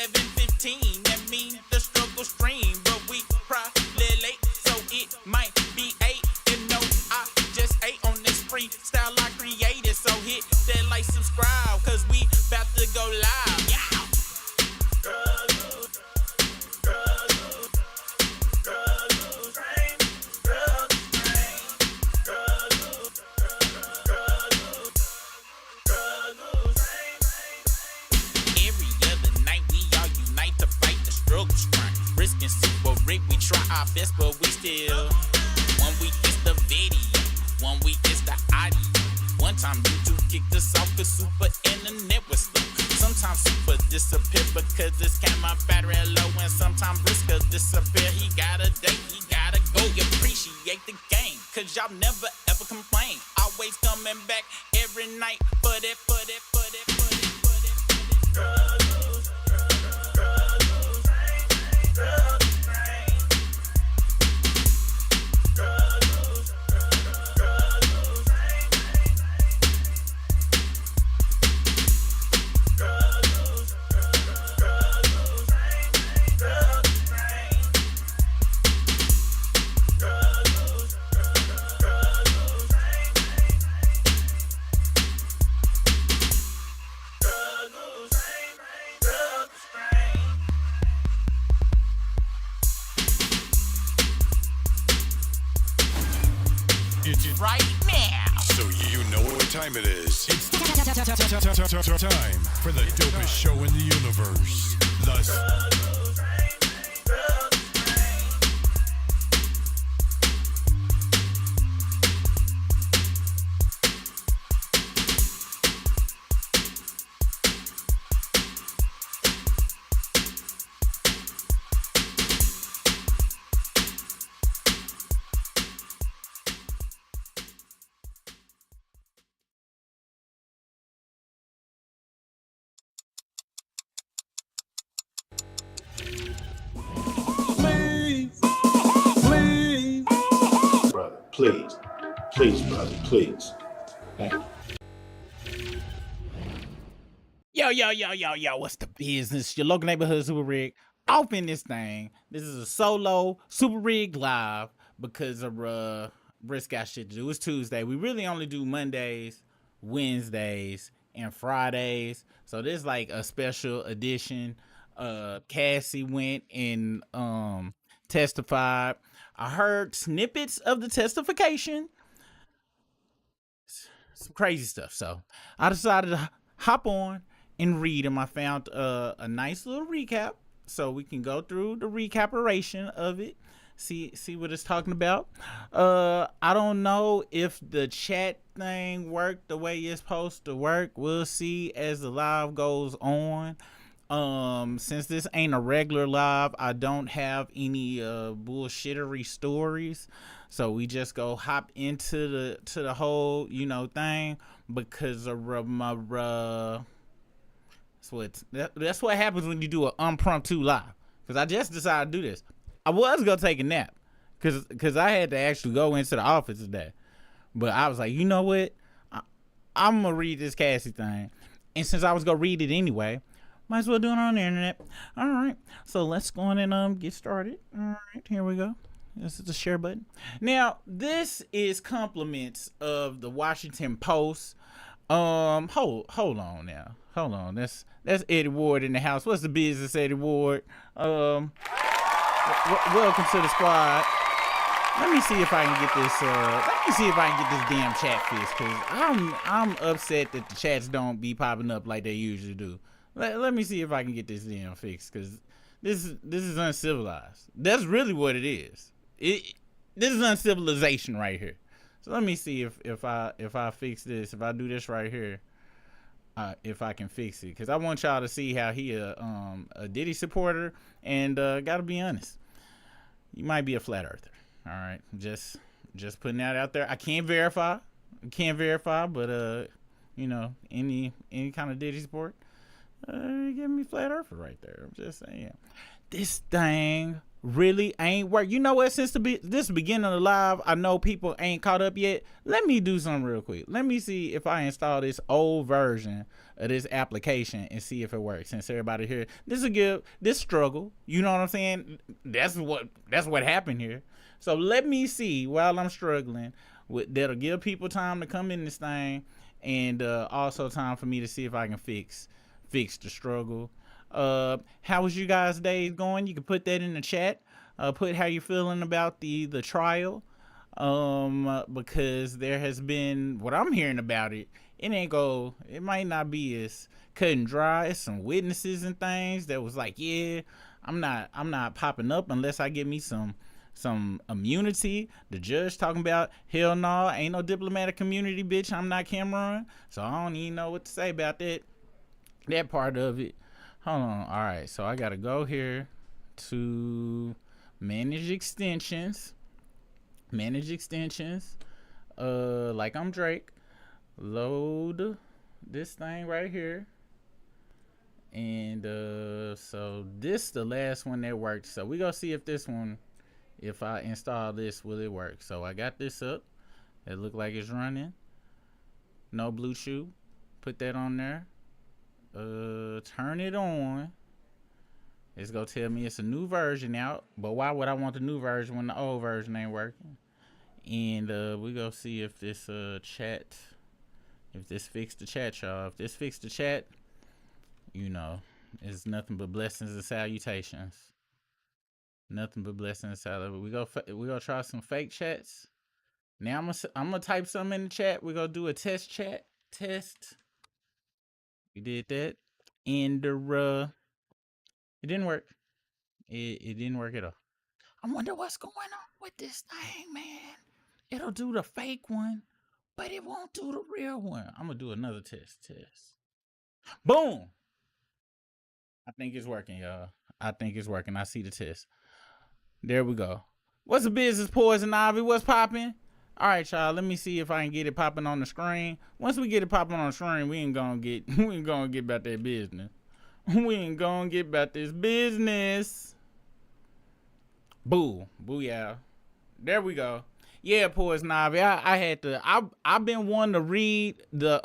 7:15, that mean the struggle stream, but we probably late, so it might be 8. You know, I just ate on this freestyle I created, so hit that like, subscribe, cause we about to go live. Yeah. Super Rick, we try our best, but we still. 1 week is the video, 1 week is the audio. One time YouTube kicked us off cause Super internet was slow. Sometimes Super disappear because his camera battery low, and sometimes Briska disappear. He got a date, he gotta go. You appreciate the game, cause y'all never ever complain. Always coming back every night for that. Right now. So you know what time it is. It's time for the dopest show in the universe. Please, brother, please. Yo, what's the business? Your local neighborhood Super Rig. Off in this thing. This is a solo Super Rig live because of Brisk got shit to do. It's Tuesday. We really only do Mondays, Wednesdays, and Fridays. So this is like a special edition. Cassie went and testified. I heard snippets of the testification. Some crazy stuff. So I decided to hop on and read them. I found a nice little recap, so we can go through the recaperation of it. See what it's talking about. I don't know if the chat thing worked the way it's supposed to work. We'll see as the live goes on. Since this ain't a regular live, I don't have any bullshittery stories, so we just go hop into the whole thing because of my that's what happens when you do an impromptu live. Because I just decided to do this. I was gonna take a nap because I had to actually go into the office today, but I was like, you know what, I'm gonna read this Cassie thing, and since I was gonna read it anyway, might as well do it on the internet. All right, so let's go on and get started. All right, here we go. This is the share button. Now, this is compliments of the Washington Post. Hold on now. Hold on. That's Eddie Ward in the house. What's the business, Eddie Ward? Welcome to the squad. Let me see if I can get this. Let me see if I can get this damn chat fixed, cause I'm upset that the chats don't be popping up like they usually do. Let me see if I can get this damn fixed, cause this is uncivilized. That's really what it is. This is uncivilization right here. So let me see if I fix this. If I do this right here, if I can fix it, cause I want y'all to see how he a Diddy supporter, and gotta be honest, you might be a flat earther. All right, just putting that out there. I can't verify, but any kind of Diddy support, give me flat earther right there. I'm just saying, this thing really ain't work. You know what? Since this beginning of the live, I know people ain't caught up yet. Let me do something real quick. Let me see if I install this old version of this application and see if it works. Since everybody here, this will give this struggle. You know what I'm saying? That's what happened here. So let me see while I'm struggling. That'll give people time to come in this thing, and also time for me to see if I can fix the struggle. How was you guys' days going? You can put that in the chat. Put how you feeling about the trial. Because there has been what I'm hearing about it. It might not be as cut and dry. It's some witnesses and things that was like, yeah, I'm not popping up unless I get me some immunity. The judge talking about, hell no, ain't no diplomatic community, bitch. I'm not Cameron. So I don't even know what to say about that part of it. Hold on. All right, so I gotta go here to manage extensions. Like I'm Drake. Load this thing right here. And so this the last one that worked. So we gonna see if this one, if I install this, will it work? So I got this up. It look like it's running. No Bluetooth. Put that on there. Turn it on. It's gonna tell me it's a new version out, but why would I want the new version when the old version ain't working? And we gonna see if this chat, if this fixed the chat, y'all. If this fixed the chat, you know, it's nothing but blessings and salutations. Nothing but blessings and salutations. We gonna try some fake chats. Now I'm gonna type something in the chat. We're gonna do a test chat. Test. We did that. And it didn't work. It didn't work at all. I wonder what's going on with this thing, man. It'll do the fake one, but it won't do the real one. I'm gonna do another test. Boom. I think it's working, y'all. I think it's working. I see the test. There we go. What's the business, Poison Ivy? What's popping? All right, y'all. Let me see if I can get it popping on the screen. Once we get it popping on the screen, we ain't gonna get about that business. We ain't gonna get about this business. Boo, yeah. There we go. Yeah, Poison Ivy. I had to. I've been wanting to read the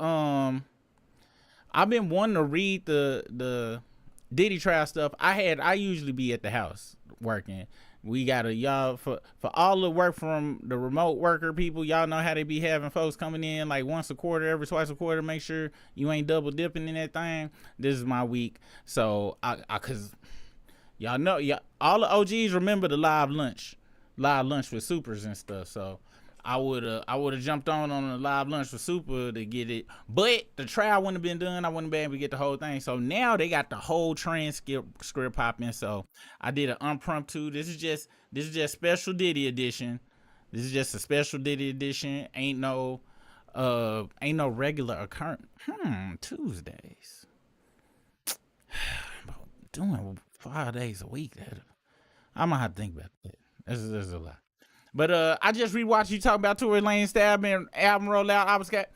the Diddy trial stuff. I usually be at the house working. We got y'all for all the work from the remote worker people. Y'all know how they be having folks coming in like once a quarter, every twice a quarter. Make sure you ain't double dipping in that thing. This is my week, so cause y'all know, all the OGs remember the live lunch with supers and stuff. So I would have jumped on the live lunch with Super to get it, but the trial wouldn't have been done. I wouldn't be able to get the whole thing. So now they got the whole transcript popping. So I did an impromptu. This is just special Diddy edition. This is just a special Diddy edition. Ain't no regular occurrence. Tuesdays. Doing 5 days a week. I'm gonna have to think about that. This is a lot. But I just rewatched you talk about Tory Lanez stabbing album rollout. I was I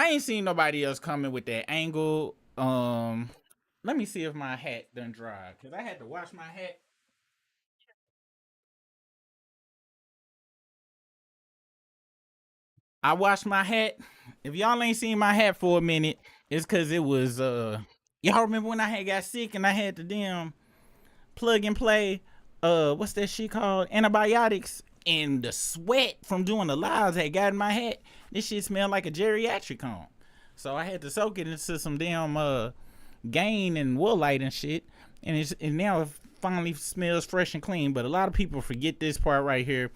ain't seen nobody else coming with that angle. Let me see if my hat done dry, cause I had to wash my hat. I washed my hat. If y'all ain't seen my hat for a minute, it's cause it was y'all remember when I had got sick and I had to damn plug and play what's that shit called, antibiotics, and the sweat from doing the lives had got in my hat. This shit smelled like a geriatric home, so I had to soak it into some damn Gain and Woolite and shit, and now it finally smells fresh and clean. But a lot of people forget this part right here.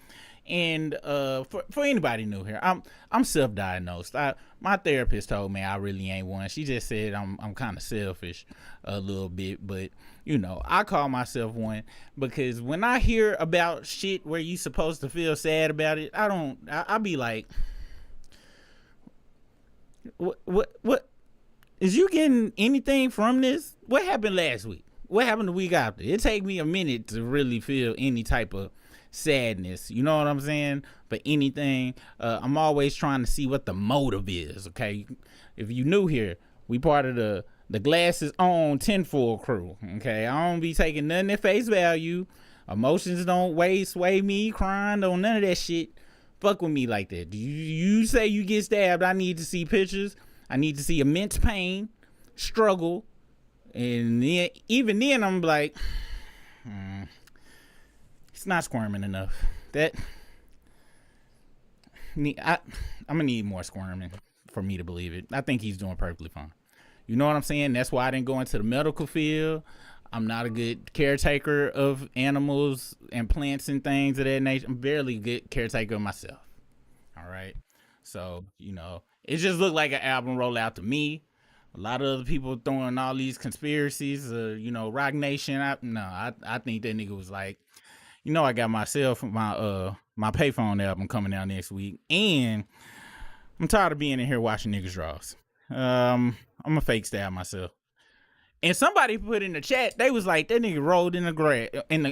And for anybody new here, I'm self-diagnosed. My therapist told me I really ain't one. She just said I'm kind of selfish a little bit, but I call myself one, because when I hear about shit where you supposed to feel sad about it, I be like, what is you getting anything from this? What happened last week? What happened the week after? It take me a minute to really feel any type of sadness, you know what I'm saying? But anything, I'm always trying to see what the motive is. Okay, if you new here, we part of the glasses on tinfoil crew. Okay, I don't be taking nothing at face value. Emotions don't sway me, crying, don't none of that shit fuck with me like that. You say you get stabbed, I need to see pictures. I need to see immense pain, struggle, and then even then I'm like, it's not squirming enough. I'm gonna need more squirming for me to believe it. I think he's doing perfectly fine. You know what I'm saying? That's why I didn't go into the medical field. I'm not a good caretaker of animals and plants and things of that nature. I'm barely good caretaker of myself. All right. So, it just looked like an album rollout to me. A lot of other people throwing all these conspiracies, Rock Nation. I think that nigga was like, I got myself my payphone album coming out next week, and I'm tired of being in here watching niggas draws. I'm a fake stab myself. And somebody put in the chat, they was like, that nigga rolled in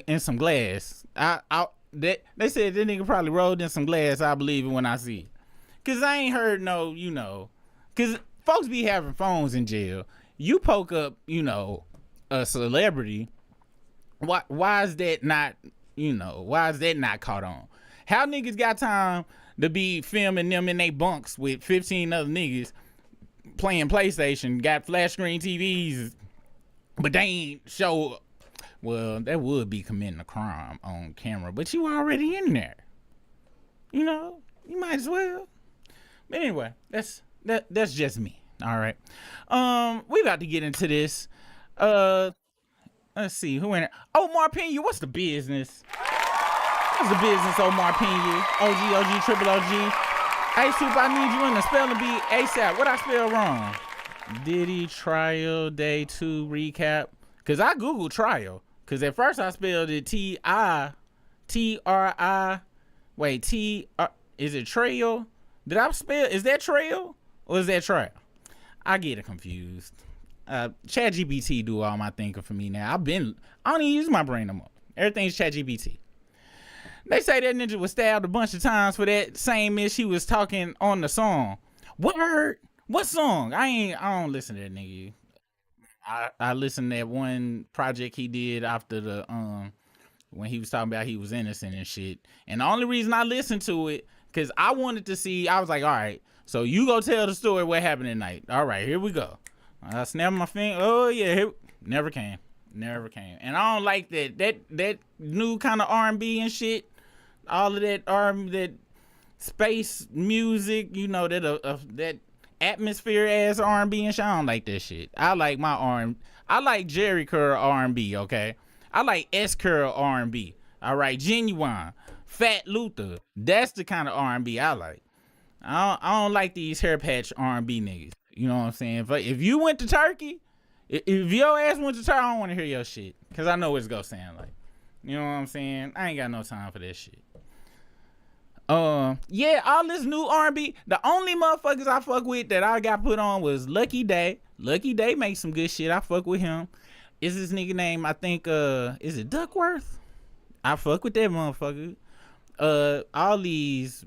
in some glass. They said that nigga probably rolled in some glass. I believe it when I see it. Cause I ain't heard cause folks be having phones in jail. You poke up, a celebrity. Why is that not, why is that not caught on? How niggas got time to be filming them in they bunks with 15 other niggas playing PlayStation, got flash screen TVs, but they ain't show. Well, that would be committing a crime on camera, but you already in there. You might as well. But anyway, that's just me. All right. We about to get into this. Let's see who in it. Omar Pena, what's the business? What's the business, Omar Pena? OG, triple OG. Hey, Super, I need you in the spelling bee ASAP. What I spell wrong? Diddy Trial Day 2 recap. Cause I Googled trial. Cause at first I spelled it T-I-T-R-I. Wait, T-R, is it trail? Did I spell, is that trail or is that trial? I get it confused. ChatGPT do all my thinking for me now. I don't even use my brain no more. Everything's ChatGPT. They say that ninja was stabbed a bunch of times for that same ish he was talking on the song. Word? What song? I don't listen to that nigga. I listened to that one project he did after the when he was talking about he was innocent and shit. And the only reason I listened to it, cause I wanted to see, I was like, all right, so you go tell the story what happened tonight. All right, here we go. I snapped my finger. Oh yeah, never came. And I don't like that new kind of R&B and shit. All of that that space music, that atmosphere ass R&B and shit. I don't like that shit. I like I like Jerry Curl R&B, okay? I like S Curl R&B. All right, Genuine, Fat Luther. That's the kind of R&B I like. I don't like these hair patch R&B niggas. You know what I'm saying? If you went to Turkey, if your ass went to Turkey, I don't want to hear your shit. Because I know what it's going to sound like. You know what I'm saying? I ain't got no time for that shit. Yeah, all this new R&B. The only motherfuckers I fuck with that I got put on was Lucky Day. Lucky Day makes some good shit. I fuck with him. Is this nigga name, I think, is it Duckworth? I fuck with that motherfucker. All these,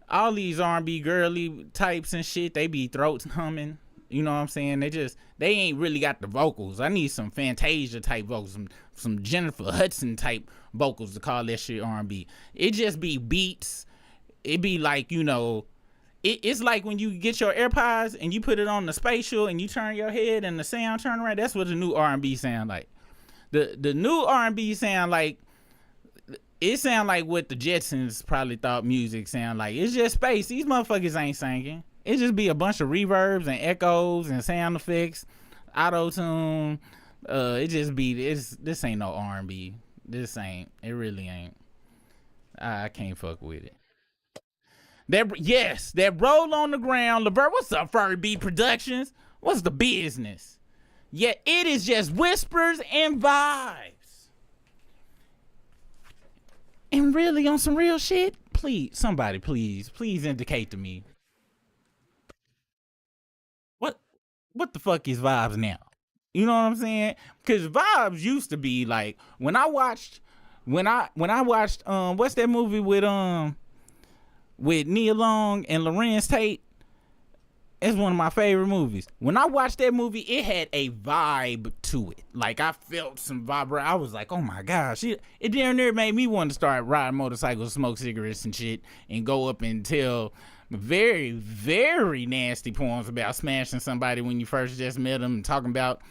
all these R&B girly types and shit, they be throats humming. You know what I'm saying? They ain't really got the vocals. I need some Fantasia type vocals, some Jennifer Hudson type vocals to call that shit R&B. It just be beats. It be like, it's like when you get your AirPods and you put it on the spatial and you turn your head and the sound turn around. That's what the new R&B sound like. The new R&B sound like, it sound like what the Jetsons probably thought music sound like. It's just space. These motherfuckers ain't singing. It just be a bunch of reverbs and echoes and sound effects, auto-tune. This ain't no R&B. It really ain't. I can't fuck with it. That roll on the ground. Levert, what's up, Furry B Productions? What's the business? Yeah, it is just whispers and vibes. And really on some real shit, somebody please indicate to me. What the fuck is vibes now? You know what I'm saying? Because vibes used to be like when I watched what's that movie with Nia Long and Lorenz Tate? It's one of my favorite movies. When I watched that movie, it had a vibe to it. Like, I felt some vibe. I was like, oh my gosh. It damn near made me want to start riding motorcycles, smoke cigarettes and shit, and go up and tell very, very nasty poems about smashing somebody when you first just met them, and talking about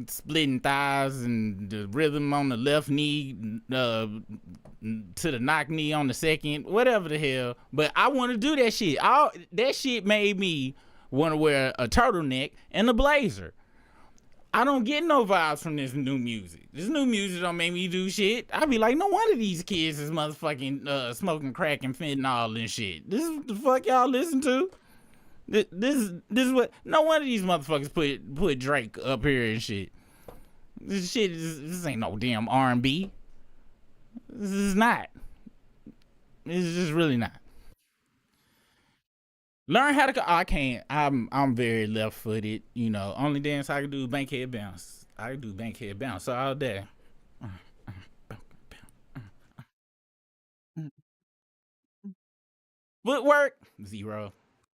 splitting thighs and the rhythm on the left knee to the knock knee on the second, whatever the hell. But I want to do that shit. That shit made me want to wear a turtleneck and a blazer. I don't get no vibes from this new music. This new music don't make me do shit. I be like, no wonder these kids is motherfucking smoking crack and fentanyl and shit. This is what the fuck y'all listen to. This is what. No wonder these motherfuckers put Drake up here and shit. This shit this ain't no damn R&B. This is not. This is just really not. Learn how to. I can't. I'm very left footed. You know, only dance I can do is bankhead bounce. I can do bankhead bounce all day. Footwork 0.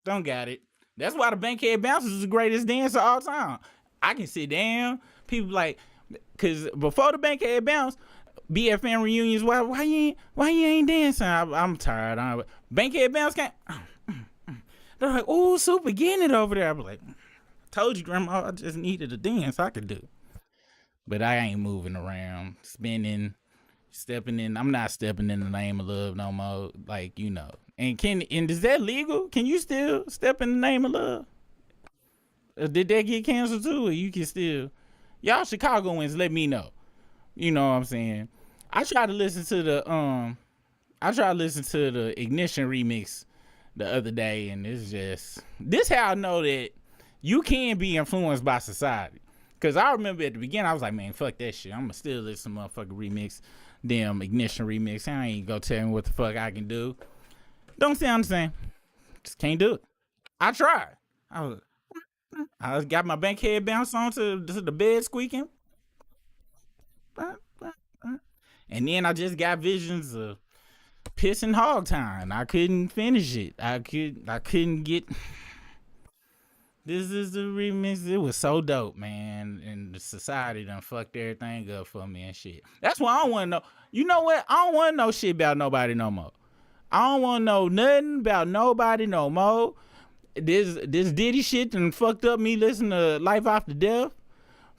Don't got it. That's why the bankhead bounce is the greatest dancer of all time. I can sit down. People like, cause before the bankhead bounce, BFN reunions. Why you ain't dancing? I'm tired. Bankhead bounce can't. They're like, oh, super getting it over there. I'm like, told you, grandma, I just needed a dance I could do. But I ain't moving around, spinning, stepping in. I'm not stepping in the name of love no more. Like, you know. And is that legal? Can you still step in the name of love? Did that get canceled too? Or you can still? Y'all Chicagoans, let me know. You know what I'm saying? I tried to listen to the Ignition remix the other day, and this how I know that you can be influenced by society. Cause I remember at the beginning I was like, man, fuck that shit. I'ma still listen to motherfucking remix, damn Ignition remix. I ain't gonna tell me what the fuck I can do. Don't sound the same. Just can't do it. I tried. I got my bankhead bounce on to the bed squeaking. And then I just got visions of piss and hog time. I couldn't finish it. I couldn't get. This is the remix. It was so dope, man. And the society done fucked everything up for me and shit. That's why I don't want to know. You know what? I don't want to know shit about nobody no more. I don't want to know nothing about nobody no more. This Diddy shit done fucked up me listening to Life After Death.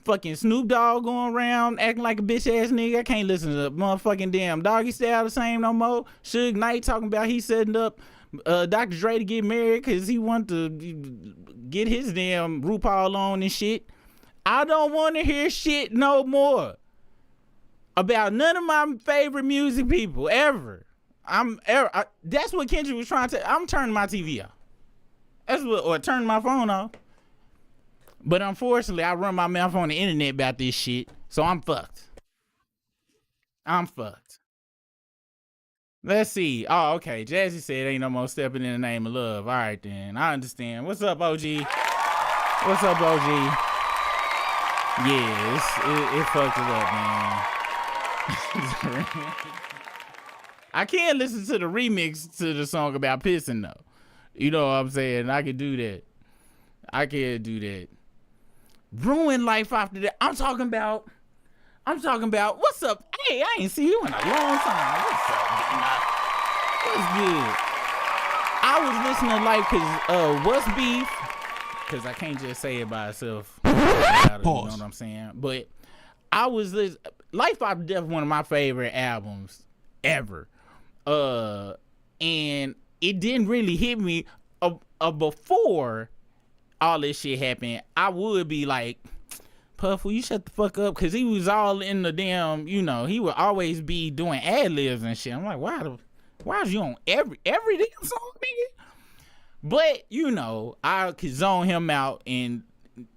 Fucking Snoop Dogg going around acting like a bitch ass nigga. I can't listen to motherfucking damn Doggy Style the same no more. Suge Knight talking about he setting up Dr. Dre to get married because he wanted to get his damn RuPaul on and shit. I don't want to hear shit no more about none of my favorite music people ever. That's what Kendrick was trying to. I'm turning my TV off. Or turning my phone off. But unfortunately, I run my mouth on the internet about this shit, so I'm fucked. Let's see. Oh, okay. Jazzy said ain't no more stepping in the name of love. All right, then. I understand. What's up, OG? What's up, OG? Yeah, it fucked it up, man. I can't listen to the remix to the song about pissing, though. You know what I'm saying? I can do that. I can't do that. Ruin life after that. I'm talking about, what's up? Hey, I ain't seen you in a long time. What's up, What's good? I was listening to like, what's beef? Because I can't just say it by itself. You know what I'm saying? But I was listening. Life After Death, one of my favorite albums ever. And it didn't really hit me before all this shit happened. I would be like, Puff, will you shut the fuck up? Because he was all in the damn, you know, he would always be doing ad-libs and shit. I'm like, why is you on every damn song, nigga? But, you know, I could zone him out and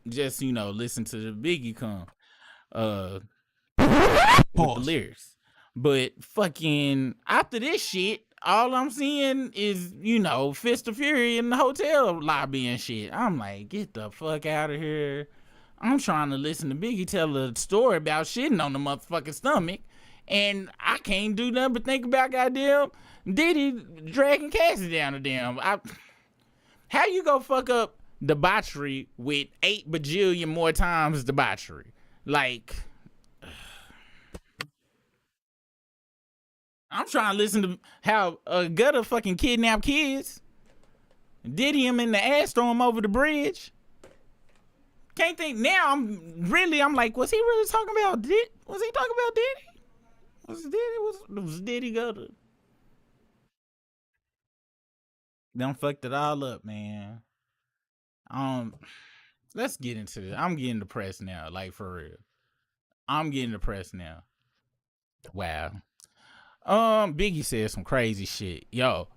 just, you know, listen to the Biggie come with the lyrics. But fucking after this shit, all I'm seeing is, you know, Fist of Fury in the hotel lobby and shit. I'm like, get the fuck out of here. I'm trying to listen to Biggie tell a story about shitting on the motherfucking stomach, and I can't do nothing but think about goddamn Diddy dragging Cassie down the damn. How you go fuck up debauchery with 8 bajillion more times debauchery. Like, I'm trying to listen to how Gutter fucking kidnapped kids, Diddy him in the ass, throw him over the bridge. Can't think now. I'm like, was he really talking about Diddy? Was he talking about Diddy? Was Diddy Gutter? Done fucked it all up, man. Let's get into this. I'm getting depressed now, like for real. I'm getting depressed now. Wow. Biggie said some crazy shit. Yo,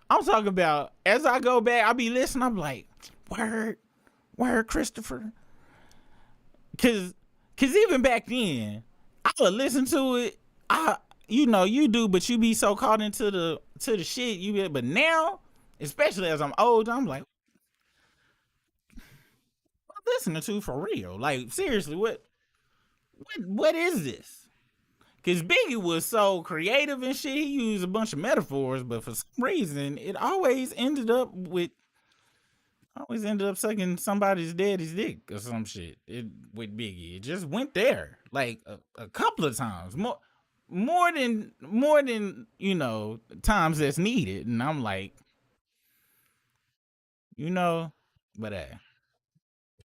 I'm talking about as I go back, I be listening, I'm like, word, Christopher. Cause even back then, I would listen to it. You do, but you be so caught into the shit but now, especially as I'm old, I'm like, what I'm listening to for real? Like, seriously, what is this? Cause Biggie was so creative and shit, he used a bunch of metaphors, but for some reason, it always ended up sucking somebody's daddy's dick or some shit. With Biggie, it just went there like a couple of times, more than times that's needed. And I'm like, but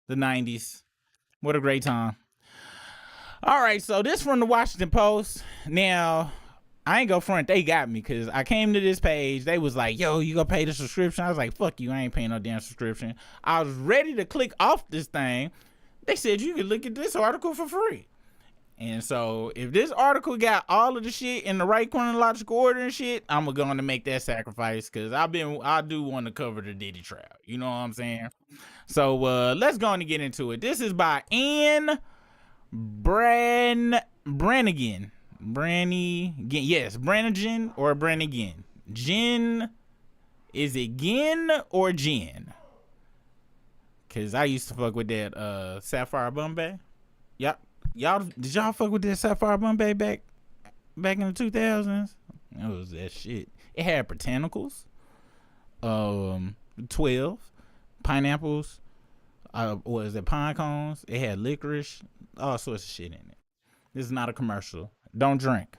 the '90s, what a great time. All right, so this from the Washington Post. Now, I ain't go front. They got me because I came to this page. They was like, yo, you gonna pay the subscription? I was like, fuck you. I ain't paying no damn subscription. I was ready to click off this thing. They said you could look at this article for free. And so if this article got all of the shit in the right chronological order and shit, I'm going to make that sacrifice because I do want to cover the Diddy trial. You know what I'm saying? So let's go on and get into it. This is by Anne Brannigan. Yes, Brannigan or Brannigan. Jen, is it Gin or Jen? Cause I used to fuck with that Sapphire Bombay. Yep. Did y'all fuck with that Sapphire Bombay back in the 2000s? That was that shit. It had botanicals, 12 pineapples, was it pine cones? It had licorice, all sorts of shit in it. This is not a commercial. Don't drink.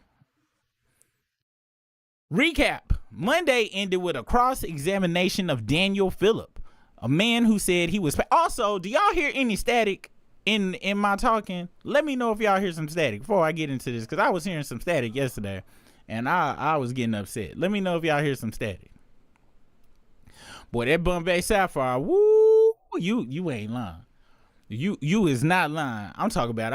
Recap. Monday ended with a cross-examination of Daniel Phillip, a man who said he was... Also, do y'all hear any static in my talking? Let me know if y'all hear some static before I get into this, because I was hearing some static yesterday, and I was getting upset. Let me know if y'all hear some static. Boy, that Bombay Sapphire, woo, you ain't lying. You is not lying. I'm talking about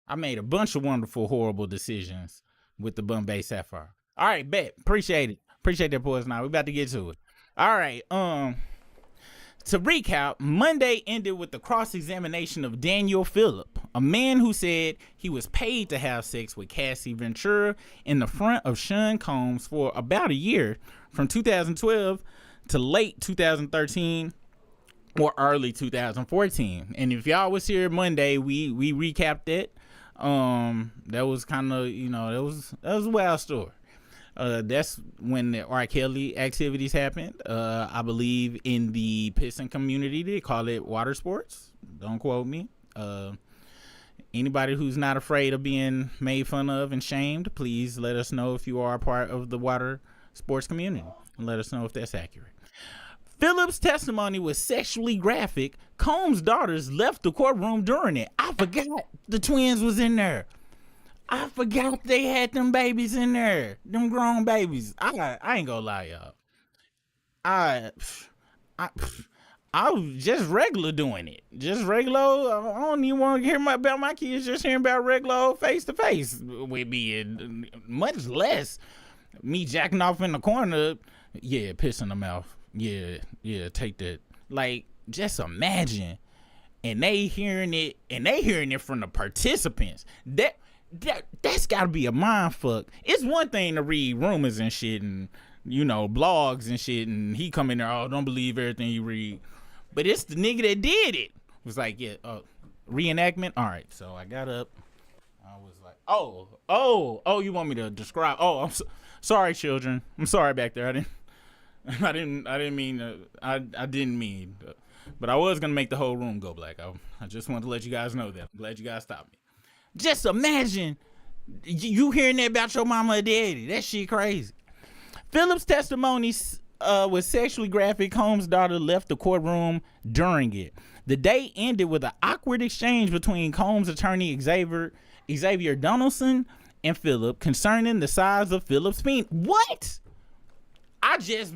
I made a bunch of wonderful, horrible decisions with the Bombay Sapphire. All right, bet. Appreciate it. Appreciate that, boys. Now we about to get to it. All right. To recap, Monday ended with the cross-examination of Daniel Phillip, a man who said he was paid to have sex with Cassie Ventura in the front of Sean Combs for about a year, from 2012 to late 2013 or early 2014. And if y'all was here Monday, we recapped it. That was kind of, that was a wild story. That's when the R. Kelly activities happened. I believe in the pissing community, they call it water sports. Don't quote me. Anybody who's not afraid of being made fun of and shamed, please let us know if you are a part of the water sports community, and let us know if that's accurate. Phillip's testimony was sexually graphic. Combs' daughters left the courtroom during it. I forgot the twins was in there. I forgot they had them babies in there. Them grown babies. I ain't gonna lie, y'all. I was just regular doing it. Just regular. I don't even want to hear about my kids just hearing about regular face to face with me, and much less me jacking off in the corner. Yeah, piss in the mouth. Yeah, take that. Like, just imagine. And they hearing it from the participants. That's gotta be a mind fuck. It's one thing to read rumors and shit and blogs and shit, and he come in there, oh, don't believe everything you read. But it's the nigga that did it. It was like, yeah, reenactment. All right, so I got up. I was like, oh, you want me to describe? Oh, I'm sorry, children. I'm sorry back there. I didn't mean. I didn't mean. But I was gonna make the whole room go black. I just wanted to let you guys know that. I'm glad you guys stopped me. Just imagine you hearing that about your mama or daddy. That shit crazy. Phillips' testimony was sexually graphic. Combs' daughter left the courtroom during it. The day ended with an awkward exchange between Combs' attorney Xavier Donaldson and Phillip concerning the size of Phillip's penis. What? I just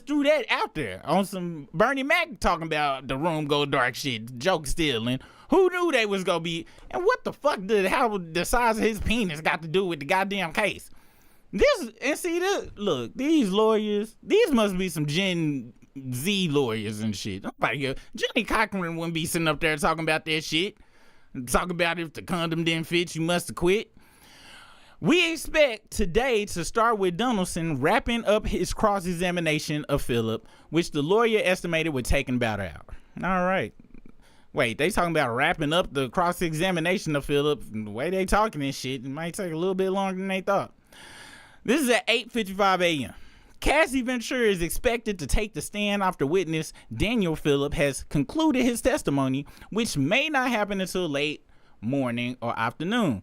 threw that out there on some Bernie Mac talking about the room go dark shit, joke stealing. Who knew they was gonna be? And what the fuck how the size of his penis got to do with the goddamn case? Look, these lawyers, these must be some Gen Z lawyers and shit. Johnny Cochran wouldn't be sitting up there talking about that shit. Talking about if the condom didn't fit, you must have quit. We expect today to start with Donaldson wrapping up his cross-examination of Phillip, which the lawyer estimated would take about an hour. All right. Wait, they talking about wrapping up the cross-examination of Phillip. The way they talking this shit, it might take a little bit longer than they thought. This is at 8:55 a.m. Cassie Ventura is expected to take the stand after witness Daniel Phillip has concluded his testimony, which may not happen until late morning or afternoon.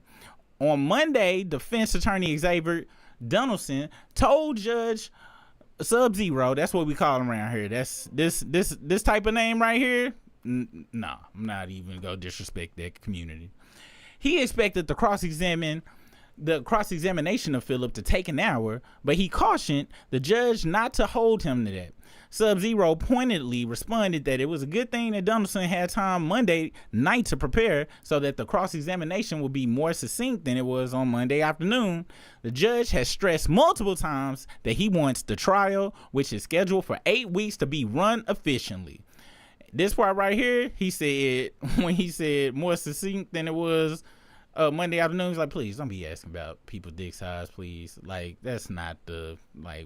On Monday, defense attorney Xavier Donaldson told Judge Sub-Zero, that's what we call him around here. That's this type of name right here. Nah, I'm not even gonna disrespect that community. He expected the cross-examination of Phillip to take an hour, but he cautioned the judge not to hold him to that. Sub-Zero pointedly responded that it was a good thing that Donaldson had time Monday night to prepare so that the cross-examination would be more succinct than it was on Monday afternoon. The judge has stressed multiple times that he wants the trial, which is scheduled for 8 weeks, to be run efficiently. This part right here, he said, when he said more succinct than it was Monday afternoon, he's like, please don't be asking about people's dick size, please. Like, that's not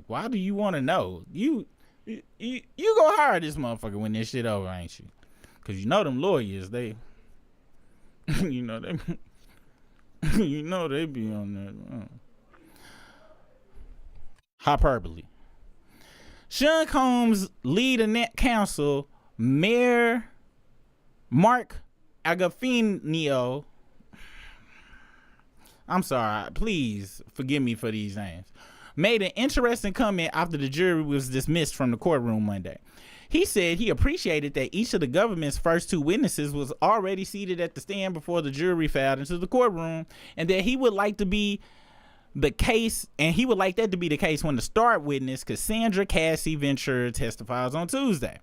why do you want to know? You go hire this motherfucker when this shit over, ain't you? Because you know them lawyers, they they be on that. Hyperbole. Sean Combs' lead net counsel, Mayor Mark Agafinio, I'm sorry, please forgive me for these names, made an interesting comment after the jury was dismissed from the courtroom Monday. He said he appreciated that each of the government's first two witnesses was already seated at the stand before the jury filed into the courtroom, and that he would like that to be the case when the start witness, Cassandra Cassie Ventura, testifies on Tuesday.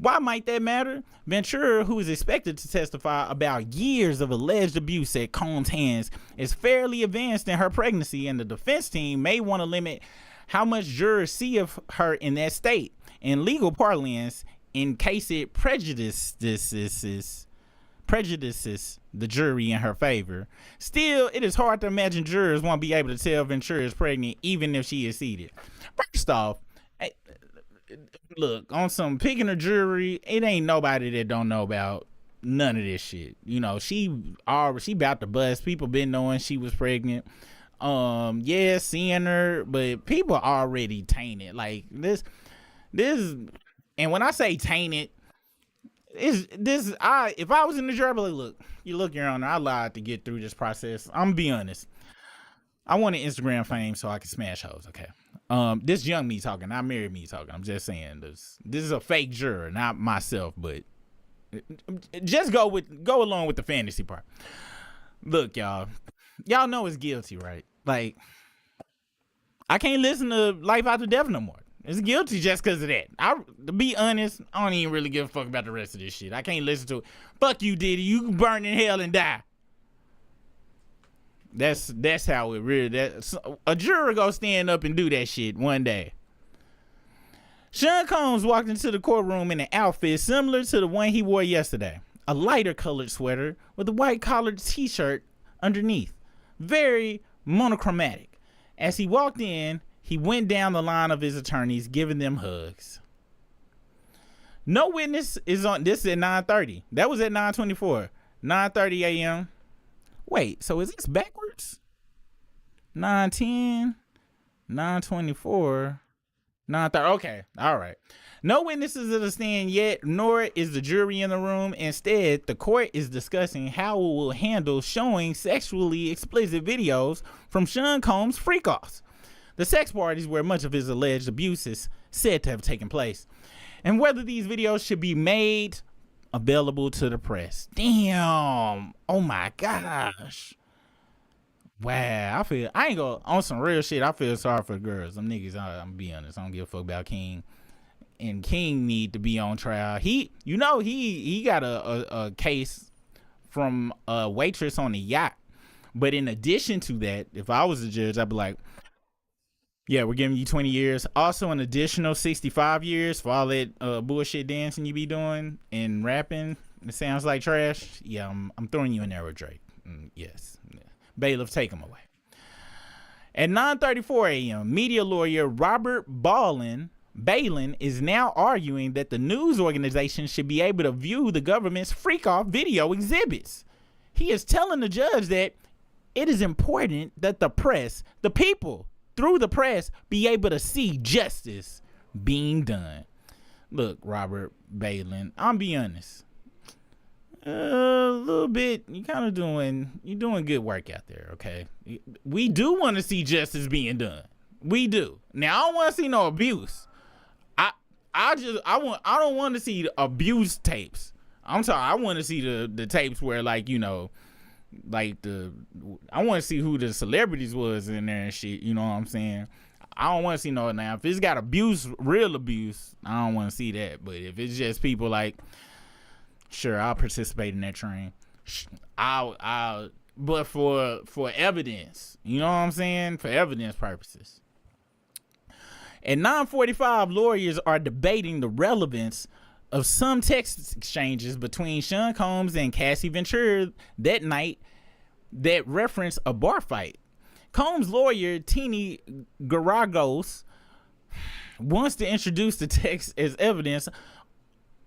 Why might that matter? Ventura, who is expected to testify about years of alleged abuse at Combs' hands, is fairly advanced in her pregnancy, and the defense team may want to limit how much jurors see of her in that state. In legal parlance, in case it prejudices the jury in her favor. Still, it is hard to imagine jurors won't be able to tell Ventura is pregnant even if she is seated. First off, look, on some picking a jury, it ain't nobody that don't know about none of this shit. You know, she about to bust. People been knowing she was pregnant. Yeah, seeing her, but people already tainted. Like this, and when I say tainted, if I was in the jury, I'd be like, look, Your Honor, I lied to get through this process. I'm gonna be honest. I wanted Instagram fame so I could smash hoes, okay? This young me talking, not married me talking. I'm just saying this is a fake juror, not myself, but just go along with the fantasy part. Look, y'all know it's guilty, right? Like, I can't listen to Life After Death no more. It's guilty just because of that. To be honest, I don't even really give a fuck about the rest of this shit. I can't listen to it. Fuck you, Diddy. You can burn in hell and die. That's how it really. A juror go stand up and do that shit one day. Sean Combs walked into the courtroom in an outfit similar to the one he wore yesterday. A lighter colored sweater with a white collared t-shirt underneath. Very monochromatic. As he walked in, he went down the line of his attorneys, giving them hugs. No witness is on. This is at 9:30. That was at 9:24. 9:30 a.m. Wait, so is this backwards? 9:10, 9:24. Okay, all right. No witnesses of the stand yet, nor is the jury in the room. Instead, the court is discussing how it will handle showing sexually explicit videos from Sean Combs' freak-offs, the sex parties where much of his alleged abuse is said to have taken place, and whether these videos should be made available to the press. Damn. Oh my gosh. Wow. I ain't gonna, on some real shit, I feel sorry for the girls. Them niggas, I'm gonna be honest, I don't give a fuck about King. And King need to be on trial. He got a case from a waitress on the yacht. But in addition to that, if I was a judge, I'd be like, yeah, we're giving you 20 years. Also an additional 65 years for all that bullshit dancing you be doing and rapping. It sounds like trash. Yeah, I'm throwing you in there with Drake. Yes. Bailiff, take him away. At 9:34 a.m., media lawyer Robert Balin is now arguing that the news organization should be able to view the government's freak-off video exhibits. He is telling the judge that it is important that the press, the people, through the press, be able to see justice being done. Look, Robert Balin, I'm be honest. A little bit, you're doing good work out there, okay? We do want to see justice being done. We do. Now, I don't want to see no abuse. I don't want to see abuse tapes. I'm sorry, I want to see the tapes where, like, you know, like I want to see who the celebrities was in there and shit, you know what I'm saying? I don't want to see no, now if it's got abuse, real abuse, I don't want to see that. But if it's just people like, sure, I'll participate in that train. But for evidence, you know what I'm saying? For evidence purposes. At 9:45, lawyers are debating the relevance of some text exchanges between Sean Combs and Cassie Ventura that night that reference a bar fight. Combs' lawyer, Tini Garagos, wants to introduce the text as evidence,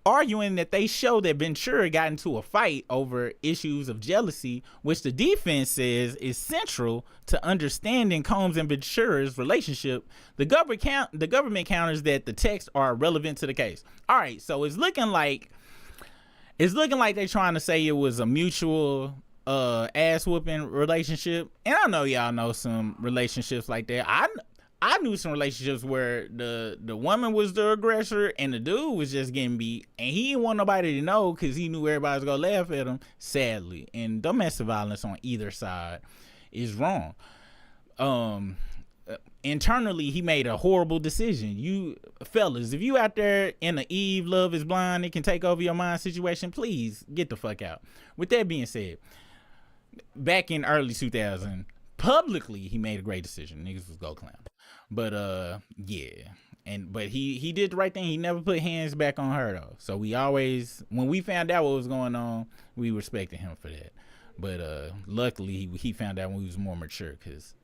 arguing that they show that Ventura got into a fight over issues of jealousy, which the defense says is central to understanding Combs and Ventura's relationship. The government counters that the texts are relevant to the case. All right, so it's looking like they're trying to say it was a mutual ass whooping relationship. And I know y'all know some relationships like that. I knew some relationships where the woman was the aggressor and the dude was just getting beat, and he didn't want nobody to know because he knew everybody was gonna laugh at him, sadly. And domestic violence on either side is wrong. Internally, he made a horrible decision. You fellas, if you out there in the Eve Love is Blind, it can take over your mind situation, please get the fuck out. With that being said, back in early 2000, publicly he made a great decision. Niggas was go clown. But yeah, but he did the right thing. He never put hands back on her though. So we always, when we found out what was going on, we respected him for that. But luckily he found out when he was more mature, because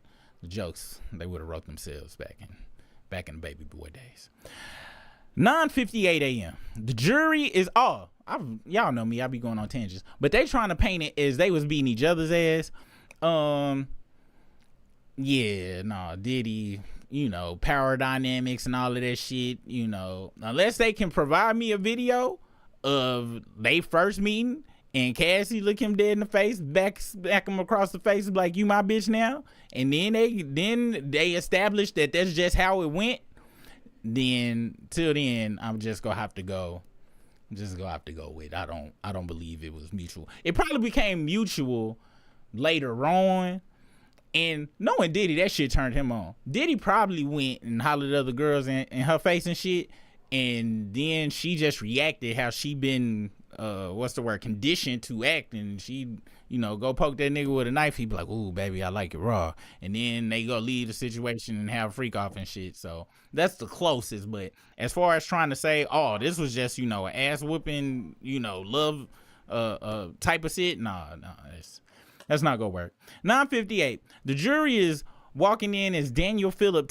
the jokes they would have wrote themselves back in the baby boy days. 9:58 a.m. The jury is y'all know me, I be going on tangents, but they trying to paint it as they was beating each other's ass. Yeah, no, Diddy, you know, power dynamics and all of that shit, you know, unless they can provide me a video of they first meeting and Cassie look him dead in the face, back him across the face, like, you my bitch now, and then they establish that that's just how it went, then till then I'm just gonna have to go with I don't believe it was mutual. It probably became mutual later on. And knowing Diddy, that shit turned him on. Diddy probably went and hollered at other girls in her face and shit, and then she just reacted how she been, conditioned to act, and she, you know, go poke that nigga with a knife, he be like, ooh, baby, I like it raw. And then they go leave the situation and have a freak off and shit. So that's the closest. But as far as trying to say, oh, this was just, you know, an ass whooping, you know, love type of shit, nah, that's not gonna work. 9:58. The jury is walking in as Daniel Phillip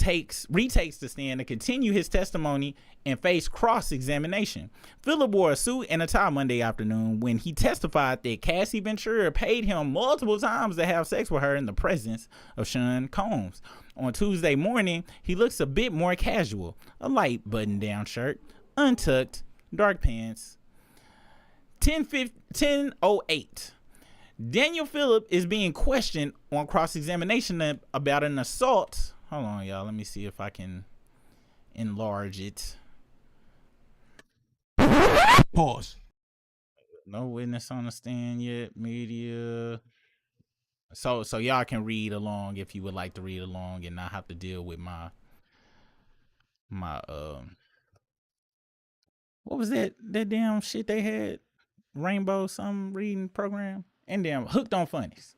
retakes the stand to continue his testimony and face cross-examination. Phillip wore a suit and a tie Monday afternoon when he testified that Cassie Ventura paid him multiple times to have sex with her in the presence of Sean Combs. On Tuesday morning, he looks a bit more casual. A light button-down shirt, untucked, dark pants. 10:08. Daniel Phillip is being questioned on cross-examination about an assault. Hold on, y'all. Let me see if I can enlarge it. Pause. No witness on the stand yet. Media. So y'all can read along if you would like to read along and not have to deal with my what was that damn shit they had? Rainbow some reading program? And damn Hooked on Funnies.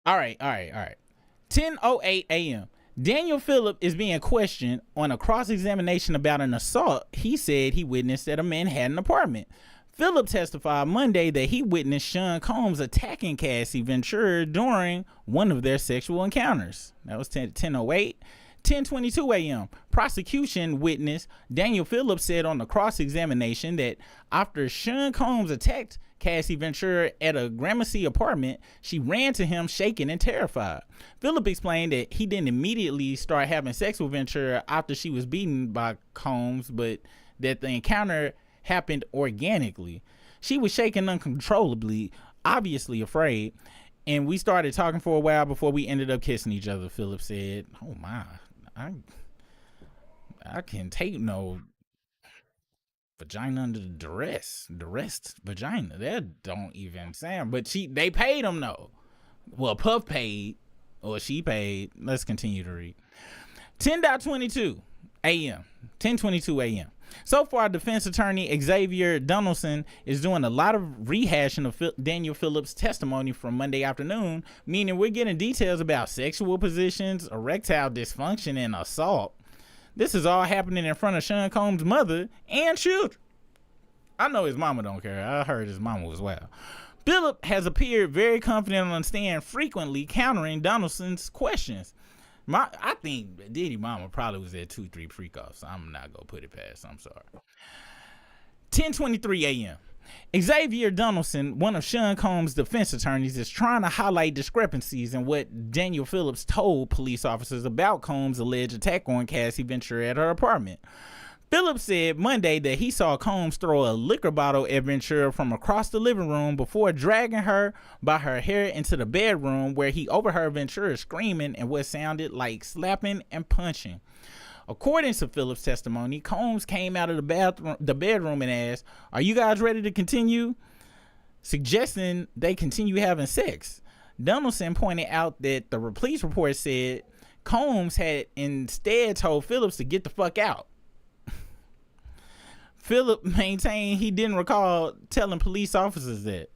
All right. 10:08 a.m. Daniel Phillip is being questioned on a cross-examination about an assault he said he witnessed at a Manhattan apartment. Phillip testified Monday that he witnessed Sean Combs attacking Cassie Ventura during one of their sexual encounters. That was 10:08. 10:22 a.m. Prosecution witness Daniel Phillip said on the cross-examination that after Sean Combs attacked Cassie Ventura at a Gramercy apartment, she ran to him shaken and terrified. Phillip explained that he didn't immediately start having sex with Ventura after she was beaten by Combs, but that the encounter happened organically. She was shaking uncontrollably, obviously afraid, and we started talking for a while before we ended up kissing each other, Phillip said. Oh my, I can take no vagina under duress vagina. That don't even sound, but they paid him though. Well, Puff paid, or she paid. Let's continue to read. 10:22 a.m. 10:22 a.m. So far, defense attorney Xavier Donaldson is doing a lot of rehashing of Daniel Phillip's testimony from Monday afternoon, meaning we're getting details about sexual positions, erectile dysfunction, and assault. This is all happening in front of Sean Combs' mother and children. I know his mama don't care. I heard his mama was wild. Phillip has appeared very confident on the stand, frequently countering Donaldson's questions. I think Diddy mama probably was at 2-3 freak-offs. I'm not gonna put it past. I'm sorry. 10:23 a.m. Xavier Donaldson, one of Sean Combs' defense attorneys, is trying to highlight discrepancies in what Daniel Phillips told police officers about Combs' alleged attack on Cassie Ventura at her apartment. Phillips said Monday that he saw Combs throw a liquor bottle at Ventura from across the living room before dragging her by her hair into the bedroom, where he overheard Ventura screaming and what sounded like slapping and punching. According to Phillips' testimony, Combs came out of the bedroom and asked, "Are you guys ready to continue?" suggesting they continue having sex. Donaldson pointed out that the police report said Combs had instead told Phillips to get the fuck out. Phillip maintained he didn't recall telling police officers that.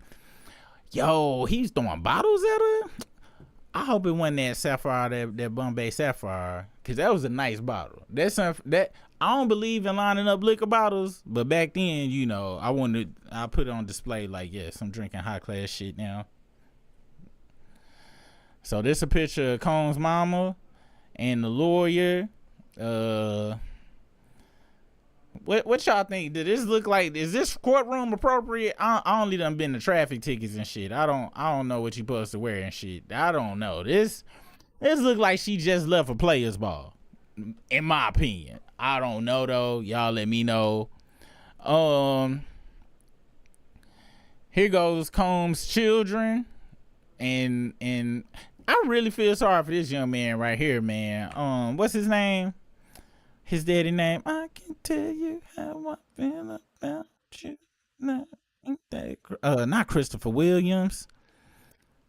Yo, he's throwing bottles at her? I hope it wasn't that Sapphire, that Bombay Sapphire, because that was a nice bottle. That I don't believe in lining up liquor bottles, but back then, you know, I put it on display like, yes, I'm drinking high class shit now. So this a picture of Combs' mama and the lawyer. What y'all think? Did this look like? Is this courtroom appropriate? I only done been to traffic tickets and shit. I don't know what you supposed to wear and shit. I don't know. This look like she just left a players ball, in my opinion. I don't know though. Y'all let me know. Here goes Combs' children, and I really feel sorry for this young man right here, man. What's his name? His daddy name. I can tell you how I feel about you. Not Christopher Williams.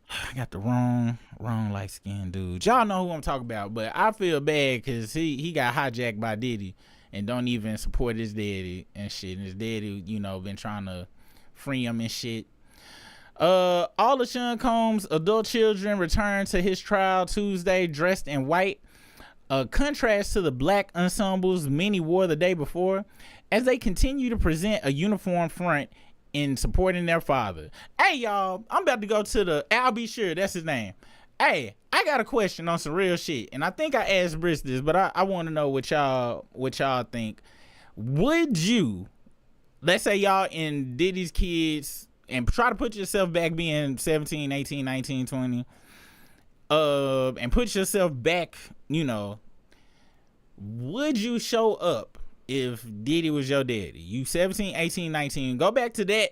I got the wrong light skinned dude. Y'all know who I'm talking about, but I feel bad because he got hijacked by Diddy and don't even support his daddy and shit. And his daddy, you know, been trying to free him and shit. All of Sean Combs' adult children returned to his trial Tuesday dressed in white. A contrast to the black ensembles many wore the day before, as they continue to present a uniform front in supporting their father. Hey y'all, I'm about to go to the Al B. Sure, that's his name. Hey, I got a question on some real shit, and I think I asked Briss this, but I want to know what y'all think. Would you, let's say y'all in Diddy's kids, and try to put yourself back being 17, 18, 19, 20, and put yourself back, would you show up if Diddy was your daddy? You 17, 18, 19, go back to that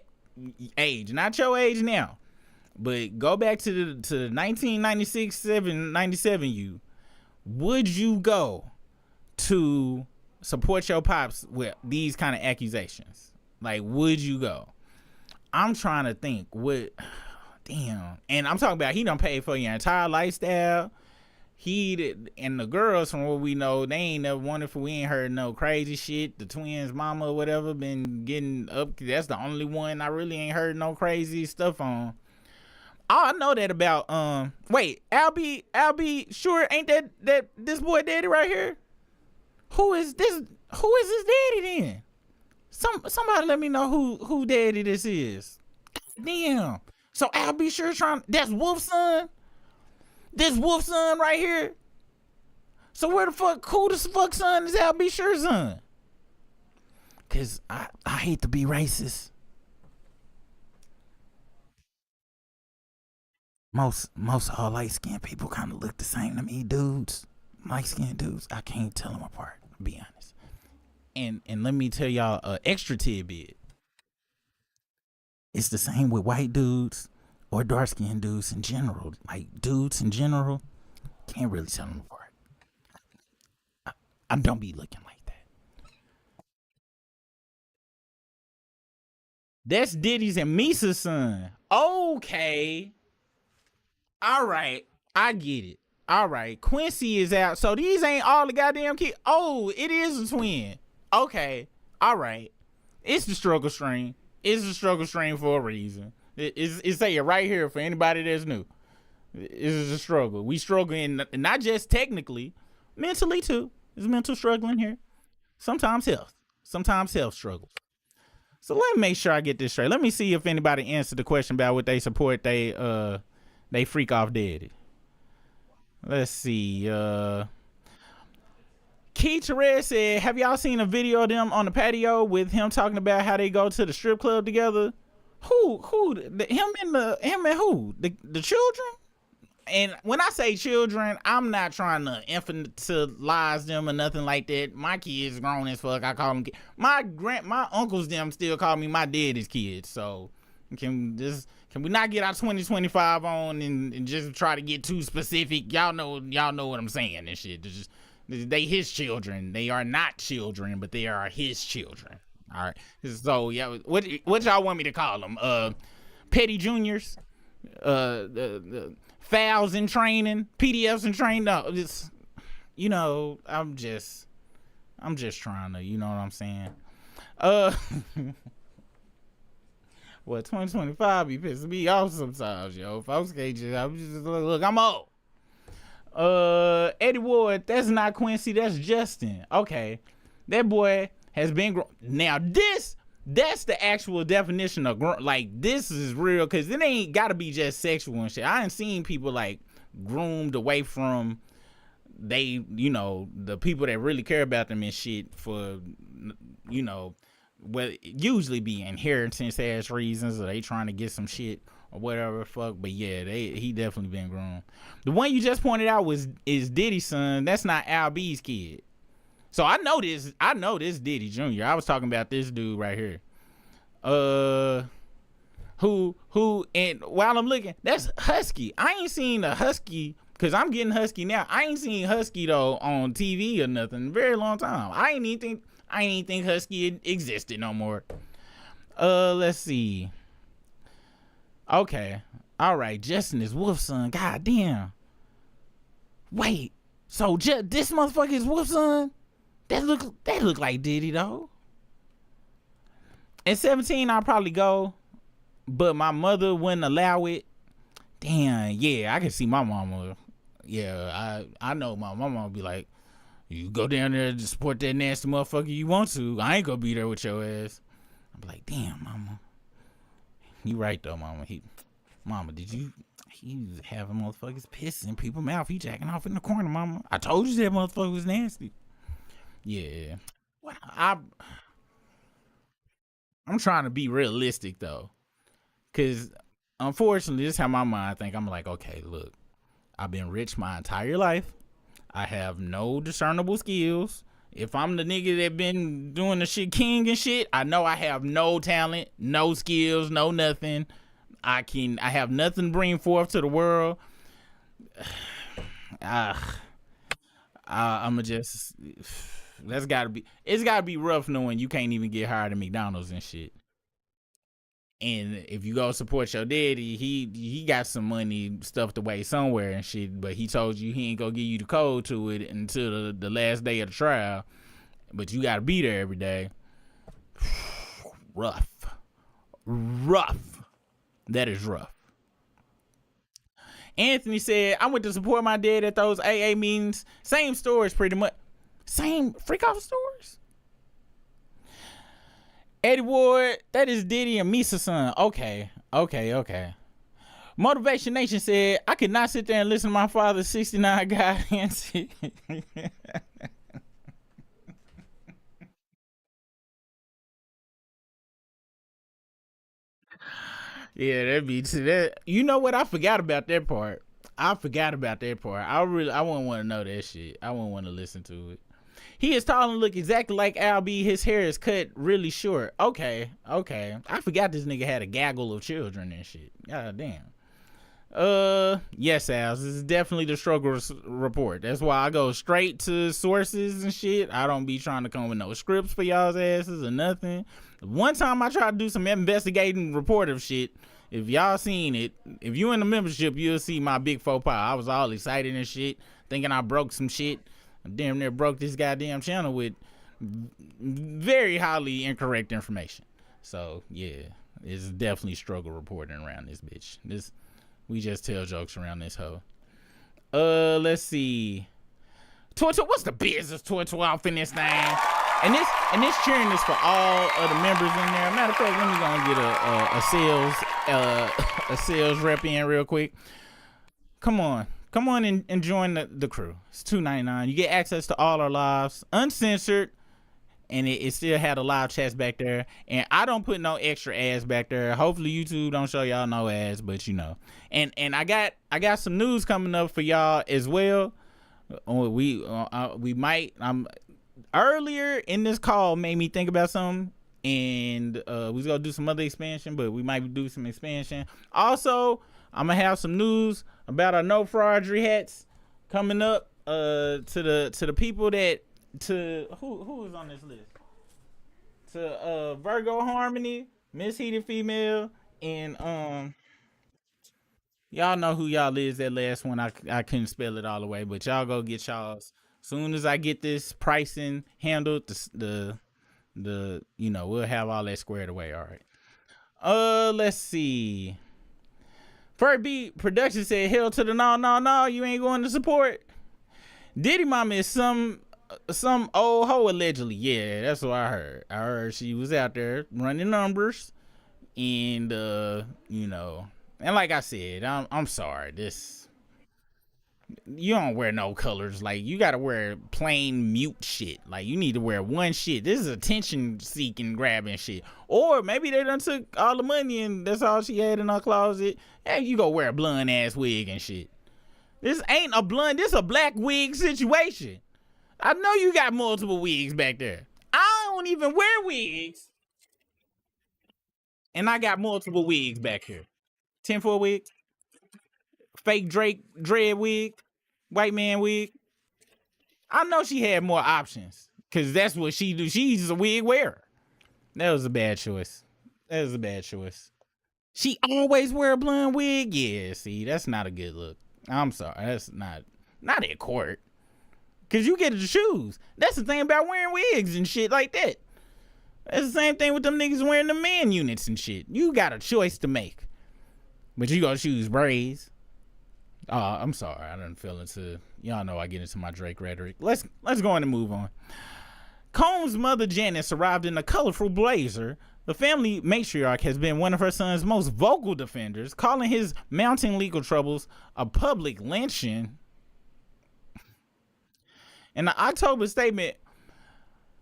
age, not your age now. But go back to the 1996, 97 you. Would you go to support your pops with these kind of accusations? Like, would you go? I'm trying to think. Damn. And I'm talking about he done paid for your entire lifestyle. And the girls, from what we know, they ain't never wonderful. We ain't heard no crazy shit. The twins' mama or whatever been getting up. That's the only one I really ain't heard no crazy stuff on. I know that about wait, Albie sure ain't that this boy daddy right here? Who is his daddy then? Somebody let me know who daddy this is. Damn. So Albie sure that's Wolf's son? This Wolf's son right here? So who the fuck son is Albie Sure's son? Cause I hate to be racist. Most all light-skinned people kind of look the same to me, dudes. Light-skinned dudes, I can't tell them apart, to be honest. And let me tell y'all an extra tidbit. It's the same with white dudes or dark-skinned dudes in general. Like, dudes in general, can't really tell them apart. I don't be looking like that. That's Diddy's and Misa's son. Okay. All right, I get it. All right, Quincy is out. So these ain't all the goddamn kids. Oh, it is a twin. Okay, all right. It's the struggle stream. It's the struggle stream for a reason. It's say it right here for anybody that's new. It's a struggle. We struggle in not just technically, mentally too. There's mental struggling here. Sometimes health struggles. So let me make sure I get this straight. Let me see if anybody answered the question about what they support. They freak off daddy. Let's see. Key Therese said, have y'all seen a video of them on the patio with him talking about how they go to the strip club together? Him and who? The children? And when I say children, I'm not trying to infantilize them or nothing like that. My kids grown as fuck. I call them my uncles them still call me my daddy's kids. So can we not get our 2025 on and just try to get too specific? Y'all know what I'm saying and shit. They his children. They are not children, but they are his children. All right. So yeah, what y'all want me to call them? Petty juniors, fouls in training, PDFs in training. No, it's, I'm just trying to, you know what I'm saying? Well, 2025 be pissing me off sometimes, yo. Folks can't look, I'm old. Eddie Ward, that's not Quincy, that's Justin. Okay. That boy has been now that's the actual definition of like, this is real, because it ain't gotta be just sexual and shit. I ain't seen people like groomed away from the people that really care about them and shit for, well, usually be inheritance ass reasons, or they trying to get some shit or whatever fuck. But yeah, he definitely been grown. The one you just pointed out is Diddy's son. That's not Al B's kid. So I know this Diddy Jr. I was talking about this dude right here. Who and while I'm looking, that's Husky. I ain't seen a Husky, because I'm getting Husky now. I ain't seen Husky though on TV or nothing in a very long time. I ain't even think Husky existed no more. Let's see. Okay. All right. Justin is Wolf's son. God damn. Wait. So this motherfucker is Wolf's son? That look like Diddy though. At 17, I'll probably go, but my mother wouldn't allow it. Damn. Yeah, I can see my mama. Yeah, I know my mama would be like, you go down there to support that nasty motherfucker you want to. I ain't gonna be there with your ass. I'm like, damn, mama. You right though, mama. Mama, he was having motherfuckers pissing in people's mouth. He jacking off in the corner, mama. I told you that motherfucker was nasty. Yeah. Well, I'm trying to be realistic though. Cause unfortunately, this is how my mind think. I'm like, okay, look, I've been rich my entire life. I have no discernible skills. If I'm the nigga that been doing the shit king and shit, I know I have no talent, no skills, no nothing. I have nothing to bring forth to the world. I'ma just, it's gotta be rough knowing you can't even get hired at McDonald's and shit. And if you go support your daddy, he got some money stuffed away somewhere and shit, but he told you he ain't gonna give you the code to it until the last day of the trial. But you gotta be there every day. Rough. That is rough. Anthony said, I went to support my dad at those AA meetings. Same stories pretty much. Same freak off stories. Eddie Ward, that is Diddy and Misa's son. Okay. Motivation Nation said, I could not sit there and listen to my father's 69 guidance. Yeah, that be that. You know what? I forgot about that part. I wouldn't want to know that shit. I wouldn't want to listen to it. He is tall and look exactly like Al B. His hair is cut really short. Okay. I forgot this nigga had a gaggle of children and shit. God damn. Yes, Al. This is definitely the struggle report. That's why I go straight to sources and shit. I don't be trying to come with no scripts for y'all's asses or nothing. One time I tried to do some investigating report of shit. If y'all seen it, if you in the membership, you'll see my big faux pas. I was all excited and shit, thinking I broke some shit. I damn near broke this goddamn channel with very highly incorrect information. So yeah, it's definitely struggle reporting around this bitch. We just tell jokes around this hoe. Let's see. What's the business, off in this thing? And this cheering is for all of the members in there. Matter of fact, let me go and get a sales rep in real quick. Come on and join the crew. It's $2.99. You get access to all our lives, uncensored, and it still had a live chats back there. And I don't put no extra ads back there. Hopefully YouTube don't show y'all no ads, but you know. And I got some news coming up for y'all as well. We might. Earlier in this call made me think about something, and we was gonna do some other expansion, but we might do some expansion. Also, I'm gonna have some news about our no fraudery hats coming up. To the people that who is on this list? To Virgo Harmony, Miss Heated Female, and y'all know who y'all is. That last one I couldn't spell it all the way, but y'all go get y'all's. Soon as I get this pricing handled, the we'll have all that squared away. All right. Let's see. Fur Beat Production said, "Hell to the no, you ain't going to support." Diddy mama is some old hoe allegedly. Yeah, that's what I heard. I heard she was out there running numbers, and and like I said, I'm sorry. You don't wear no colors. Like, you gotta wear plain mute shit. Like, you need to wear one shit. This is attention seeking, grabbing shit. Or maybe they done took all the money and that's all she had in her closet. Hey, you go wear a blonde ass wig and shit. This ain't a blonde, this a black wig situation. I know you got multiple wigs back there. I don't even wear wigs. And I got multiple wigs back here. 10-4 wigs. Fake Drake dread wig, white man wig. I know she had more options because that's what she do. She's a wig wearer. That was a bad choice. She always wear a blonde wig. Yeah, see, that's not a good look. I'm sorry, that's not at court. Cause you get to choose. That's the thing about wearing wigs and shit like that. That's the same thing with them niggas wearing the man units and shit. You got a choice to make, but you gonna choose braids. I'm sorry, I didn't feel into, y'all know I get into my Drake rhetoric. Let's go on and move on. Combs' mother Janice arrived in a colorful blazer The family matriarch has been one of her son's most vocal defenders, calling his mounting legal troubles a public lynching. In the October statement,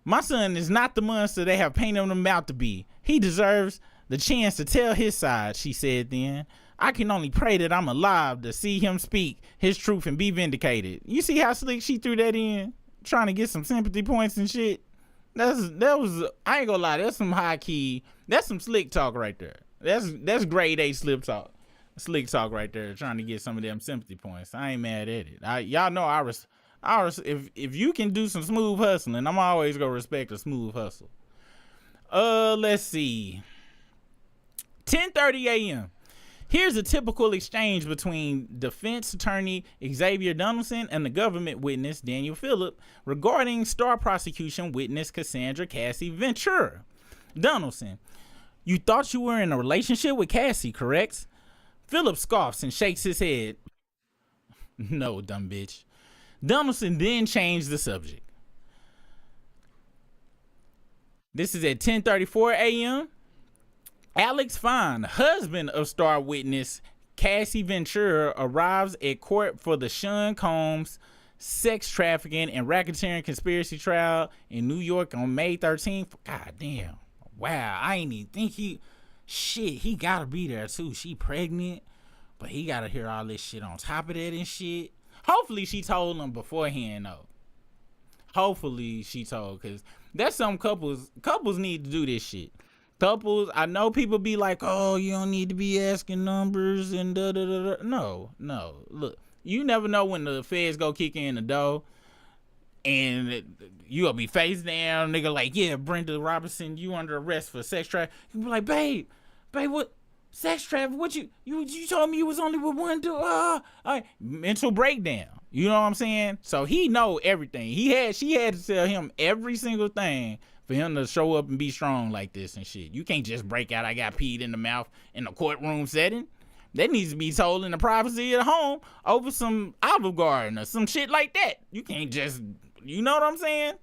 my son is not the monster they have painted him out to be. He deserves the chance to tell his side, she said then. I can only pray that I'm alive to see him speak his truth and be vindicated. You see how slick she threw that in? Trying to get some sympathy points and shit. That was I ain't gonna lie, that's some high key, that's some slick talk right there. That's grade A slick talk right there, trying to get some of them sympathy points. I ain't mad at it. Y'all know if you can do some smooth hustling, I'm always gonna respect a smooth hustle. Let's see. 10:30 a.m. Here's a typical exchange between defense attorney Xavier Donaldson and the government witness Daniel Phillip regarding star prosecution witness Cassandra Cassie Ventura. Donaldson: you thought you were in a relationship with Cassie, correct? Phillip scoffs and shakes his head. No, dumb bitch. Donaldson then changed the subject. This is at 10:34 a.m. Alex Fine, husband of star witness Cassie Ventura, arrives at court for the Sean Combs sex trafficking and racketeering conspiracy trial in New York on May 13th. God damn. Wow, I ain't even think he gotta be there too. She pregnant, but he gotta hear all this shit on top of that and shit. Hopefully she told him beforehand though. Hopefully she told, because that's some couples need to do this shit. Couples, I know people be like, oh, you don't need to be asking numbers and da da da da. No. Look, you never know when the feds go kick in the door and you gonna be face down. Nigga like, yeah, Brenda Robinson, you under arrest for sex trafficking. You be like, babe, what? Sex trafficking? What you told me you was only with one dude? Mental breakdown. You know what I'm saying? So he know everything. She had to tell him every single thing for him to show up and be strong like this and shit. You can't just break out, I got peed in the mouth in a courtroom setting. That needs to be told in the privacy of the home over some Olive Garden or some shit like that. You can't just, you know what I'm saying?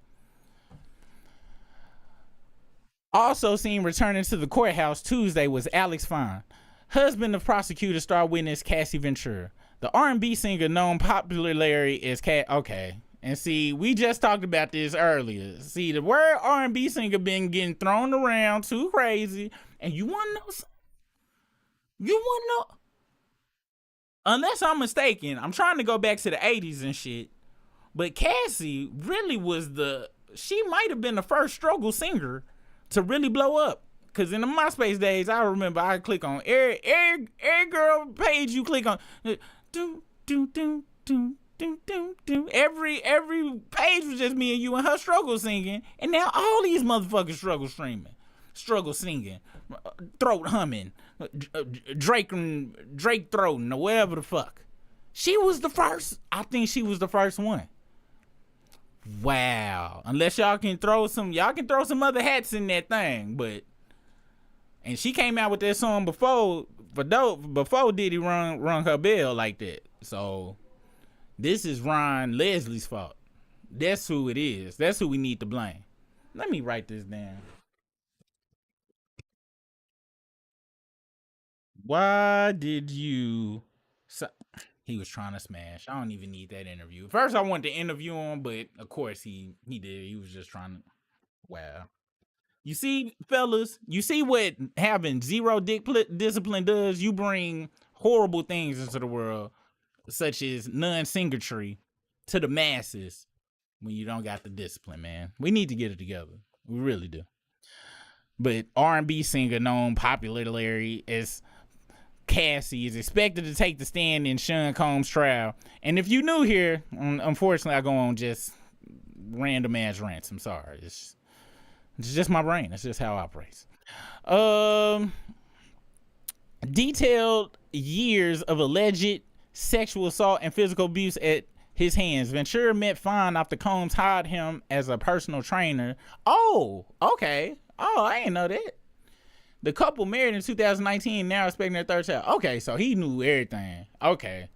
Also seen returning to the courthouse Tuesday was Alex Fine, husband of prosecutor star witness Cassie Ventura. The R&B singer known popularly as Okay. And see, we just talked about this earlier. See, the word R&B singer been getting thrown around too crazy. And you want to know something? You want to know? Unless I'm mistaken, I'm trying to go back to the 80s and shit. But Cassie really was she might have been the first struggle singer to really blow up. Because in the MySpace days, I remember I click on every girl page you click on. Every page was just me and you and her struggle singing, and now all these motherfuckers struggle singing, throat humming, Drake throating or whatever the fuck. She was the first. I think she was the first one. Wow. Unless y'all can throw some other hats in that thing, and she came out with that song before Diddy rung her bell like that. So this is Ron Leslie's fault. That's who it is. That's who we need to blame. Let me write this down. Why did you... He was trying to smash. I don't even need that interview. First, I wanted to interview him, but of course he did. He was just trying to... Wow. You see, fellas, you see what having zero discipline does? You bring horrible things into the world, such as non-singletry, to the masses when you don't got the discipline, man. We need to get it together. We really do. But R&B singer known popularly as Cassie is expected to take the stand in Sean Combs' trial. And if you new here, unfortunately, I go on just random ass rants. I'm sorry. It's just my brain. That's just how it operates. Detailed years of alleged sexual assault and physical abuse at his hands. Ventura met Fine after Combs hired him as a personal trainer. Oh, okay. Oh, I didn't know that. The couple married in 2019, now expecting their third child. Okay, so he knew everything. Okay.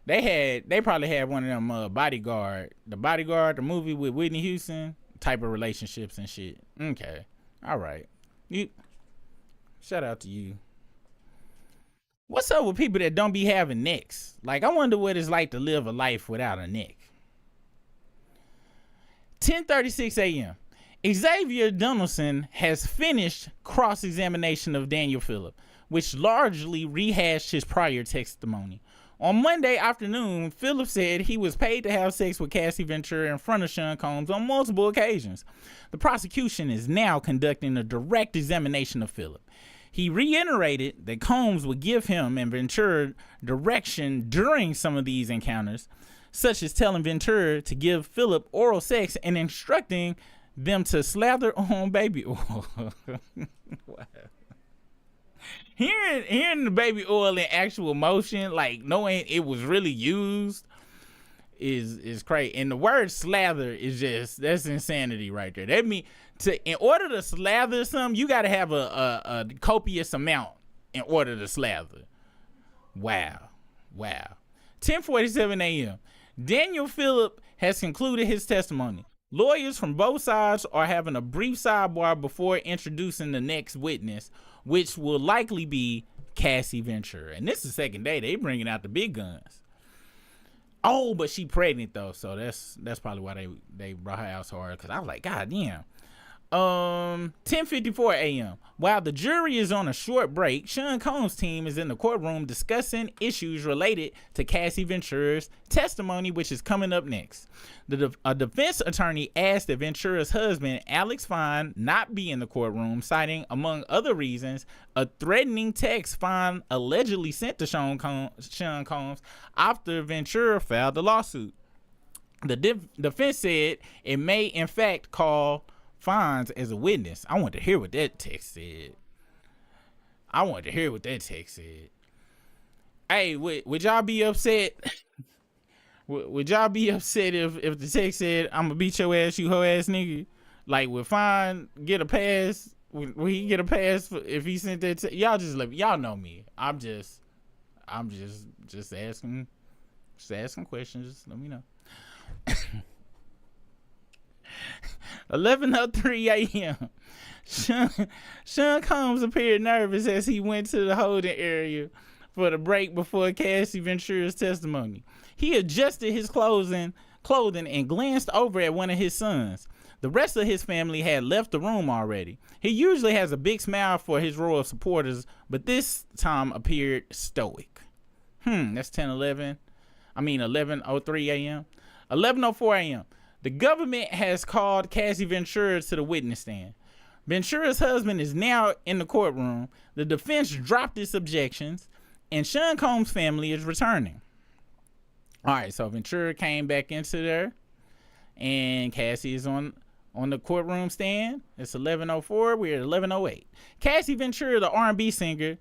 They probably had one of them Bodyguard, the movie with Whitney Houston type of relationships and shit. Okay. All right. Shout out to you. What's up with people that don't be having necks? Like, I wonder what it's like to live a life without a neck. 10:36 a.m. Xavier Donaldson has finished cross-examination of Daniel Phillip, which largely rehashed his prior testimony. On Monday afternoon, Phillip said he was paid to have sex with Cassie Ventura in front of Sean Combs on multiple occasions. The prosecution is now conducting a direct examination of Phillip. He reiterated that Combs would give him and Ventura direction during some of these encounters, such as telling Ventura to give Phillip oral sex and instructing them to slather on baby oil. Wow. Hearing the baby oil in actual motion, like knowing it was really used, is crazy. And the word slather is just, that's insanity right there. That mean in order to slather something, you got to have a copious amount in order to slather. Wow. 10:47 a.m. Daniel Phillip has concluded his testimony. Lawyers from both sides are having a brief sidebar before introducing the next witness, which will likely be Cassie Ventura. And this is the second day. They bringing out the big guns. Oh, but she pregnant though, so that's probably why they brought her out so hard. Cause I was like, God damn. 10:54 a.m. While the jury is on a short break, Sean Combs' team is in the courtroom discussing issues related to Cassie Ventura's testimony, which is coming up next. A defense attorney asked that Ventura's husband, Alex Fine, not be in the courtroom, citing, among other reasons, a threatening text Fine allegedly sent to Sean Combs after Ventura filed the lawsuit. The defense said it may, in fact, call Fines as a witness. I want to hear what that text said. Hey, would y'all be upset? Would y'all be upset if the text said, "I'm gonna beat your ass, you hoe ass nigga"? Like, would Fine get a pass? Would he get a pass if he sent that? Y'all just y'all know me. I'm just asking questions. Just let me know. 11:03 a.m. Sean Combs appeared nervous as he went to the holding area for the break before Cassie Ventura's testimony. He adjusted his clothing and glanced over at one of his sons. The rest of his family had left the room already. He usually has a big smile for his row of supporters, but this time appeared stoic. That's 11:03 a.m. 11:04 a.m. The government has called Cassie Ventura to the witness stand. Ventura's husband is now in the courtroom. The defense dropped its objections, and Sean Combs' family is returning. All right, so Ventura came back into there, and Cassie is on the courtroom stand. It's 11:04. We're at 11:08. Cassie Ventura, the R&B singer,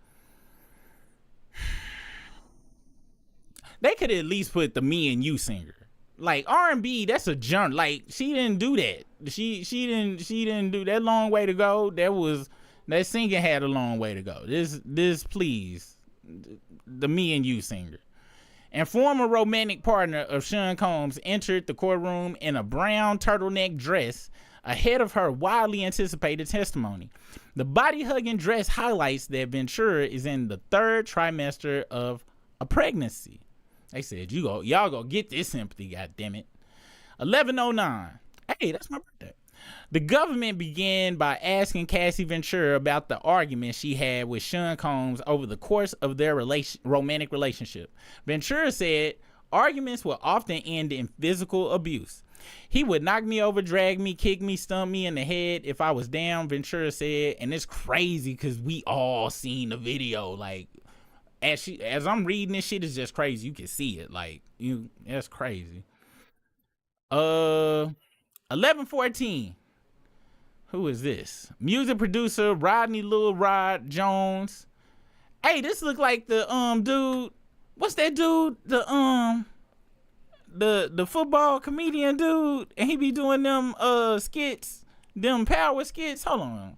they could at least put the Me and You singer. Like, R&B, that's a genre. Like, she didn't do that. She didn't do that. Long way to go. That singing had a long way to go. This please, the Me and You singer. And former romantic partner of Sean Combs entered the courtroom in a brown turtleneck dress ahead of her widely anticipated testimony. The body-hugging dress highlights that Ventura is in the third trimester of a pregnancy. They said, y'all go get this sympathy, goddammit. 11:09. Hey, that's my birthday. The government began by asking Cassie Ventura about the argument she had with Sean Combs over the course of their romantic relationship. Ventura said arguments will often end in physical abuse. He would knock me over, drag me, kick me, stump me in the head if I was down, Ventura said. And it's crazy because we all seen the video. Like, as I'm reading this shit, it's just crazy. You can see it. Like, that's crazy. 11:14. Who is this? Music producer Rodney Lil Rod Jones. Hey, this look like the dude. What's that dude? The football comedian dude, and he be doing them skits, them power skits. Hold on,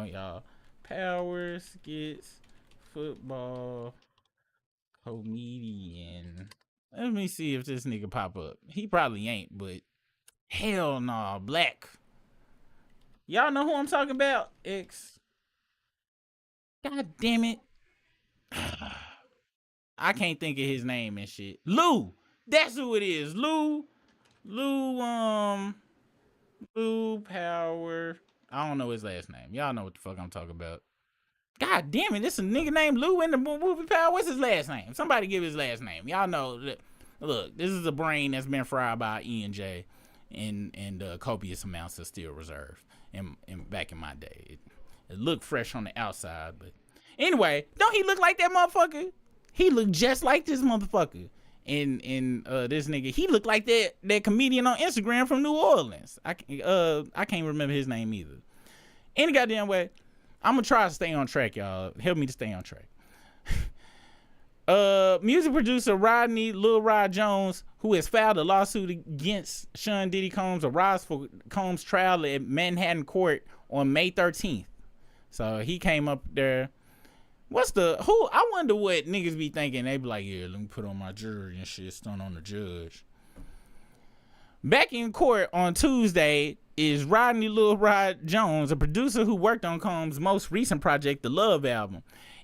y'all. Power skits, football comedian. Let me see if this nigga pop up. He probably ain't, but hell no, black. Y'all know who I'm talking about? God damn it. I can't think of his name and shit. Lou. That's who it is. Lou Power. I don't know his last name. Y'all know what the fuck I'm talking about. God damn it, this a nigga named Lou in the movie Power. What's his last name? Somebody give his last name. Y'all know that. Look, this is a brain that's been fried by E&J, and copious amounts are still reserved. And back in my day, it looked fresh on the outside, but anyway, don't he look like that motherfucker? He looked just like this motherfucker. And this nigga, he looked like that comedian on Instagram from New Orleans. I can't remember his name either. Any goddamn way, I'm gonna try to stay on track, y'all. Help me to stay on track. Music producer Rodney Lil Rod Jones, who has filed a lawsuit against Sean Diddy Combs, arrives for Combs' trial at Manhattan Court on May 13th. So he came up there. I wonder what niggas be thinking. They be like, yeah, let me put on my jury and shit, stun on the judge. Back in court on Tuesday is Rodney Lil Rod Jones, a producer who worked on Combs' most recent project, The Love Album.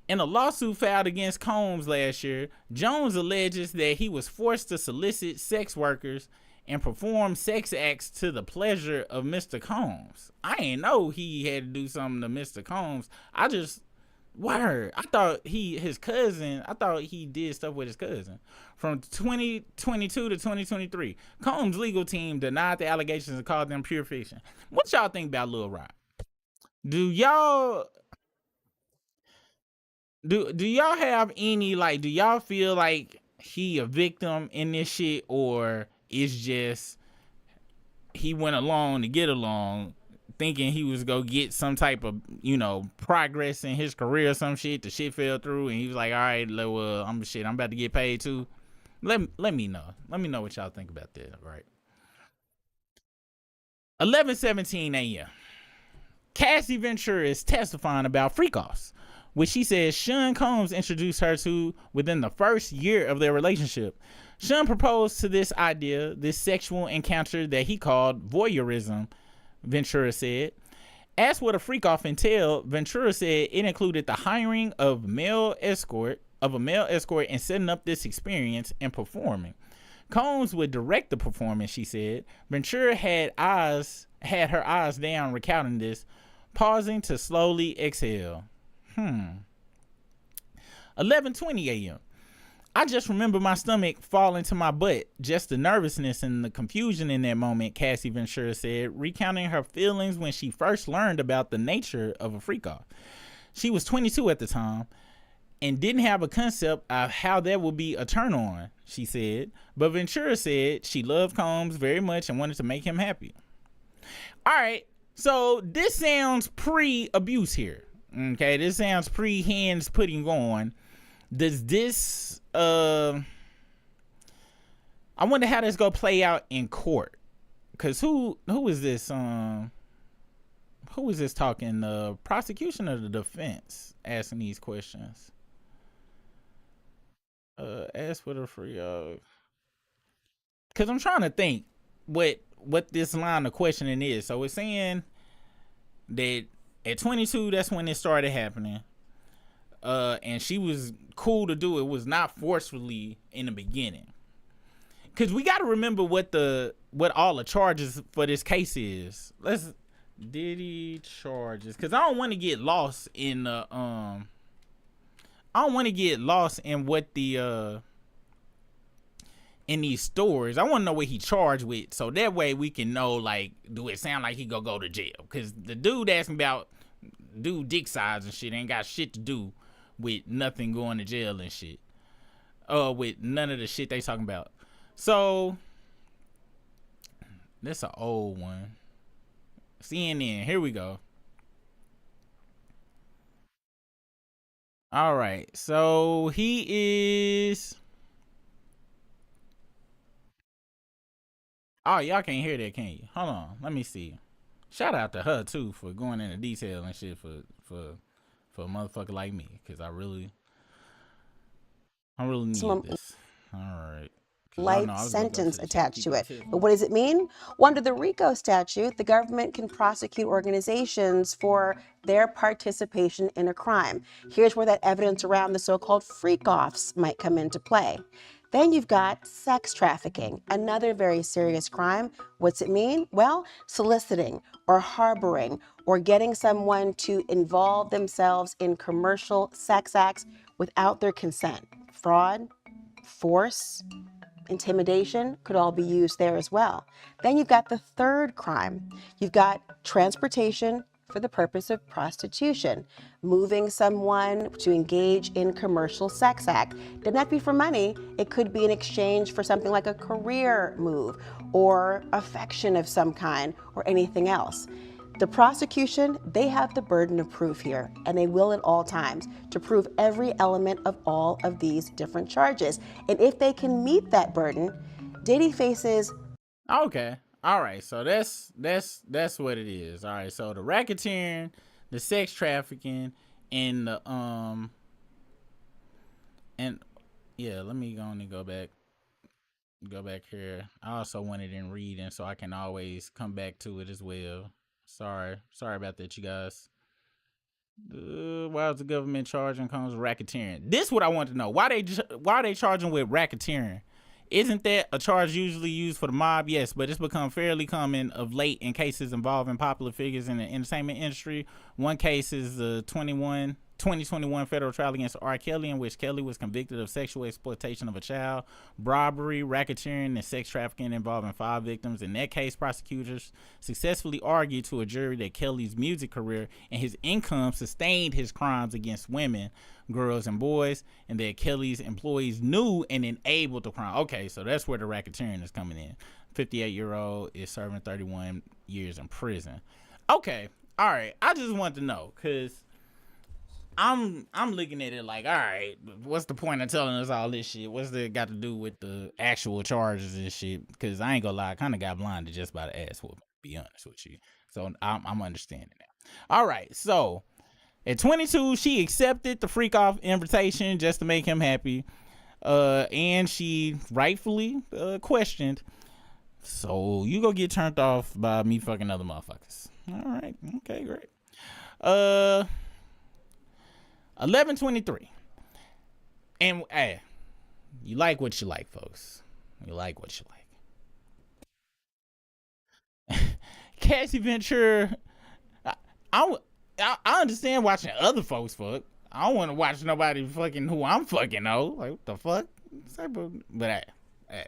In a lawsuit filed against Combs last year, Jones alleges that he was forced to solicit sex workers and perform sex acts to the pleasure of Mr. Combs. I ain't know he had to do something to Mr. Combs. I thought he did stuff with his cousin. From 2022 to 2023, Combs' legal team denied the allegations and called them pure fiction. What y'all think about Lil Rod? Do y'all have any, do y'all feel like he a victim in this shit, or it's just he went along to get along, thinking he was gonna get some type of, progress in his career or some shit? The shit fell through and he was like, all right, well, I'm about to get paid too. Let me know. Let me know what y'all think about that, all right? 11:17 a.m. Cassie Ventura is testifying about freak-offs, which she says Sean Combs introduced her to within the first year of their relationship. Sean proposed to this sexual encounter that he called voyeurism, Ventura said. Asked what a freak-off entailed, Ventura said it included the hiring of a male escort and setting up this experience and performing. Combs would direct the performance, she said. Ventura had her eyes down recounting this, pausing to slowly exhale. 11:20 a.m. I just remember my stomach falling to my butt, just the nervousness and the confusion in that moment, Cassie Ventura said, recounting her feelings when she first learned about the nature of a freak-off. She was 22 at the time and didn't have a concept of how that would be a turn-on, she said, but Ventura said she loved Combs very much and wanted to make him happy. All right, so this sounds pre-abuse here. Okay, this sounds pre-hands putting on. Does this I wonder how this gonna play out in court? Cause who is this talking? The prosecution or the defense asking these questions? Ask for the free cause I'm trying to think what this line of questioning is. So it's saying that at 22, that's when it started happening. And she was cool to do it. Was not forcefully in the beginning. Cause we got to remember what all the charges for this case is. Diddy charges. Cause I don't want to get lost in what the in these stories. I want to know what he charged with, so that way we can know, do it sound like he gonna go to jail? Cause the dude asking about dick size and shit ain't got shit to do with nothing going to jail and shit. With none of the shit they talking about. So that's an old one. CNN, here we go. All right, so he is. Oh, y'all can't hear that, can you? Hold on, let me see. Shout out to her too for going into detail and shit for a motherfucker like me, cause I really need this. All right. Y'all life know I was gonna go to sentence the attached to it. ChatGPT. But what does it mean? Well, under the RICO statute, the government can prosecute organizations for their participation in a crime. Here's where that evidence around the so-called freak-offs might come into play. Then you've got sex trafficking, another very serious crime. What's it mean? Well, soliciting or harboring or getting someone to involve themselves in commercial sex acts without their consent. Fraud, force, intimidation could all be used there as well. Then you've got the third crime. You've got transportation for the purpose of prostitution, moving someone to engage in commercial sex act. Doesn't have to be for money. It could be in exchange for something like a career move or affection of some kind or anything else. The prosecution, they have the burden of proof here, and they will at all times, to prove every element of all of these different charges. And if they can meet that burden, Diddy faces... Okay. All right. So that's what it is. All right. So the racketeering, the sex trafficking, and the and yeah, let me go and go back here. I also wanted in reading, so I can always come back to it as well. Sorry about that, you guys. Why is the government charging comes with racketeering? This is what I want to know. Why are they charging with racketeering? Isn't that a charge usually used for the mob? Yes, but it's become fairly common of late in cases involving popular figures in the entertainment industry. One case is the 2021 federal trial against R. Kelly, in which Kelly was convicted of sexual exploitation of a child, robbery, racketeering, and sex trafficking involving 5 victims. In that case, prosecutors successfully argued to a jury that Kelly's music career and his income sustained his crimes against women, girls, and boys, and that Kelly's employees knew and enabled the crime. Okay, so that's where the racketeering is coming in. 58-year-old is serving 31 years in prison. Okay, all right. I just want to know, because I'm looking at it like, all right, what's the point of telling us all this shit? What's that got to do with the actual charges and shit? Because I ain't gonna lie, I kind of got blinded just by the ass whooping, to be honest with you. So I'm understanding that. All right, so at 22, she accepted the freak off invitation just to make him happy, and she rightfully questioned. So you go get turned off by me fucking other motherfuckers. All right, okay, great. 11:23, and hey, you like what you like, folks. You like what you like. Cassie Ventura, I understand watching other folks fuck. I don't want to watch nobody fucking who I'm fucking though. Like, what the fuck? But hey.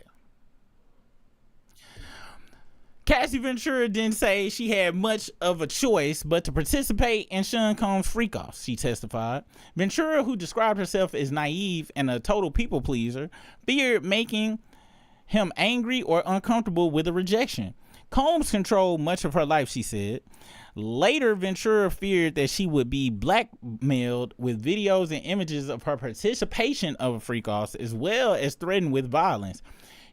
Cassie Ventura didn't say she had much of a choice but to participate in Sean Combs' freak-offs, she testified. Ventura, who described herself as naive and a total people pleaser, feared making him angry or uncomfortable with a rejection. Combs controlled much of her life, she said. Later, Ventura feared that she would be blackmailed with videos and images of her participation of a freak-offs, as well as threatened with violence.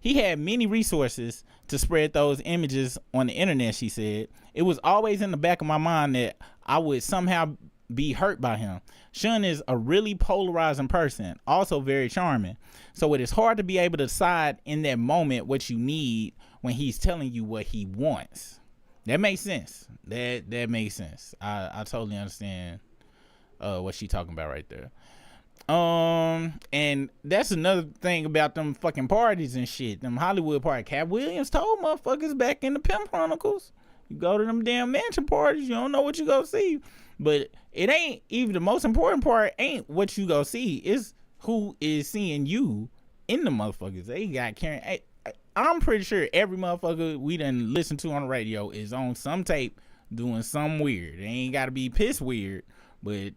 He had many resources to spread those images on the internet, she said. It was always in the back of my mind that I would somehow be hurt by him. Sean is a really polarizing person, also very charming. So it is hard to be able to decide in that moment what you need when he's telling you what he wants. That makes sense. That makes sense. I totally understand what she's talking about right there. And that's another thing about them fucking parties and shit. Them Hollywood parties. Cat Williams told motherfuckers back in the Pimp Chronicles, you go to them damn mansion parties, you don't know what you go see. But it ain't even the most important part. Ain't what you go see. It's who is seeing you in the motherfuckers. They got carrying. I'm pretty sure every motherfucker we done listen to on the radio is on some tape doing something weird. It ain't got to be piss weird, but it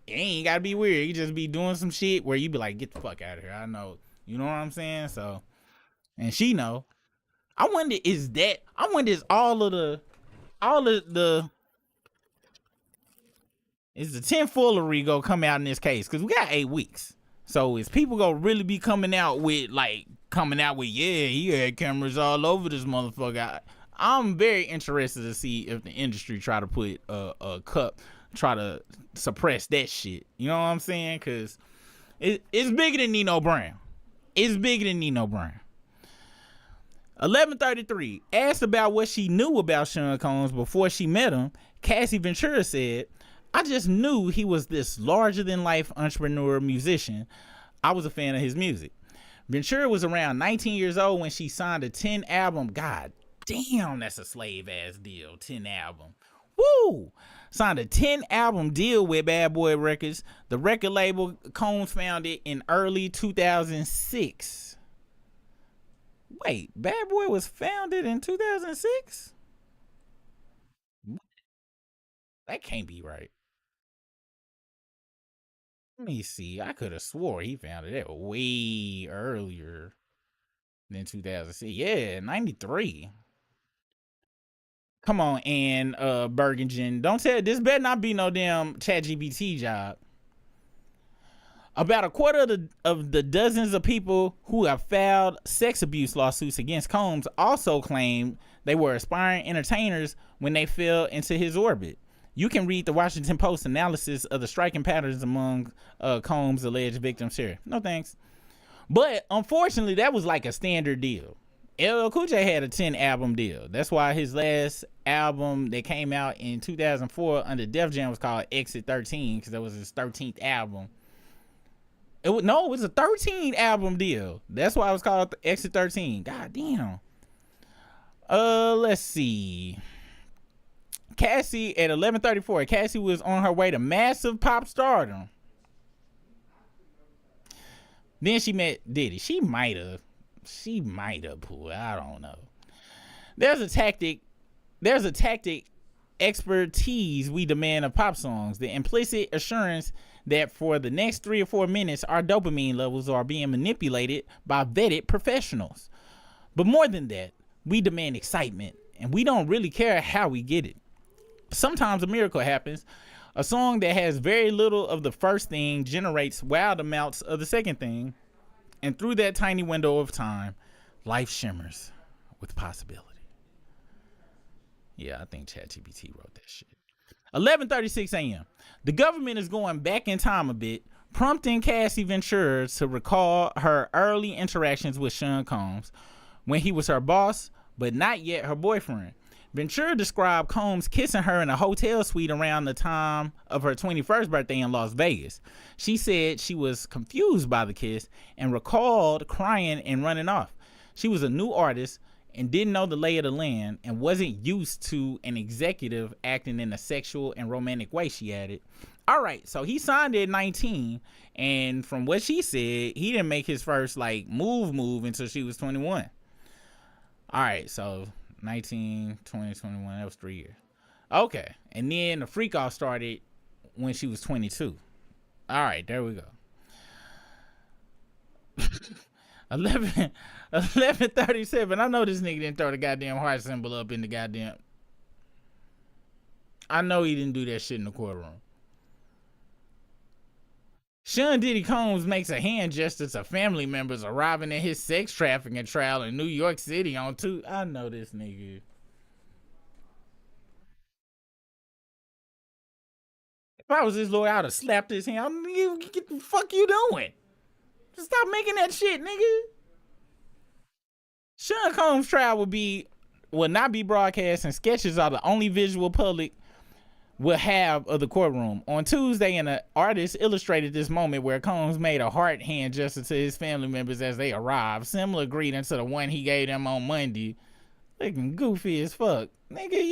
ain't gotta be weird. You just be doing some shit where you be like, get the fuck out of here. I know. You know what I'm saying? So, and she know. I wonder is all of the is the tomfoolery gonna come out in this case? Because we got 8 weeks. So is people gonna really be coming out with yeah, he had cameras all over this motherfucker. I'm very interested to see if the industry try to put a cup, try to suppress that shit. You know what I'm saying? Because it's bigger than Nino Brown. It's bigger than Nino Brown. 11:33. Asked about what she knew about Sean Combs before she met him, Cassie Ventura said, I just knew he was this larger-than-life entrepreneur musician. I was a fan of his music. Ventura was around 19 years old when she signed a 10-album. God damn, that's a slave-ass deal, 10 album. Woo! Signed a 10-album deal with Bad Boy Records. The record label Combs founded in early 2006. Wait, Bad Boy was founded in 2006? That can't be right. Let me see. I could have swore he founded it way earlier than 2006. Yeah, 93. Come on, Ann Bergen. Don't tell this better not be no damn ChatGPT job. About a quarter of the dozens of people who have filed sex abuse lawsuits against Combs also claimed they were aspiring entertainers when they fell into his orbit. You can read the Washington Post analysis of the striking patterns among Combs' alleged victims here. No thanks. But unfortunately, that was like a standard deal. LL Cool J had a 10-album deal. That's why his last album that came out in 2004 under Def Jam was called Exit 13, because that was his 13th album. It was a 13-album deal. That's why it was called Exit 13. God damn. Let's see. Cassie at 11:34. Cassie was on her way to massive pop stardom. Then she met Diddy. She might have pulled. I don't know. There's a tactic expertise we demand of pop songs. The implicit assurance that for the next 3 or 4 minutes, our dopamine levels are being manipulated by vetted professionals. But more than that, we demand excitement, and we don't really care how we get it. Sometimes a miracle happens. A song that has very little of the first thing generates wild amounts of the second thing. And through that tiny window of time, life shimmers with possibility. Yeah, I think ChatGPT wrote that shit. 11:36 a.m. The government is going back in time a bit, prompting Cassie Ventura to recall her early interactions with Sean Combs when he was her boss, but not yet her boyfriend. Ventura described Combs kissing her in a hotel suite around the time of her 21st birthday in Las Vegas. She said she was confused by the kiss and recalled crying and running off. She was a new artist and didn't know the lay of the land and wasn't used to an executive acting in a sexual and romantic way, she added. All right, so he signed it at 19, and from what she said, he didn't make his first move until she was 21. All right, so 19, 20, 21, that was 3 years. Okay, and then the freak off started when she was 22. All right, there we go. 11:37. I know this nigga didn't throw the goddamn heart symbol up in the goddamn. I know he didn't do that shit in the courtroom. Sean Diddy Combs makes a hand gesture to family members arriving at his sex trafficking trial in New York City on Tuesday. I know this nigga. If I was his lawyer, I'd have slapped his hand. Get the fuck you doing? Just stop making that shit, nigga. Sean Combs' trial will not be broadcast, and sketches are the only visual public will have of the courtroom. On Tuesday, an artist illustrated this moment where Combs made a heart hand gesture to his family members as they arrived, similar greeting to the one he gave them on Monday. Looking goofy as fuck. Nigga,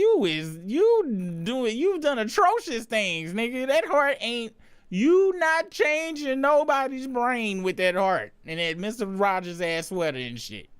you've done atrocious things, nigga. That heart ain't, you not changing nobody's brain with that heart and that Mr. Rogers ass sweater and shit.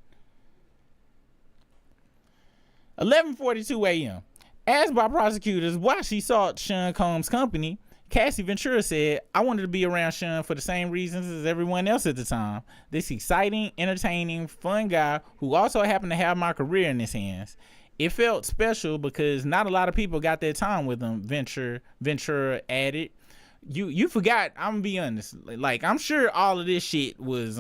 11:42 a.m. Asked by prosecutors why she sought Sean Combs' company, Cassie Ventura said, I wanted to be around Sean for the same reasons as everyone else at the time. This exciting, entertaining, fun guy who also happened to have my career in his hands. It felt special because not a lot of people got that time with him, Ventura added. You forgot, I'm gonna be honest. Like, I'm sure all of this shit was,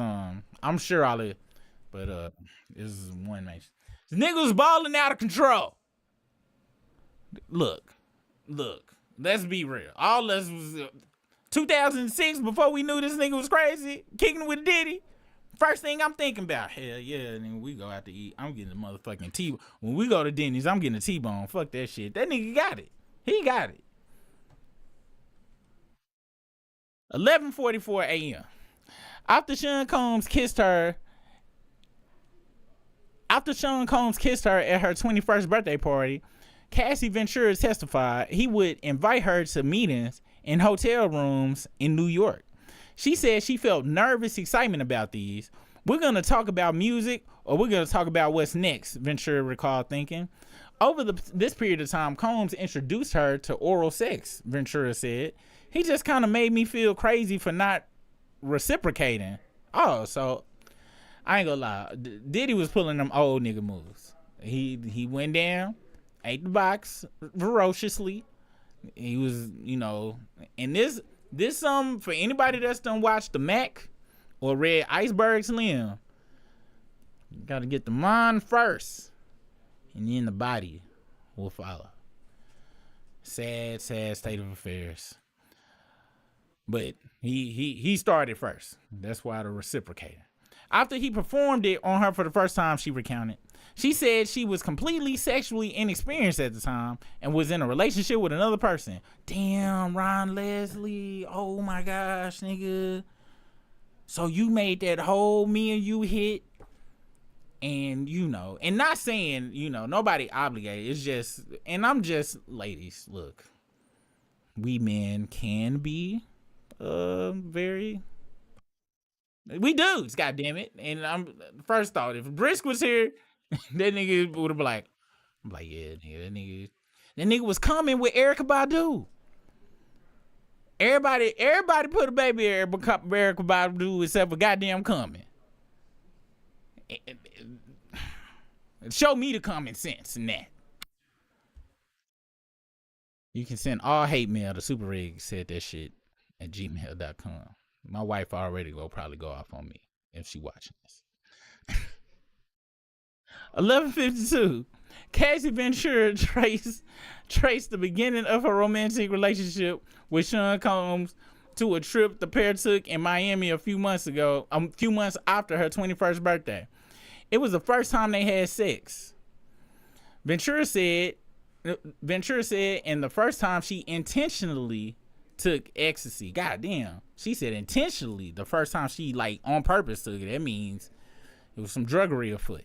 but this is one match. This nigga was balling out of control. Look, let's be real. All this was 2006 before we knew this nigga was crazy, kicking with Diddy. First thing I'm thinking about, hell yeah, and then we go out to eat. I'm getting a motherfucking T. When we go to Denny's, I'm getting a T-bone. Fuck that shit. That nigga got it. He got it. 11:44 a.m. After Sean Combs kissed her at her 21st birthday party, Cassie Ventura testified he would invite her to meetings in hotel rooms in New York. She said she felt nervous excitement about these. We're going to talk about music, or we're going to talk about what's next, Ventura recalled thinking. Over this period of time, Combs introduced her to oral sex, Ventura said. He just kind of made me feel crazy for not reciprocating. Oh, so I ain't gonna lie. Diddy was pulling them old nigga moves. He went down, ate the box ferociously. He was, and this for anybody that's done watched The Mac or read Iceberg Slim, you gotta get the mind first, and then the body will follow. Sad state of affairs. But he started first. That's why the reciprocating. After he performed it on her for the first time, she recounted. She said she was completely sexually inexperienced at the time and was in a relationship with another person. Damn, Ron Leslie. Oh my gosh, nigga. So you made that whole me and you hit. And and not saying, nobody obligated. It's just, and I'm just, ladies, look. We men can be we dudes, goddammit. And I'm first thought, if Brisk was here, that nigga would have been like, yeah, nigga, that nigga was coming with Erykah Badu. Everybody put a baby Erykah Badu except for goddamn coming. Show me the common sense in that. You can send all hate mail to superrig said that shit at gmail.com. My wife already will probably go off on me if she watching this. 11:52. Cassie Ventura traced the beginning of her romantic relationship with Sean Combs to a trip the pair took in Miami a few months after her 21st birthday. It was the first time they had sex. Ventura said, and the first time she intentionally took ecstasy. Goddamn. She said intentionally. The first time she on purpose took it. That means it was some druggery afoot.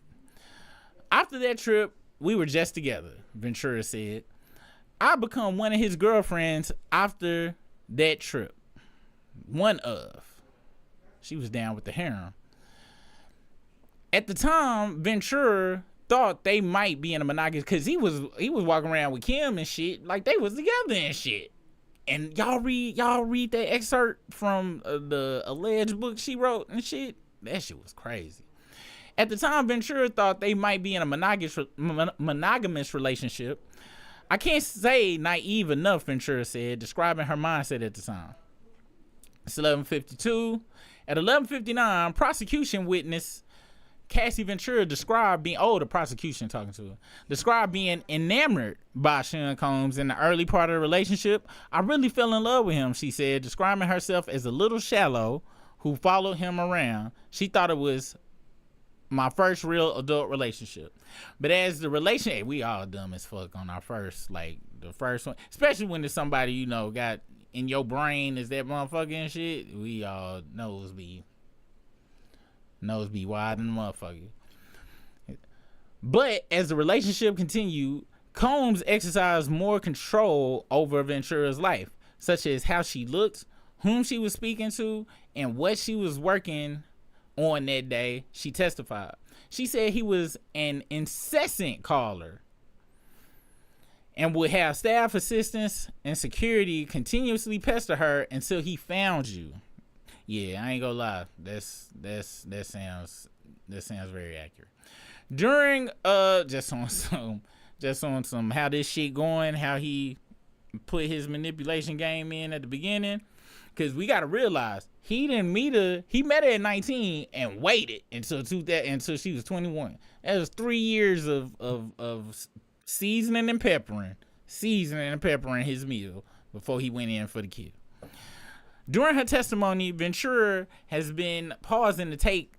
After that trip, we were just together, Ventura said. I become one of his girlfriends after that trip. One of. She was down with the harem. At the time, Ventura thought they might be in a monogamous, because he was walking around with Kim and shit, like they was together and shit. And y'all read that excerpt from the alleged book she wrote and shit. That shit was crazy. At the time, Ventura thought they might be in a monogamous relationship. I can't say naive enough, Ventura said, describing her mindset at the time. It's 11:52. At 11:59, prosecution witness Cassie Ventura described being enamored by Sean Combs in the early part of the relationship. I really fell in love with him, she said, describing herself as a little shallow who followed him around. She thought it was my first real adult relationship. But as the relationship, we all dumb as fuck on our first, the first one, especially when there's somebody, got in your brain is that motherfucking shit. We all nose be wide in the motherfucker. But as the relationship continued, Combs exercised more control over Ventura's life, such as how she looked, whom she was speaking to, and what she was working on that day, she testified. She said he was an incessant caller and would have staff assistants and security continuously pester her until he found you. Yeah, I ain't gonna lie. That sounds very accurate. During just on some how this shit going, how he put his manipulation game in at the beginning, because we gotta realize he met her at 19 and waited until she was 21. That was 3 years of seasoning and peppering his meal before he went in for the kill. During her testimony, Ventura has been pausing to take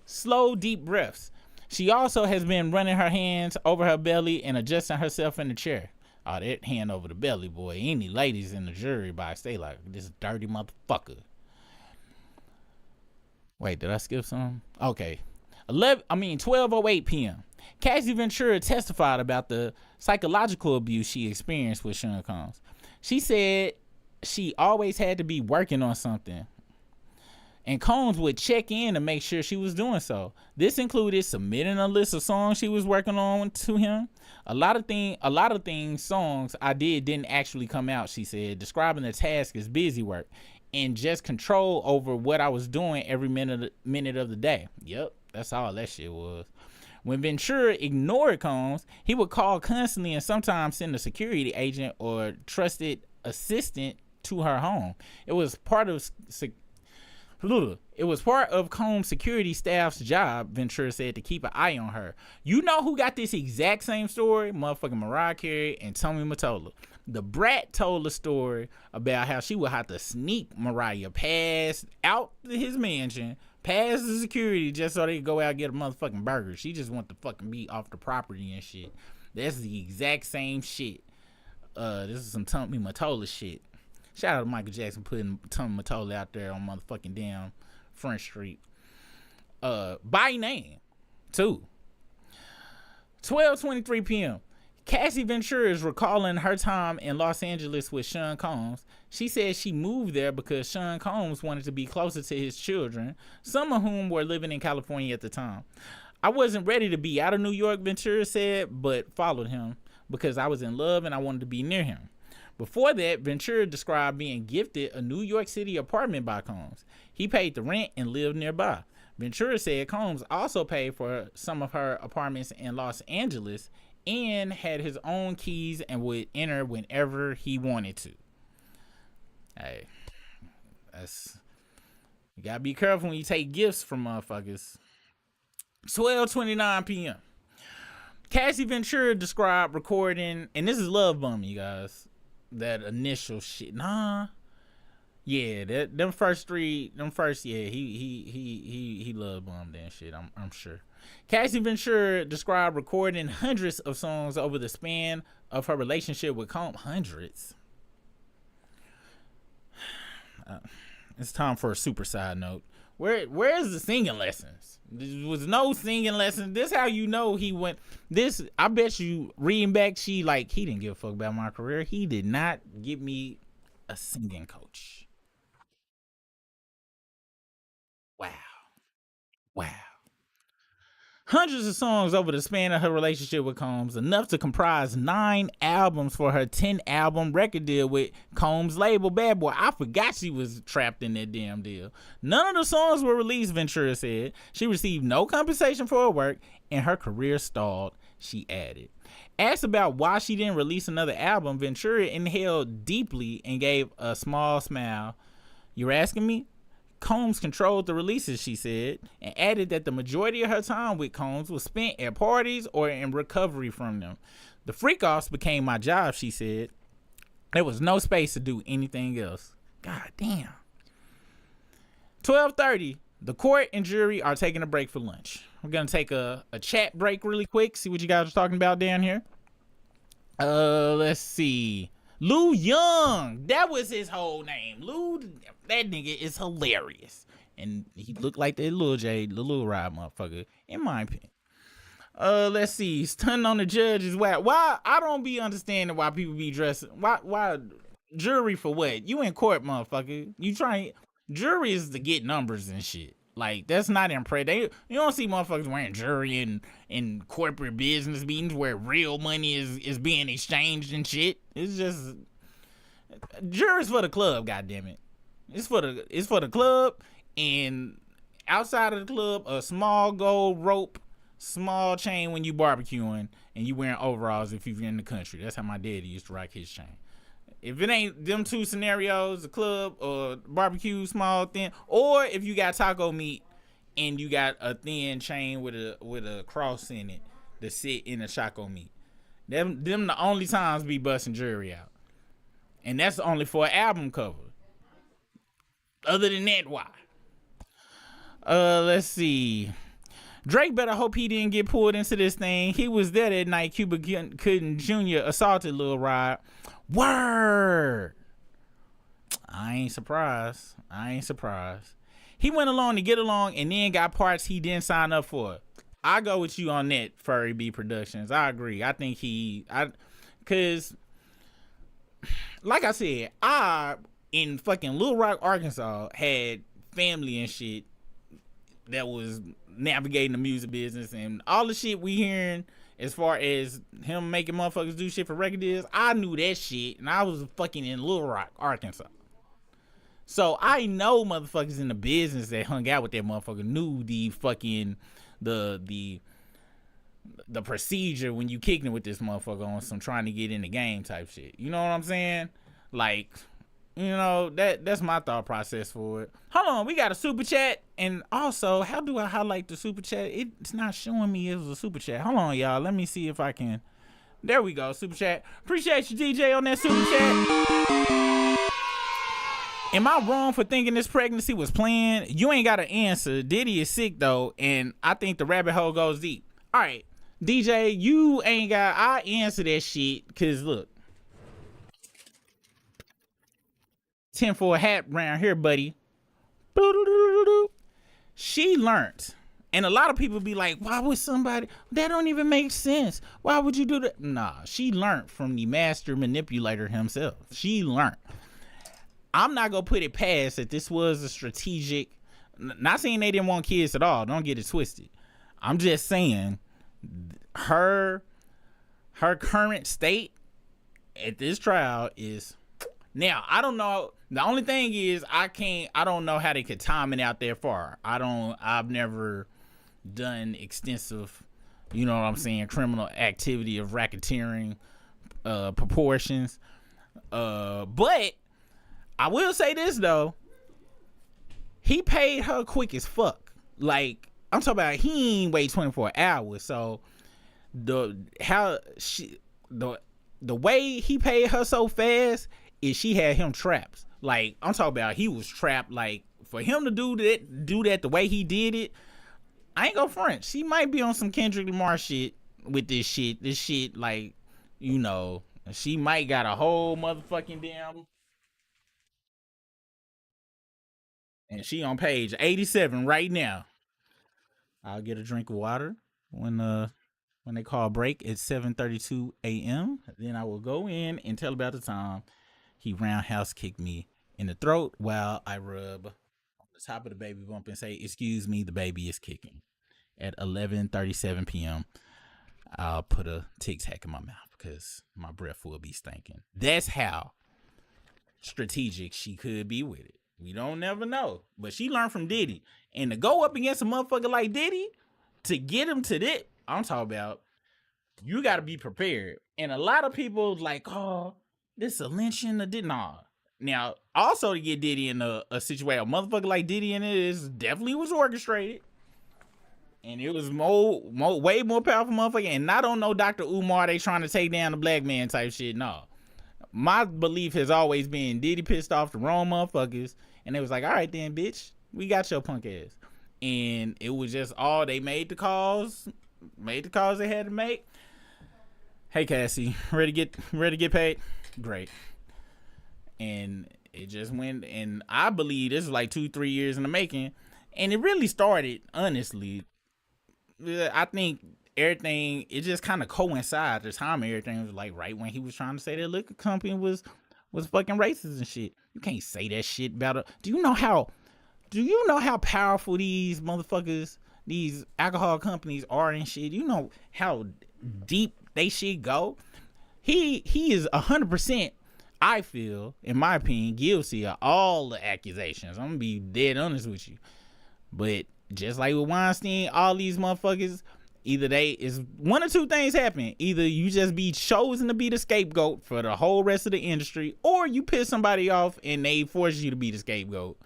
slow, deep breaths. She also has been running her hands over her belly and adjusting herself in the chair. Oh, that hand over the belly, boy. Any ladies in the jury box, they like, this dirty motherfucker. Wait, did I skip something? Okay. 12:08 p.m. Cassie Ventura testified about the psychological abuse she experienced with Sean Combs. She said she always had to be working on something, and Combs would check in to make sure she was doing so. This included submitting a list of songs she was working on to him. A lot of songs I didn't actually come out, she said, describing the task as busy work and just control over what I was doing every minute of the day. Yep, that's all that shit was. When Ventura ignored Combs, he would call constantly and sometimes send a security agent or trusted assistant to her home. It was part of Combs' security staff's job, Ventura said, to keep an eye on her. You know who got this exact same story? Motherfucking Mariah Carey and Tommy Mottola. The brat told a story about how she would have to sneak Mariah past out his mansion, past the security, just so they could go out and get a motherfucking burger. She just want to fucking be off the property and shit. That's the exact same shit. This is some Tommy Mottola shit. Shout out to Michael Jackson putting Tommy Mottola out there on motherfucking damn Front Street. By name, too. 12:23 p.m. Cassie Ventura is recalling her time in Los Angeles with Sean Combs. She says she moved there because Sean Combs wanted to be closer to his children, some of whom were living in California at the time. I wasn't ready to be out of New York, Ventura said, but followed him because I was in love and I wanted to be near him. Before that, Ventura described being gifted a New York City apartment by Combs. He paid the rent and lived nearby. Ventura said Combs also paid for some of her apartments in Los Angeles and had his own keys and would enter whenever he wanted to. Hey, you gotta be careful when you take gifts from motherfuckers. 12:29 p.m. Cassie Ventura described recording, and this is love bombing, you guys. That initial shit, yeah, them first, he love bombed that shit. I'm sure. Cassie Ventura described recording hundreds of songs over the span of her relationship with Combs. Hundreds. It's time for a super side note. Where's the singing lessons? There was no singing lessons. This how you know he went. This, I bet you, reading back, he didn't give a fuck about my career. He did not give me a singing coach. Wow. Hundreds of songs over the span of her relationship with Combs, enough to comprise 9 albums for her 10-album record deal with Combs' label Bad Boy. I forgot she was trapped in that damn deal. None of the songs were released, Ventura said. She received no compensation for her work, and her career stalled, she added. Asked about why she didn't release another album, Ventura inhaled deeply and gave a small smile. You're asking me? Combs controlled the releases, she said, and added that the majority of her time with Combs was spent at parties or in recovery from them. The freak-offs became my job, she said. There was no space to do anything else. God damn. 12:30, the court and jury are taking a break for lunch. We're going to take a chat break really quick, see what you guys are talking about down here. Let's see. Lou Young, that was his whole name. Lou, that nigga is hilarious. And he looked like that Lil J, the Lil Ride motherfucker, in my opinion. Let's see. Stunning on the judge is why I don't be understanding why people be dressing. Why jury for what? You in court, motherfucker. You trying, jury is to get numbers and shit. Like, that's not impressive. You don't see motherfuckers wearing jury in corporate business meetings where real money is being exchanged and shit. It's just, jury's for the club, goddammit. It's for the club, and outside of the club, a small gold rope, small chain when you barbecuing, and you wearing overalls if you're in the country. That's how my daddy used to rock his chain. If it ain't them two scenarios, the club or barbecue, small, thin, or if you got taco meat and you got a thin chain with a cross in it to sit in a taco meat, them the only times be busting jury out, and that's only for an album cover. Other than that, why? Let's see. Drake better hope he didn't get pulled into this thing. He was there that night Cuba Gooding Jr. assaulted Lil Rod. Word. I ain't surprised. He went along to get along and then got parts he didn't sign up for. I go with you on that, Furry B Productions. I agree. I think cause like I said, I in fucking Little Rock, Arkansas had family and shit that was navigating the music business, and all the shit we hearing as far as him making motherfuckers do shit for record deals, I knew that shit, and I was fucking in Little Rock, Arkansas. So I know motherfuckers in the business that hung out with that motherfucker knew the fucking the procedure when you kicking it with this motherfucker on some trying to get in the game type shit. You know what I'm saying? Like, you know, that's my thought process for it. Hold on, we got a super chat, and also, how do I highlight the super chat? It's not showing me it was a super chat. Hold on, y'all. Let me see if I can. There we go, super chat. Appreciate you, DJ, on that super chat. Am I wrong for thinking this pregnancy was planned? You ain't got to answer. Diddy is sick, though, and I think the rabbit hole goes deep. All right, DJ, you ain't got... I answer that shit, because, look. 10 for a hat round here, buddy. She learned. And a lot of people be like, why would somebody... That don't even make sense. Why would you do that? Nah, she learned from the master manipulator himself. She learned. I'm not going to put it past that this was a strategic... Not saying they didn't want kids at all. Don't get it twisted. I'm just saying her current state at this trial is... Now, I don't know. The only thing is I don't know how they could time it out that far. I've never done extensive, you know what I'm saying, criminal activity of racketeering proportions. But I will say this though. He paid her quick as fuck. Like, I'm talking about he ain't wait 24 hours. So the way he paid her so fast is she had him trapped. Like, I'm talking about he was trapped. Like, for him to do that the way he did it, I ain't gonna front. She might be on some Kendrick Lamar shit with this shit. This shit, like, you know, she might got a whole motherfucking damn... And she on page 87 right now. I'll get a drink of water when they call break at 7:32 a.m. Then I will go in and tell about the time he roundhouse kicked me in the throat while I rub on the top of the baby bump and say, "Excuse me, the baby is kicking." At 11:37 p.m., I'll put a Tic Tac in my mouth because my breath will be stinking. That's how strategic she could be with it. We don't never know. But she learned from Diddy. And to go up against a motherfucker like Diddy, to get him to that, I'm talking about, you got to be prepared. And a lot of people like, oh, this is a lynching. Nah. Now, also to get Diddy in a situation, a motherfucker like Diddy in it is definitely was orchestrated. And it was way more powerful motherfucker. And not on no Dr. Umar, they trying to take down the black man type shit. No. My belief has always been Diddy pissed off the wrong motherfuckers. And they was like, all right then, bitch, we got your punk ass. And it was just all, they made the calls they had to make. Hey, Cassie, ready to get paid? Great. And it just went, and I believe this is like 2-3 years in the making. And it really started, honestly, I think everything, it just kind of coincided. The time everything was like right when he was trying to say that liquor company was fucking racist and shit. You can't say that shit about it. Do you know how powerful these motherfuckers, these alcohol companies are and shit? You know how deep they shit go? He is 100%, I feel, in my opinion, guilty of all the accusations. I'm gonna be dead honest with you. But just like with Weinstein, all these motherfuckers, either one or two things happen. Either you just be chosen to be the scapegoat for the whole rest of the industry, or you piss somebody off and they force you to be the scapegoat.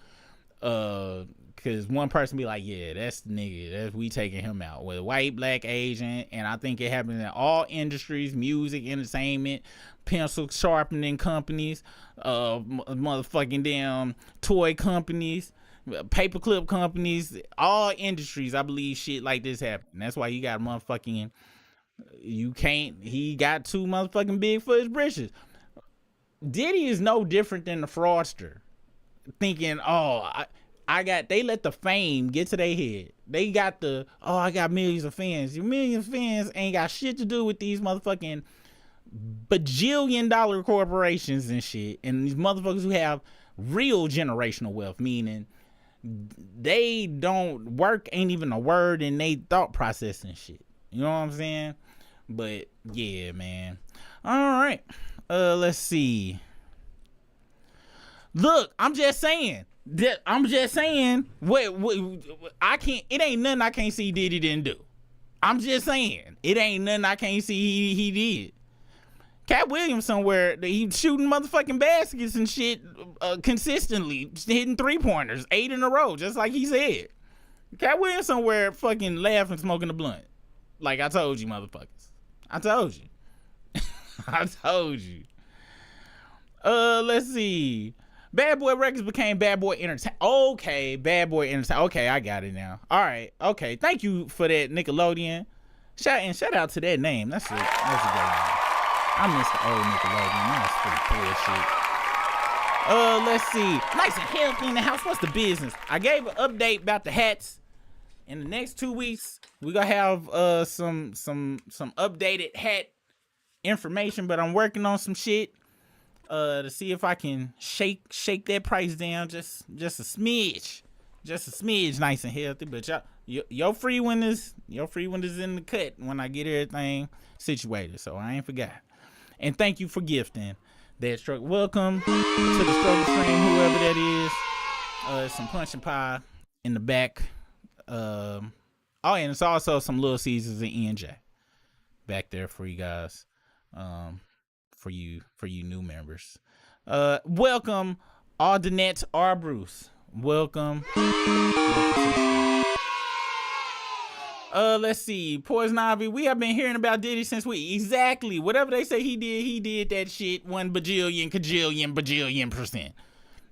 Cause one person be like, yeah, that's the nigga, we taking him out. With white, black, Asian, and I think it happens in all industries, music, entertainment, pencil sharpening companies, motherfucking damn toy companies. paperclip companies, all industries. I believe shit like this happen. That's why you got motherfucking. You can't. He got too motherfucking big for his britches. Diddy is no different than the fraudster, thinking, oh, I got. They let the fame get to their head. They got the, oh, I got millions of fans. Your millions of fans ain't got shit to do with these motherfucking bajillion-dollar corporations and shit, and these motherfuckers who have real generational wealth, meaning they don't work, ain't even a word in they thought process and shit. You know what I'm saying? But yeah, man. All right. Let's see. Look, I'm just saying. What I can't. It ain't nothing I can't see Diddy didn't do. I'm just saying. It ain't nothing I can't see he did. Cat Williams somewhere, he's shooting motherfucking baskets and shit consistently, hitting 3-pointers, 8 in a row, just like he said. Cat Williams somewhere fucking laughing, smoking a blunt. Like I told you, motherfuckers. I told you. I told you. Let's see. Bad Boy Records became Bad Boy Entertainment. Okay, Bad Boy Entertainment. Okay, I got it now. All right. Okay, thank you for that, Nickelodeon. Shout out to that name. That's a great name. I miss the old Nickelodeon. That was pretty cool shit. Let's see. Nice and healthy in the house. What's the business? I gave an update about the hats. In the next 2 weeks, we're gonna have some updated hat information, but I'm working on some shit to see if I can shake that price down just a smidge. Just a smidge, nice and healthy. But your free one is in the cut when I get everything situated. So I ain't forgot. And thank you for gifting that struggle. Welcome to the struggle stream, whoever that is. Some punch and pie in the back. And it's also some Little Caesars and ENJ back there for you guys. For you new members. Welcome, Aldenette R. Bruce. Welcome. Let's see. Poison Ivy, we have been hearing about Diddy since exactly whatever they say he did that shit 1 bajillion, kajillion, bajillion %.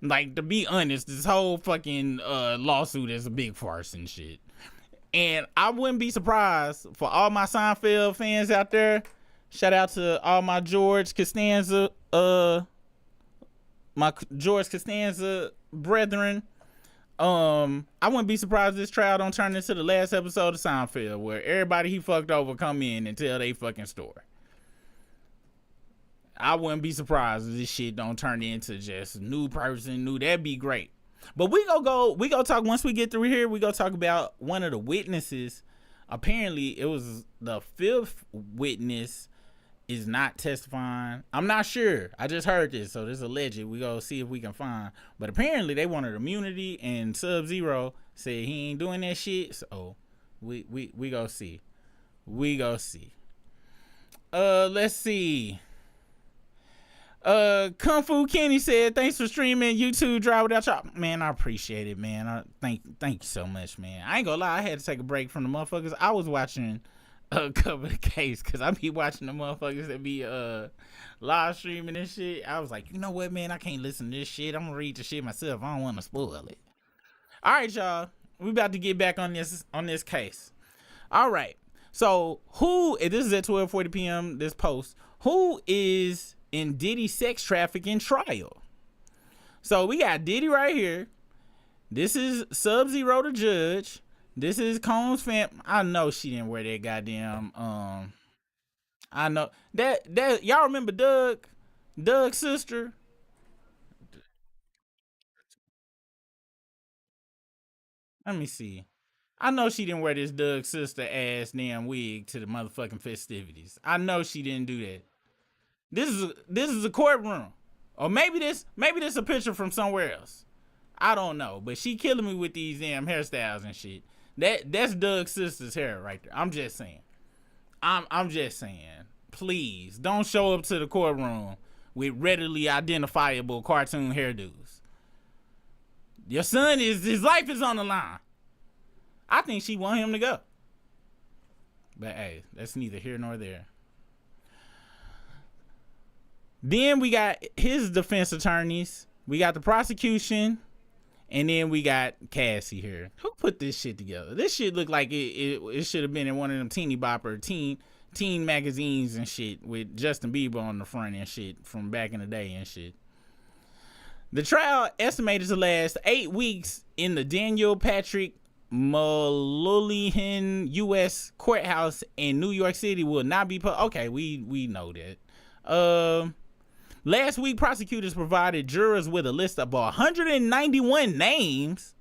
Like, to be honest, this whole fucking lawsuit is a big farce and shit. And I wouldn't be surprised for all my Seinfeld fans out there. Shout out to all my George Costanza brethren. I wouldn't be surprised if this trial don't turn into the last episode of Seinfeld, where everybody he fucked over come in and tell they fucking story. I wouldn't be surprised if this shit don't turn into just new person, that'd be great. But we gonna talk, once we get through here, we gonna talk about one of the witnesses. Apparently it was the 5th witness is not testifying. I'm not sure. I just heard this, so this is alleged. We go see if we can find. But apparently they wanted immunity, and Sub-Zero said he ain't doing that shit. So we go see. We go see. Let's see. Kung Fu Kenny said, thanks for streaming YouTube Drive Without y'all. Man, I appreciate it, man. Thank you so much, man. I ain't gonna lie, I had to take a break from the motherfuckers. I was watching Cover the Case, because I be watching the motherfuckers that be live streaming and shit. I was like, you know what, man, I can't listen to this shit. I'm gonna read the shit myself. I don't want to spoil it. All right, y'all, we about to get back on this case. All right, so this is at 12:40 p.m. this post, who is in Diddy sex trafficking trial? So we got Diddy right here. This is Sub-Zero the judge. This is Combs' fam. I know she didn't wear that goddamn. I know that y'all remember Doug's sister. Let me see. I know she didn't wear this Doug's sister ass damn wig to the motherfucking festivities. I know she didn't do that. This is a courtroom, or maybe this a picture from somewhere else. I don't know, but she killing me with these damn hairstyles and shit. That's Doug's sister's hair right there. I'm just saying. I'm just saying. Please don't show up to the courtroom with readily identifiable cartoon hairdos. Your son his life is on the line. I think she want him to go. But hey, that's neither here nor there. Then we got his defense attorneys. We got the prosecution. And then we got Cassie here. Who put this shit together? This shit look like it should have been in one of them teeny bopper teen magazines and shit with Justin Bieber on the front and shit from back in the day and shit. The trial, estimated to last 8 weeks in the Daniel Patrick Mullihan U.S. courthouse in New York City, will not be okay, we know that. Last week, prosecutors provided jurors with a list of 191 names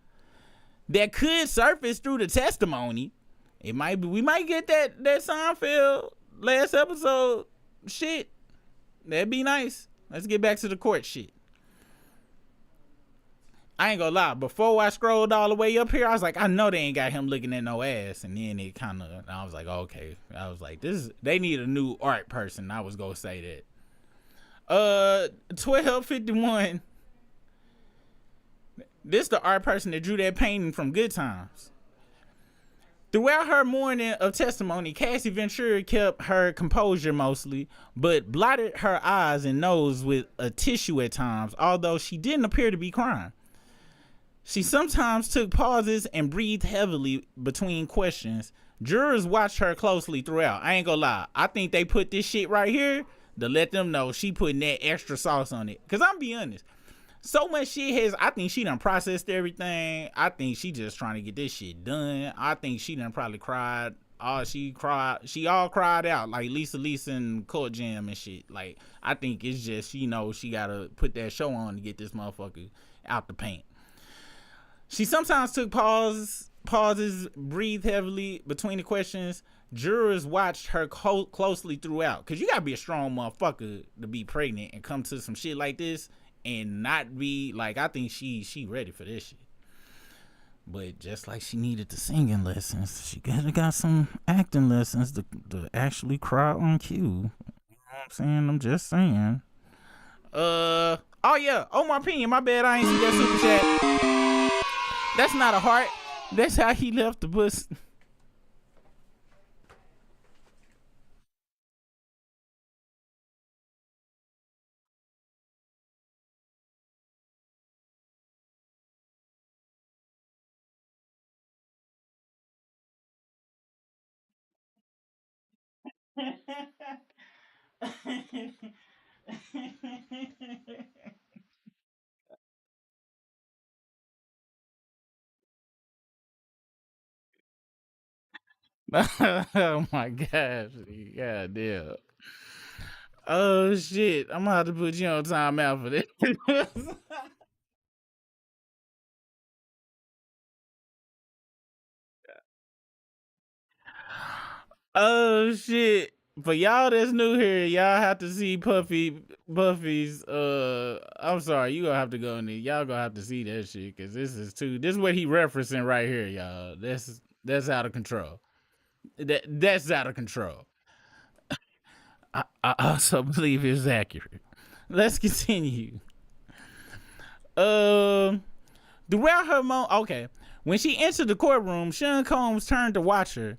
that could surface through the testimony. We might get that Seinfeld last episode shit. That'd be nice. Let's get back to the court shit. I ain't gonna lie, before I scrolled all the way up here, I was like, I know they ain't got him looking at no ass. And then I was like, okay. I was like, they need a new art person. I was gonna say that. 1251. This the art person that drew that painting from Good Times. Throughout her morning of testimony, Cassie Ventura kept her composure mostly, but blotted her eyes and nose with a tissue at times, although she didn't appear to be crying. She sometimes took pauses and breathed heavily between questions. Jurors watched her closely throughout. I ain't gonna lie. I think they put this shit right here to let them know she putting that extra sauce on it. Cause I'm be honest, so much shit I think she done processed everything. I think she just trying to get this shit done. I think she done probably cried. She all cried out like Lisa and Court Jam and shit. Like, I think it's just, she gotta put that show on to get this motherfucker out the paint. She sometimes took pauses, breathed heavily between the questions. Jurors watched her closely throughout. Cause you gotta be a strong motherfucker to be pregnant and come to some shit like this and not be like, I think she ready for this shit. But just like she needed the singing lessons, she got some acting lessons to actually cry on cue. You know what I'm saying? I'm just saying. Oh yeah, my opinion, my bad, I ain't see that super chat. That's not a heart. That's how he left the bus. Oh my gosh. God damn. Oh shit. I'm gonna have to put you on timeout for this. Oh shit. For y'all that's new here, y'all have to see Buffy's I'm sorry, you gonna have to go in there. Y'all gonna have to see that shit, cause this is what he referencing right here, y'all. That's out of control. That's out of control. I also believe it's accurate. Let's continue. Throughout her okay. When she entered the courtroom, Sean Combs turned to watch her.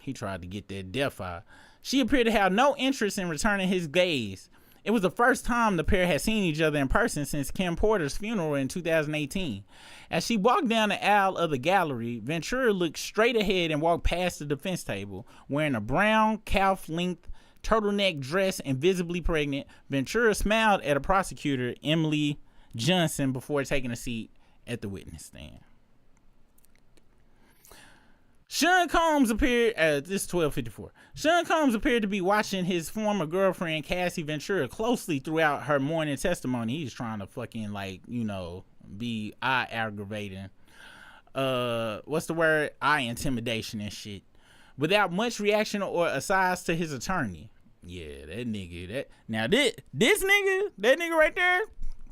He tried to get that death eye. She appeared to have no interest in returning his gaze. It was the first time the pair had seen each other in person since Kim Porter's funeral in 2018. As she walked down the aisle of the gallery, Ventura looked straight ahead and walked past the defense table. Wearing a brown, calf-length turtleneck dress and visibly pregnant, Ventura smiled at a prosecutor, Emily Johnson, before taking a seat at the witness stand. Sean Combs appeared this is 12:54. Sean Combs appeared to be watching his former girlfriend Cassie Ventura closely throughout her morning testimony. He's trying to fucking be eye aggravating. What's the word? Eye intimidation and shit. Without much reaction or asides to his attorney. Yeah, that nigga. This nigga, that nigga right there,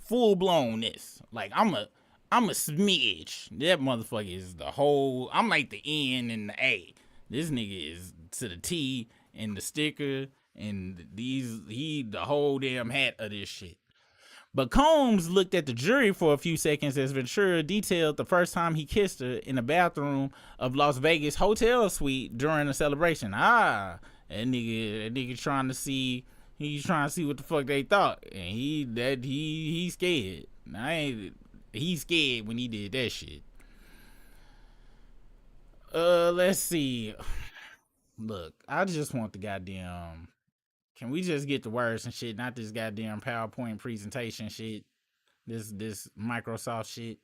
full blown this. Like I'm a smidge. That motherfucker is the whole. I'm like the N and the A. This nigga is to the T and the sticker and the whole damn hat of this shit. But Combs looked at the jury for a few seconds as Ventura detailed the first time he kissed her in the bathroom of Las Vegas hotel suite during a celebration. That nigga trying to see. He's trying to see what the fuck they thought, and he's scared. He scared when he did that shit. Let's see. Look, I just want the goddamn. Can we just get the words and shit, not this goddamn PowerPoint presentation shit? This Microsoft shit.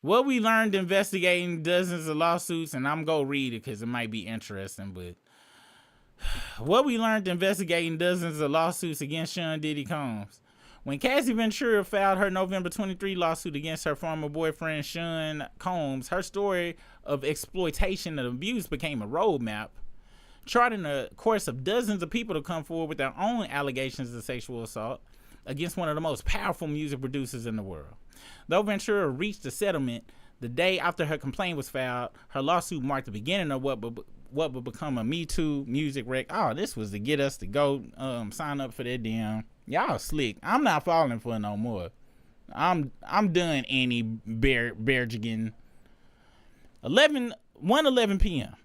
What we learned investigating dozens of lawsuits, and I'm gonna read it because it might be interesting, but what we learned investigating dozens of lawsuits against Sean Diddy Combs. When Cassie Ventura filed her November 23 lawsuit against her former boyfriend Sean Combs, her story of exploitation and abuse became a roadmap, charting a course of dozens of people to come forward with their own allegations of sexual assault against one of the most powerful music producers in the world. Though Ventura reached a settlement the day after her complaint was filed, her lawsuit marked the beginning of what would become a Me Too music wreck. Oh, this was to get us to go sign up for that damn. Y'all slick. I'm not falling for it no more. I'm done, Annie Bergigan. 1:11 p.m.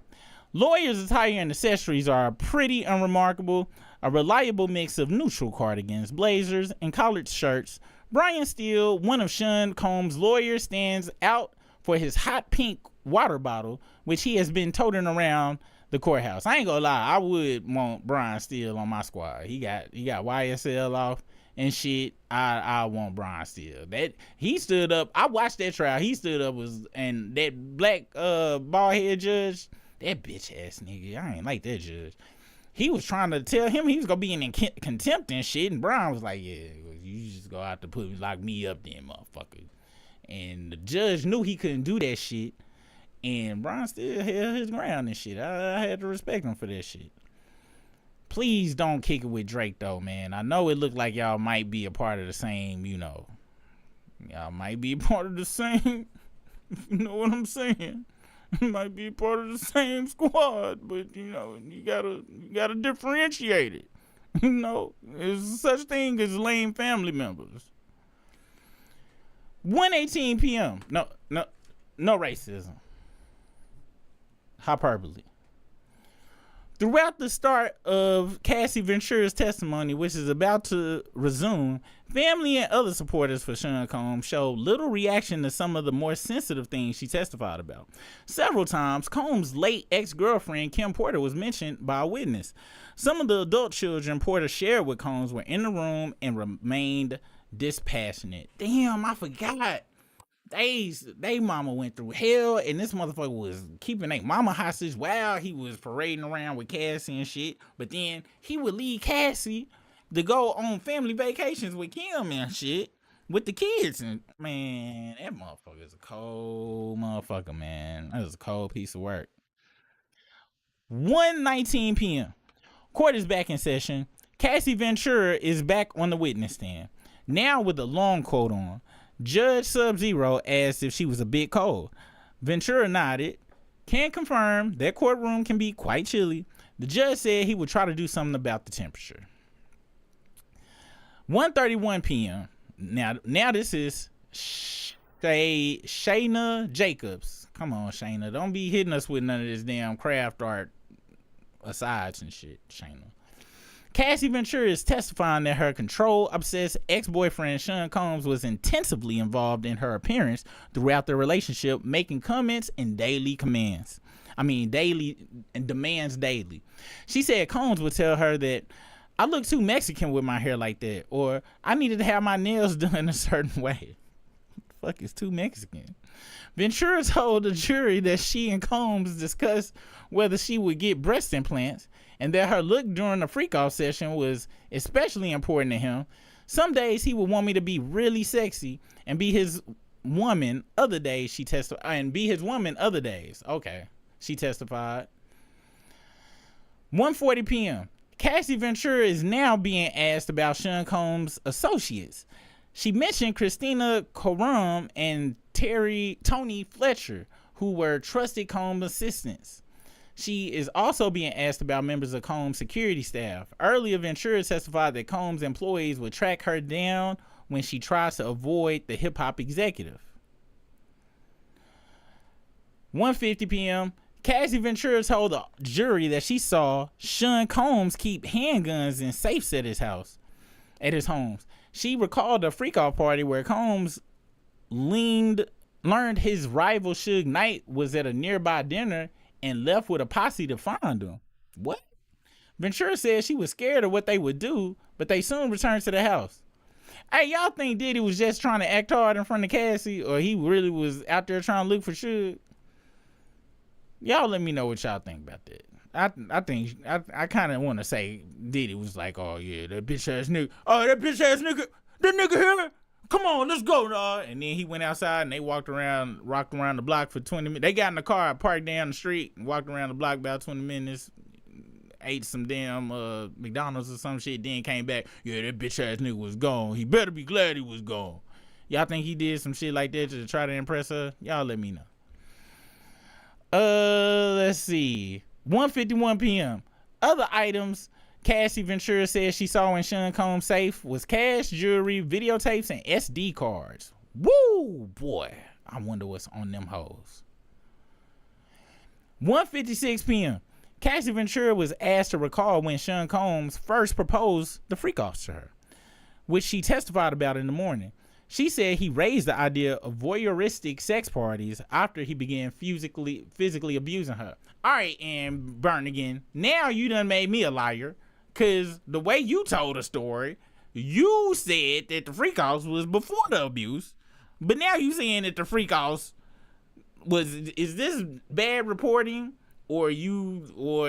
Lawyers' attire and accessories are pretty unremarkable. A reliable mix of neutral cardigans, blazers, and collared shirts. Brian Steele, one of Sean Combs' lawyers, stands out for his hot pink water bottle, which he has been toting around the courthouse. I ain't gonna lie, I would want Brian Steele on my squad. He got YSL off and shit. I want Brian Steele. That he stood up. I watched that trial. He stood up and that black bald head judge, that bitch ass nigga. I ain't like that judge. He was trying to tell him he was gonna be in contempt and shit, and Brian was like, "Yeah, you just go out to lock me up, then, motherfucker." And the judge knew he couldn't do that shit, and Brian still held his ground and shit. I had to respect him for that shit. Please don't kick it with Drake though, man. I know it looked like y'all might be a part of the same, y'all might be a part of the same. You know what I'm saying? Might be part of the same squad, but you gotta differentiate it. There's such thing as lame family members. 1:18 p.m. No racism. Hyperbole. Throughout the start of Cassie Ventura's testimony, which is about to resume, family and other supporters for Sean Combs showed little reaction to some of the more sensitive things she testified about. Several times, Combs' late ex-girlfriend Kim Porter was mentioned by a witness. Some of the adult children Porter shared with Combs were in the room and remained dispassionate. Damn, I forgot. They mama went through hell, and this motherfucker was keeping their mama hostage while he was parading around with Cassie and shit. But then he would leave Cassie to go on family vacations with Kim and shit with the kids. And man, that motherfucker is a cold motherfucker, man. That was a cold piece of work. 1:19 p.m. Court is back in session. Cassie Ventura is back on the witness stand, now with a long coat on. Judge Sub-Zero asked if she was a bit cold. Ventura nodded. Can confirm that courtroom can be quite chilly. The judge said he would try to do something about the temperature. 1:31 p.m. Now this is Shayna Jacobs. Come on, Shayna. Don't be hitting us with none of this damn craft art asides and shit, Shayna. Cassie Ventura is testifying that her control-obsessed ex-boyfriend Sean Combs was intensively involved in her appearance throughout the relationship, making comments and demands daily. She said Combs would tell her that I look too Mexican with my hair like that, or I needed to have my nails done a certain way. What the fuck is too Mexican? Ventura told the jury that she and Combs discussed whether she would get breast implants, and that her look during the freak-off session was especially important to him. Some days he would want me to be really sexy and be his woman. Other days she testified, and be his woman other days. Okay, she testified. 1:40 p.m. Cassie Ventura is now being asked about Sean Combs' associates. She mentioned Christina Coram and Tony Fletcher, who were trusted Combs assistants. She is also being asked about members of Combs' security staff. Earlier, Ventura testified that Combs' employees would track her down when she tries to avoid the hip-hop executive. 1:50 p.m. Cassie Ventura told the jury that she saw Sean Combs keep handguns in safes at his home. She recalled a freak-off party where Combs learned his rival Suge Knight was at a nearby dinner and left with a posse to find him. What? Ventura said she was scared of what they would do, but they soon returned to the house. Hey, y'all think Diddy was just trying to act hard in front of Cassie, or he really was out there trying to look for Suge? Y'all let me know what y'all think about that. I think I kind of want to say Diddy was like, oh yeah, that bitch ass nigga. Oh, that bitch ass nigga. That nigga here. Come on, let's go, dawg. And then he went outside and they rocked around the block for 20 minutes. They got in the car, parked down the street, and walked around the block about 20 minutes. Ate some damn McDonald's or some shit, then came back. Yeah, that bitch ass nigga was gone. He better be glad he was gone. Y'all think he did some shit like that to try to impress her? Y'all let me know. Let's see. 1:51 p.m. Other items Cassie Ventura says she saw in Sean Combs' safe was cash, jewelry, videotapes, and SD cards. Woo, boy. I wonder what's on them hoes. 1:56 p.m. Cassie Ventura was asked to recall when Sean Combs first proposed the freak-offs to her, which she testified about in the morning. She said he raised the idea of voyeuristic sex parties after he began physically abusing her. All right, and Burn again. Now you done made me a liar, because the way you told the story, you said that the freak-offs was before the abuse, but now you saying that the freak-offs is this bad reporting, or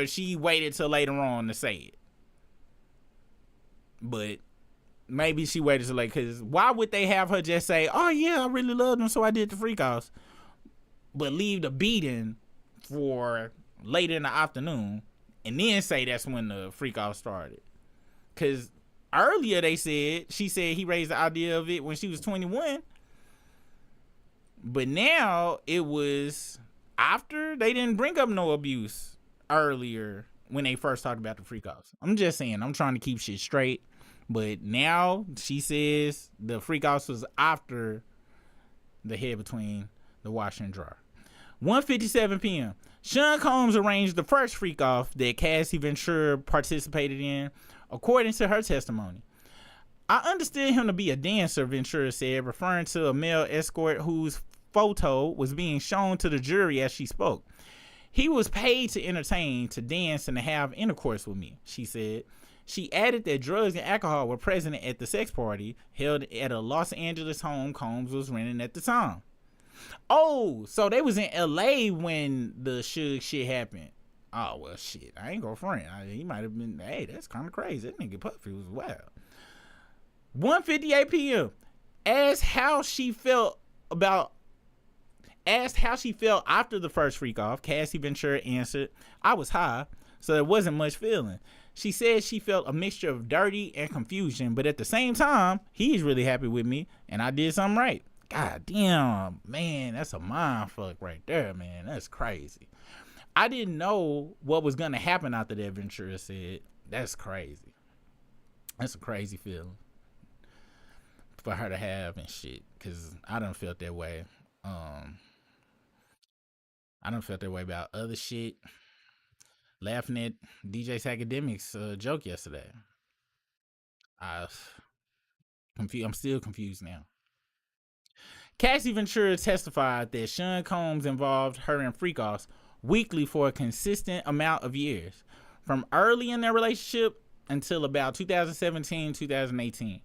she waited till later on to say it? But maybe she waited till late, because why would they have her just say, oh yeah, I really loved him, so I did the freak-offs, but leave the beating for later in the afternoon and then say that's when the freak-off started? Because earlier she said he raised the idea of it when she was 21, but now it was after. They didn't bring up no abuse earlier when they first talked about the freak-offs. I'm just saying, I'm trying to keep shit straight. But now she says the freak-offs was after the head between the washer and dryer. 1:57 p.m. Sean Combs arranged the first freak-off that Cassie Ventura participated in, according to her testimony. I understood him to be a dancer, Ventura said, referring to a male escort whose photo was being shown to the jury as she spoke. He was paid to entertain, to dance, and to have intercourse with me, she said. She added that drugs and alcohol were present at the sex party held at a Los Angeles home Combs was renting at the time. Oh, so they was in LA when the Suge shit happened. Oh, well, shit. I ain't gonna front. He might have been, hey, that's kind of crazy. That nigga Puffy was wild. 1:58 p.m. Asked how she felt after the first freak off, Cassie Ventura answered, I was high, so there wasn't much feeling. She said she felt a mixture of dirty and confusion, but at the same time, he's really happy with me, and I did something right. God damn, man, that's a mind fuck right there, man. That's crazy. I didn't know what was going to happen after that, Ventura said. That's crazy. That's a crazy feeling for her to have and shit, because I done felt that way. I done felt that way about other shit. Laughing at DJ's Academics joke yesterday. I'm still confused now. Cassie Ventura testified that Sean Combs involved her in freak-offs weekly for a consistent amount of years, from early in their relationship until about 2017, 2018.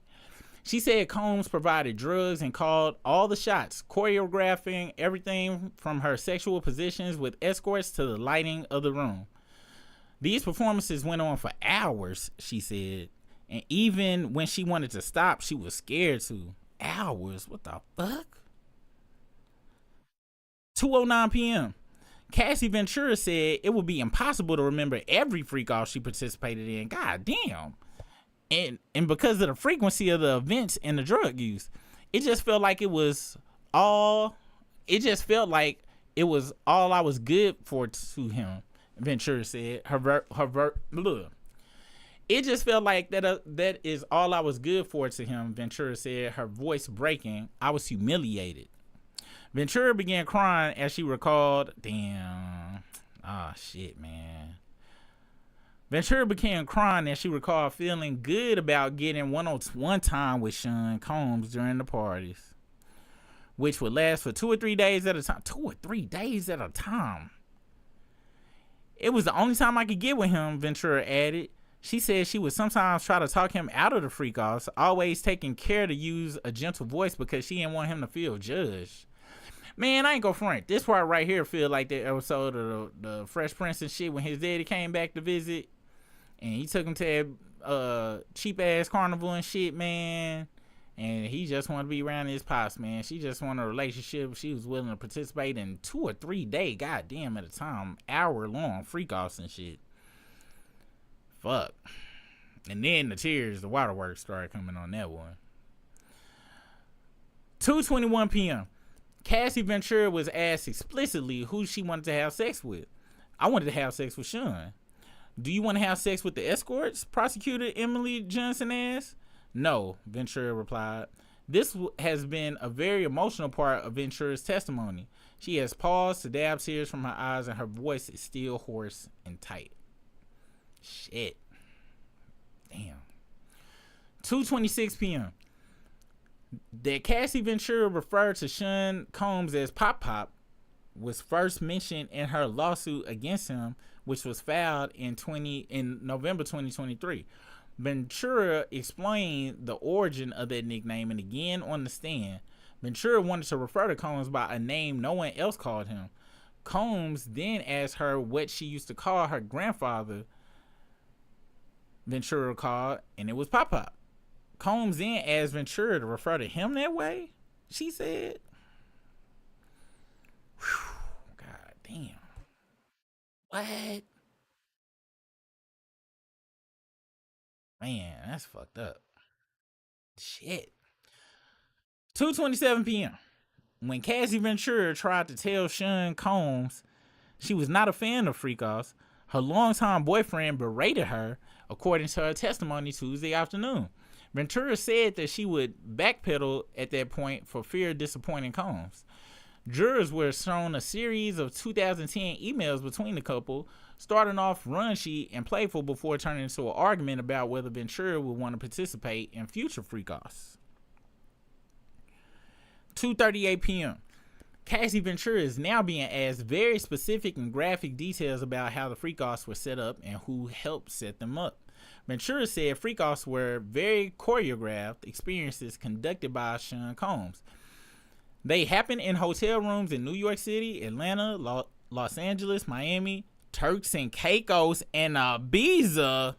She said Combs provided drugs and called all the shots, choreographing everything from her sexual positions with escorts to the lighting of the room. These performances went on for hours, she said, and even when she wanted to stop, she was scared to. Hours? What the fuck? 2:09 p.m. Cassie Ventura said it would be impossible to remember every freak-off she participated in. God damn. And because of the frequency of the events and the drug use, it just felt like it was all I was good for to him, Ventura said. It just felt like that is all I was good for to him, Ventura said, her voice breaking. I was humiliated. Ventura began crying as she recalled, damn, shit, man. Ventura began crying as she recalled feeling good about getting one-on-one time with Sean Combs during the parties. which would last for 2 or 3 days at a time. 2 or 3 days at a time. It was the only time I could get with him, Ventura added. She said she would sometimes try to talk him out of the freak-offs, always taking care to use a gentle voice because she didn't want him to feel judged. Man, I ain't gonna front. This part right here feel like the episode of the Fresh Prince and shit when his daddy came back to visit and he took him to that cheap-ass carnival and shit, man. And he just wanted to be around his pops, man. She just wanted a relationship. She was willing to participate in 2 or 3 day, goddamn at a time, hour-long freak-offs and shit. Fuck. And then the waterworks started coming on that one. 2:21 p.m. Cassie Ventura was asked explicitly who she wanted to have sex with. I wanted to have sex with Sean. Do you want to have sex with the escorts? Prosecutor Emily Johnson asked. No, Ventura replied. This has been a very emotional part of Ventura's testimony. She has paused to dab tears from her eyes and her voice is still hoarse and tight. Shit. Damn. 2:26 p.m. That Cassie Ventura referred to Sean Combs as Pop Pop was first mentioned in her lawsuit against him, which was filed in November 2023. Ventura explained the origin of that nickname, and again on the stand, Ventura wanted to refer to Combs by a name no one else called him. Combs then asked her what she used to call her grandfather, Ventura called, and it was Pop Pop. Combs then asked Ventura to refer to him that way, she said. Whew, God damn. What? Man, that's fucked up. Shit. 2:27 p.m. When Cassie Ventura tried to tell Sean Combs she was not a fan of freak-offs, her longtime boyfriend berated her, according to her testimony Tuesday afternoon. Ventura said that she would backpedal at that point for fear of disappointing Combs. Jurors were shown a series of 2010 emails between the couple, starting off raunchy and playful before turning into an argument about whether Ventura would want to participate in future freak-offs. 2:38 p.m. Cassie Ventura is now being asked very specific and graphic details about how the freak-offs were set up and who helped set them up. Ventura said freak-offs were very choreographed experiences conducted by Sean Combs. They happened in hotel rooms in New York City, Atlanta, Los Angeles, Miami, Turks and Caicos, and Ibiza.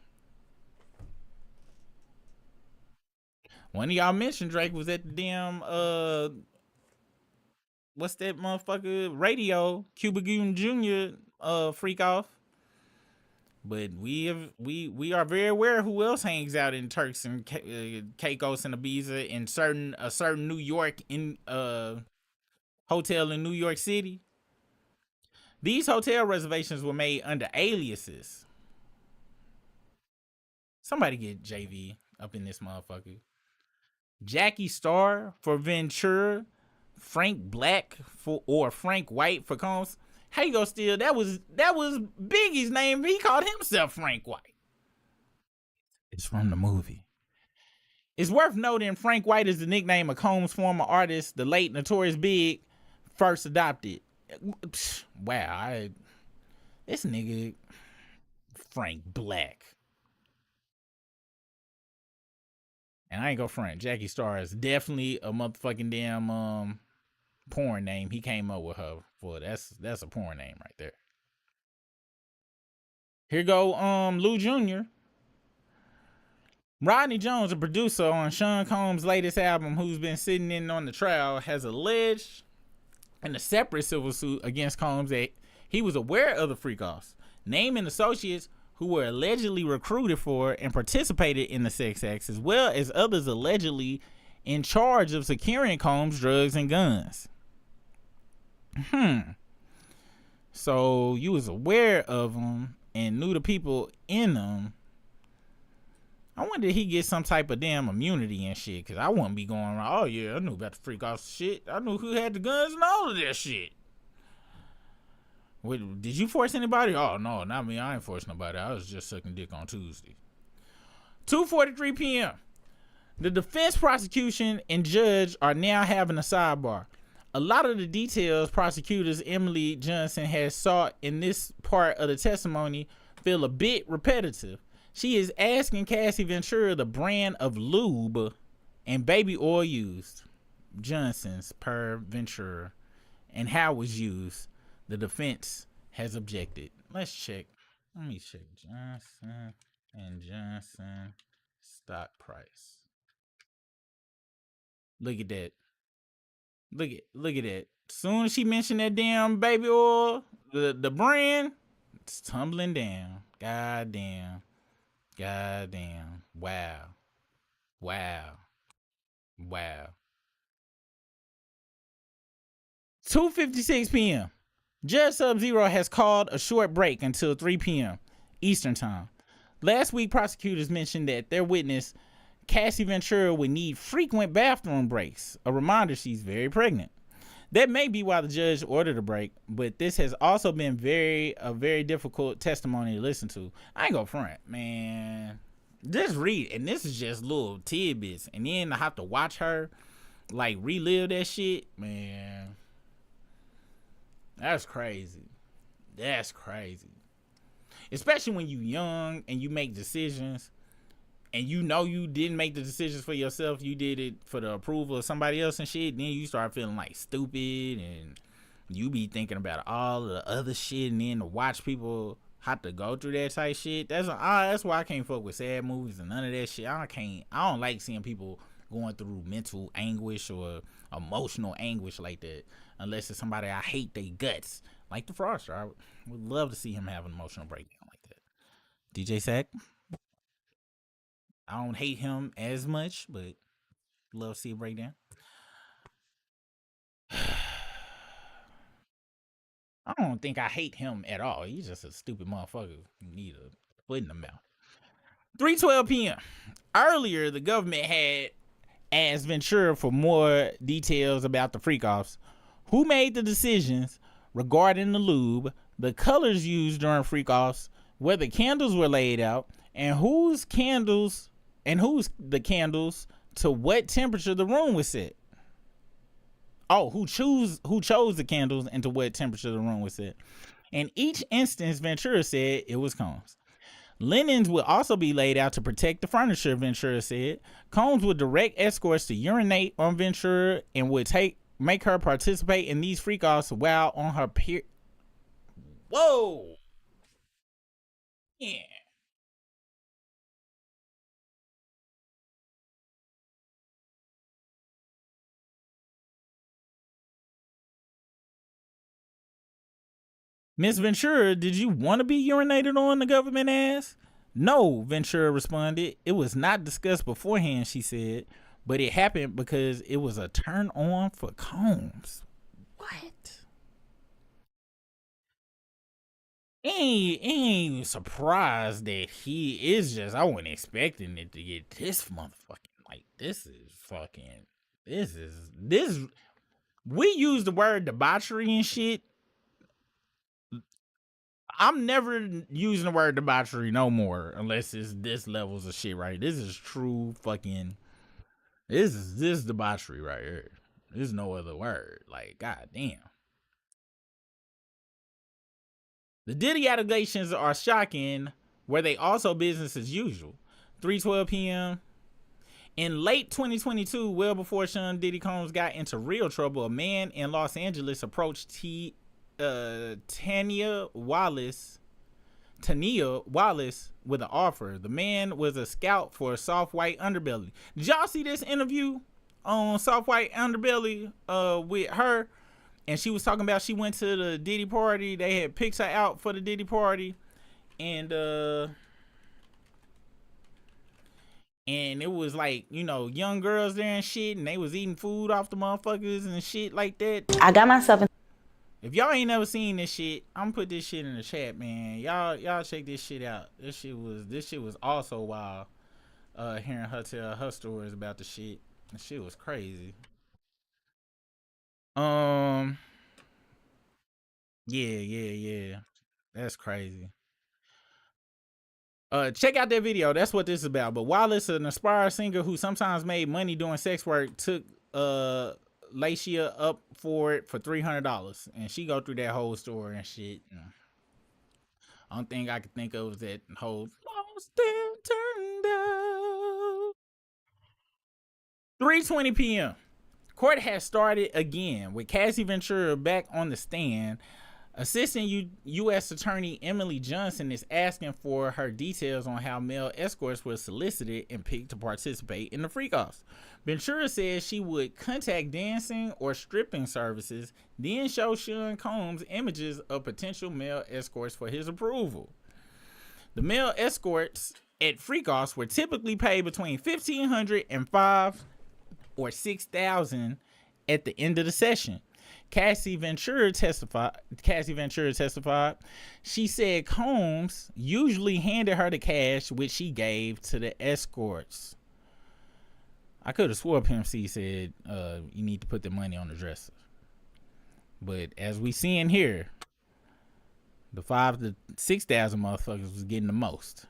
One of y'all mentioned Drake was at the damn what's that motherfucker radio Cuba Gooding Jr. Freak off. But we are very aware who else hangs out in Turks and Caicos and Ibiza in a certain New York in hotel in New York City. These hotel reservations were made under aliases. Somebody get JV up in this motherfucker. Jackie Starr for Ventura, Frank Black or Frank White for Combs. How you go steal? That was Biggie's name. He called himself Frank White. It's from the movie. It's worth noting Frank White is the nickname of Combs' former artist, the late Notorious Big, first adopted. Wow, this nigga Frank Black. And I ain't gonna front. Jackie Starr is definitely a motherfucking damn porn name he came up with her for. That's a porn name right there. Here go Lou Jr. Rodney Jones, a producer on Sean Combs' latest album, who's been sitting in on the trial, has alleged in a separate civil suit against Combs that he was aware of the freak-offs, naming associates who were allegedly recruited for and participated in the sex acts, as well as others allegedly in charge of securing Combs' drugs and guns. So you was aware of them and knew the people in them. I wonder if he get some type of damn immunity and shit, because I wouldn't be going around, oh yeah, I knew about the freak off shit. I knew who had the guns and all of that shit. Wait, did you force anybody? Oh no, not me. I ain't forced nobody. I was just sucking dick on Tuesday. 2:43 p.m. The defense, prosecution, and judge are now having a sidebar. A lot of the details prosecutors Emily Johnson has sought in this part of the testimony feel a bit repetitive. She is asking Cassie Ventura the brand of lube and baby oil used, Johnson's per Ventura, and how it was used. The defense has objected. Let's check. Let me check Johnson and Johnson stock price. Look at that. Look at that. Soon as she mentioned that damn baby oil, the brand, it's tumbling down. God damn. God damn. Wow. Wow. Wow. 2:56 p.m. Judge Sub-Zero has called a short break until 3 p.m. Eastern Time. Last week, prosecutors mentioned that their witness, Cassie Ventura, would need frequent bathroom breaks. A reminder she's very pregnant. That may be why the judge ordered a break, but this has also been a very difficult testimony to listen to. I ain't gonna front, man. Just read, and this is just little tidbits, and then I have to watch her like relive that shit, man. That's crazy. That's crazy. Especially when you young and you make decisions and you know you didn't make the decisions for yourself, you did it for the approval of somebody else and shit, then you start feeling like stupid and you be thinking about all the other shit, and then to watch people have to go through that type shit, that's why I can't fuck with sad movies and none of that shit. I don't like seeing people going through mental anguish or emotional anguish like that, unless it's somebody I hate they guts, like the Froster. I would love to see him have an emotional breakdown like that. DJ Sack, I don't hate him as much, but love to see a breakdown. I don't think I hate him at all. He's just a stupid motherfucker who need a foot in the mouth. 3:12 p.m. Earlier, the government had asked Ventura for more details about the freak-offs. Who made the decisions regarding the lube, the colors used during freak-offs, where the candles were laid out, and whose the candles to what temperature the room was set. Oh, who chose the candles and to what temperature the room was set. In each instance, Ventura said it was Combs. Linens would also be laid out to protect the furniture, Ventura said. Combs would direct escorts to urinate on Ventura and would make her participate in these freak-offs while on her period. Whoa. Yeah. Miss Ventura, did you want to be urinated on, the government asked? No, Ventura responded. It was not discussed beforehand, she said, but it happened because it was a turn on for Combs. What? Ain't surprised that he is just, I wasn't expecting it to get this motherfucking, like, this, we use the word debauchery and shit. I'm never using the word debauchery no more unless it's this levels of shit, right? This is true fucking, this debauchery right here. There's no other word. Like, goddamn. The Diddy allegations are shocking. Were they also business as usual? 3:12 p.m. In late 2022, well before Sean Diddy Combs got into real trouble, a man in Los Angeles approached Tania Wallace with an offer. The man was a scout for Soft White Underbelly. Did y'all see this interview on Soft White Underbelly with her? And she was talking about she went to the Diddy party. They had picked her out for the Diddy party. And it was like, you know, young girls there and shit. And they was eating food off the motherfuckers and shit like that. I got myself in. If y'all ain't never seen this shit, I'm gonna put this shit in the chat, man. Y'all check this shit out. This shit was also wild. Hearing her tell her stories about the shit. The shit was crazy. Yeah. That's crazy. Check out that video. That's what this is about. But Wallace, an aspiring singer who sometimes made money doing sex work, took Lacia up for it for $300, and she go through that whole story and shit. Only thing I could think of was that whole lost and turned out. 3:20 p.m. Court has started again with Cassie Ventura back on the stand. Assistant U.S. Attorney Emily Johnson is asking for her details on how male escorts were solicited and picked to participate in the freak-offs. Ventura says she would contact dancing or stripping services, then show Sean Combs images of potential male escorts for his approval. The male escorts at freak-offs were typically paid between $1,500 and $5,000 or $6,000 at the end of the session. Cassie Ventura testified. She said Combs usually handed her the cash, which she gave to the escorts. I could have swore Pimp C said, you need to put the money on the dresser. But as we see in here, the $5,000 to $6,000 motherfuckers was getting the most,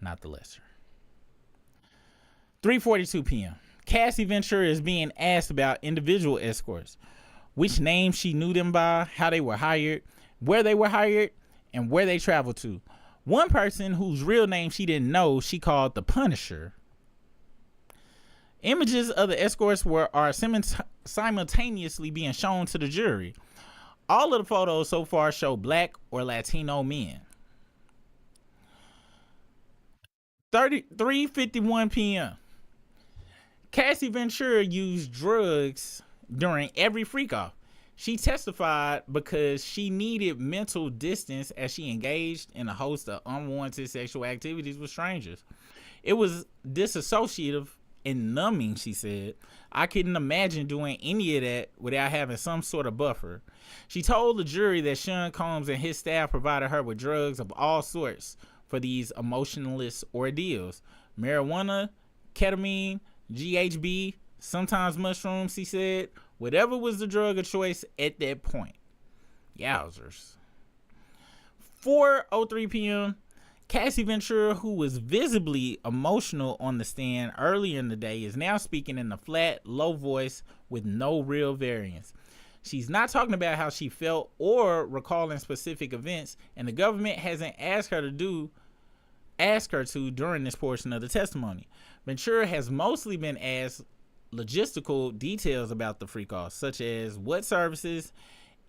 not the lesser. 3:42 p.m. Cassie Ventura is being asked about individual escorts, which names she knew them by, how they were hired, where they were hired, and where they traveled to. One person whose real name she didn't know, she called the Punisher. Images of the escorts are simultaneously being shown to the jury. All of the photos so far show Black or Latino men. 3:51 p.m. Cassie Ventura used drugs during every freak-off. She testified because she needed mental distance as she engaged in a host of unwanted sexual activities with strangers. It was disassociative and numbing, she said. I couldn't imagine doing any of that without having some sort of buffer. She told the jury that Sean Combs and his staff provided her with drugs of all sorts for these emotionless ordeals. Marijuana, ketamine, GHB, sometimes mushrooms, he said. Whatever was the drug of choice at that point. Yowzers. 4:03 p.m. Cassie Ventura, who was visibly emotional on the stand earlier in the day, is now speaking in a flat, low voice with no real variance. She's not talking about how she felt or recalling specific events, and the government hasn't asked her to during this portion of the testimony. Ventura has mostly been asked logistical details about the freak-off, such as what services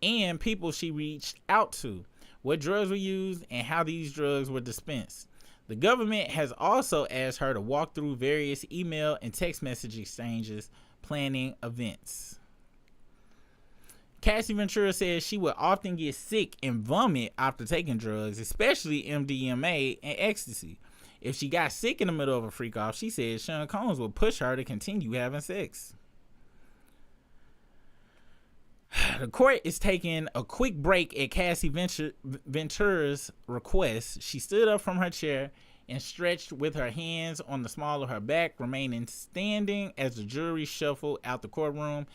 and people she reached out to, what drugs were used, and how these drugs were dispensed. The government has also asked her to walk through various email and text message exchanges planning events. Cassie Ventura says she would often get sick and vomit after taking drugs, especially MDMA and ecstasy. If she got sick in the middle of a freak-off, she said Sean Combs would push her to continue having sex. The court is taking a quick break at Cassie Ventura's request. She stood up from her chair and stretched with her hands on the small of her back, remaining standing as the jury shuffled out the courtroom.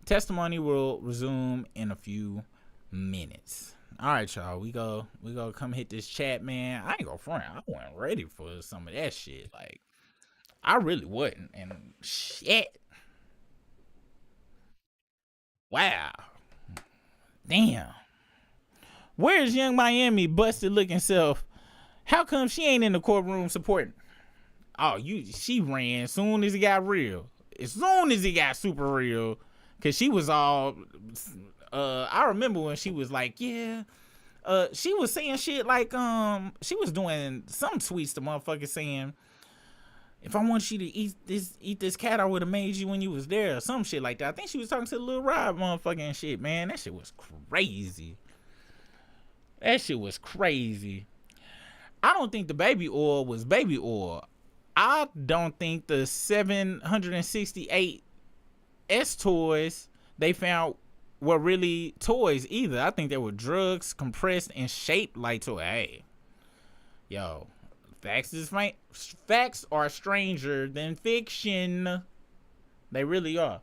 Testimony will resume in a few minutes. All right, y'all. We go come hit this chat, man. I ain't gonna front. I wasn't ready for some of that shit. Like, I really wasn't. And shit. Wow. Damn. Where's Young Miami busted looking self? How come she ain't in the courtroom supporting? Oh, she ran as soon as it got real. As soon as it got super real. Cause she was all I remember when she was like, yeah. She was saying shit like she was doing some tweets the motherfucker saying, if I want you to eat this cat I would have made you when you was there, or some shit like that. I think she was talking to the Lil Rob motherfucker and shit, man. That shit was crazy. I don't think the baby oil was baby oil. I don't think the 768 S toys they found were really toys either. I think they were drugs compressed and shaped like toys. Hey, yo, facts are stranger than fiction. They really are.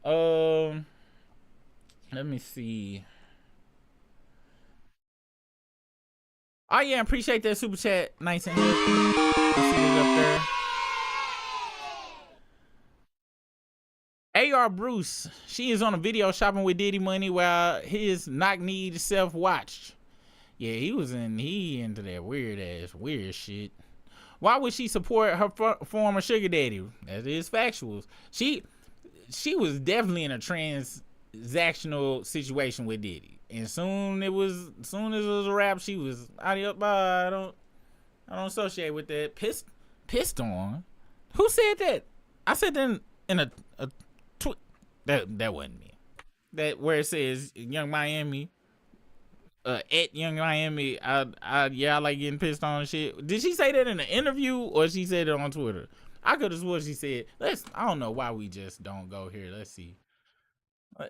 Let me see. Oh yeah, appreciate that super chat. Nice and see it up there. R. Bruce, she is on a video shopping with Diddy money while his knock-kneed self watched. Yeah, he into that weird shit. Why would she support her former sugar daddy? That is factuals. She was definitely in a transactional situation with Diddy. And soon as it was a wrap, she was bye. I don't associate with that. Pissed on. Who said that? I said that in a tweet. That wasn't me. That where it says Young Miami. At Young Miami, I like getting pissed on and shit. Did she say that in an interview or she said it on Twitter? I could have sworn she said. I don't know why we just don't go here. Let's see.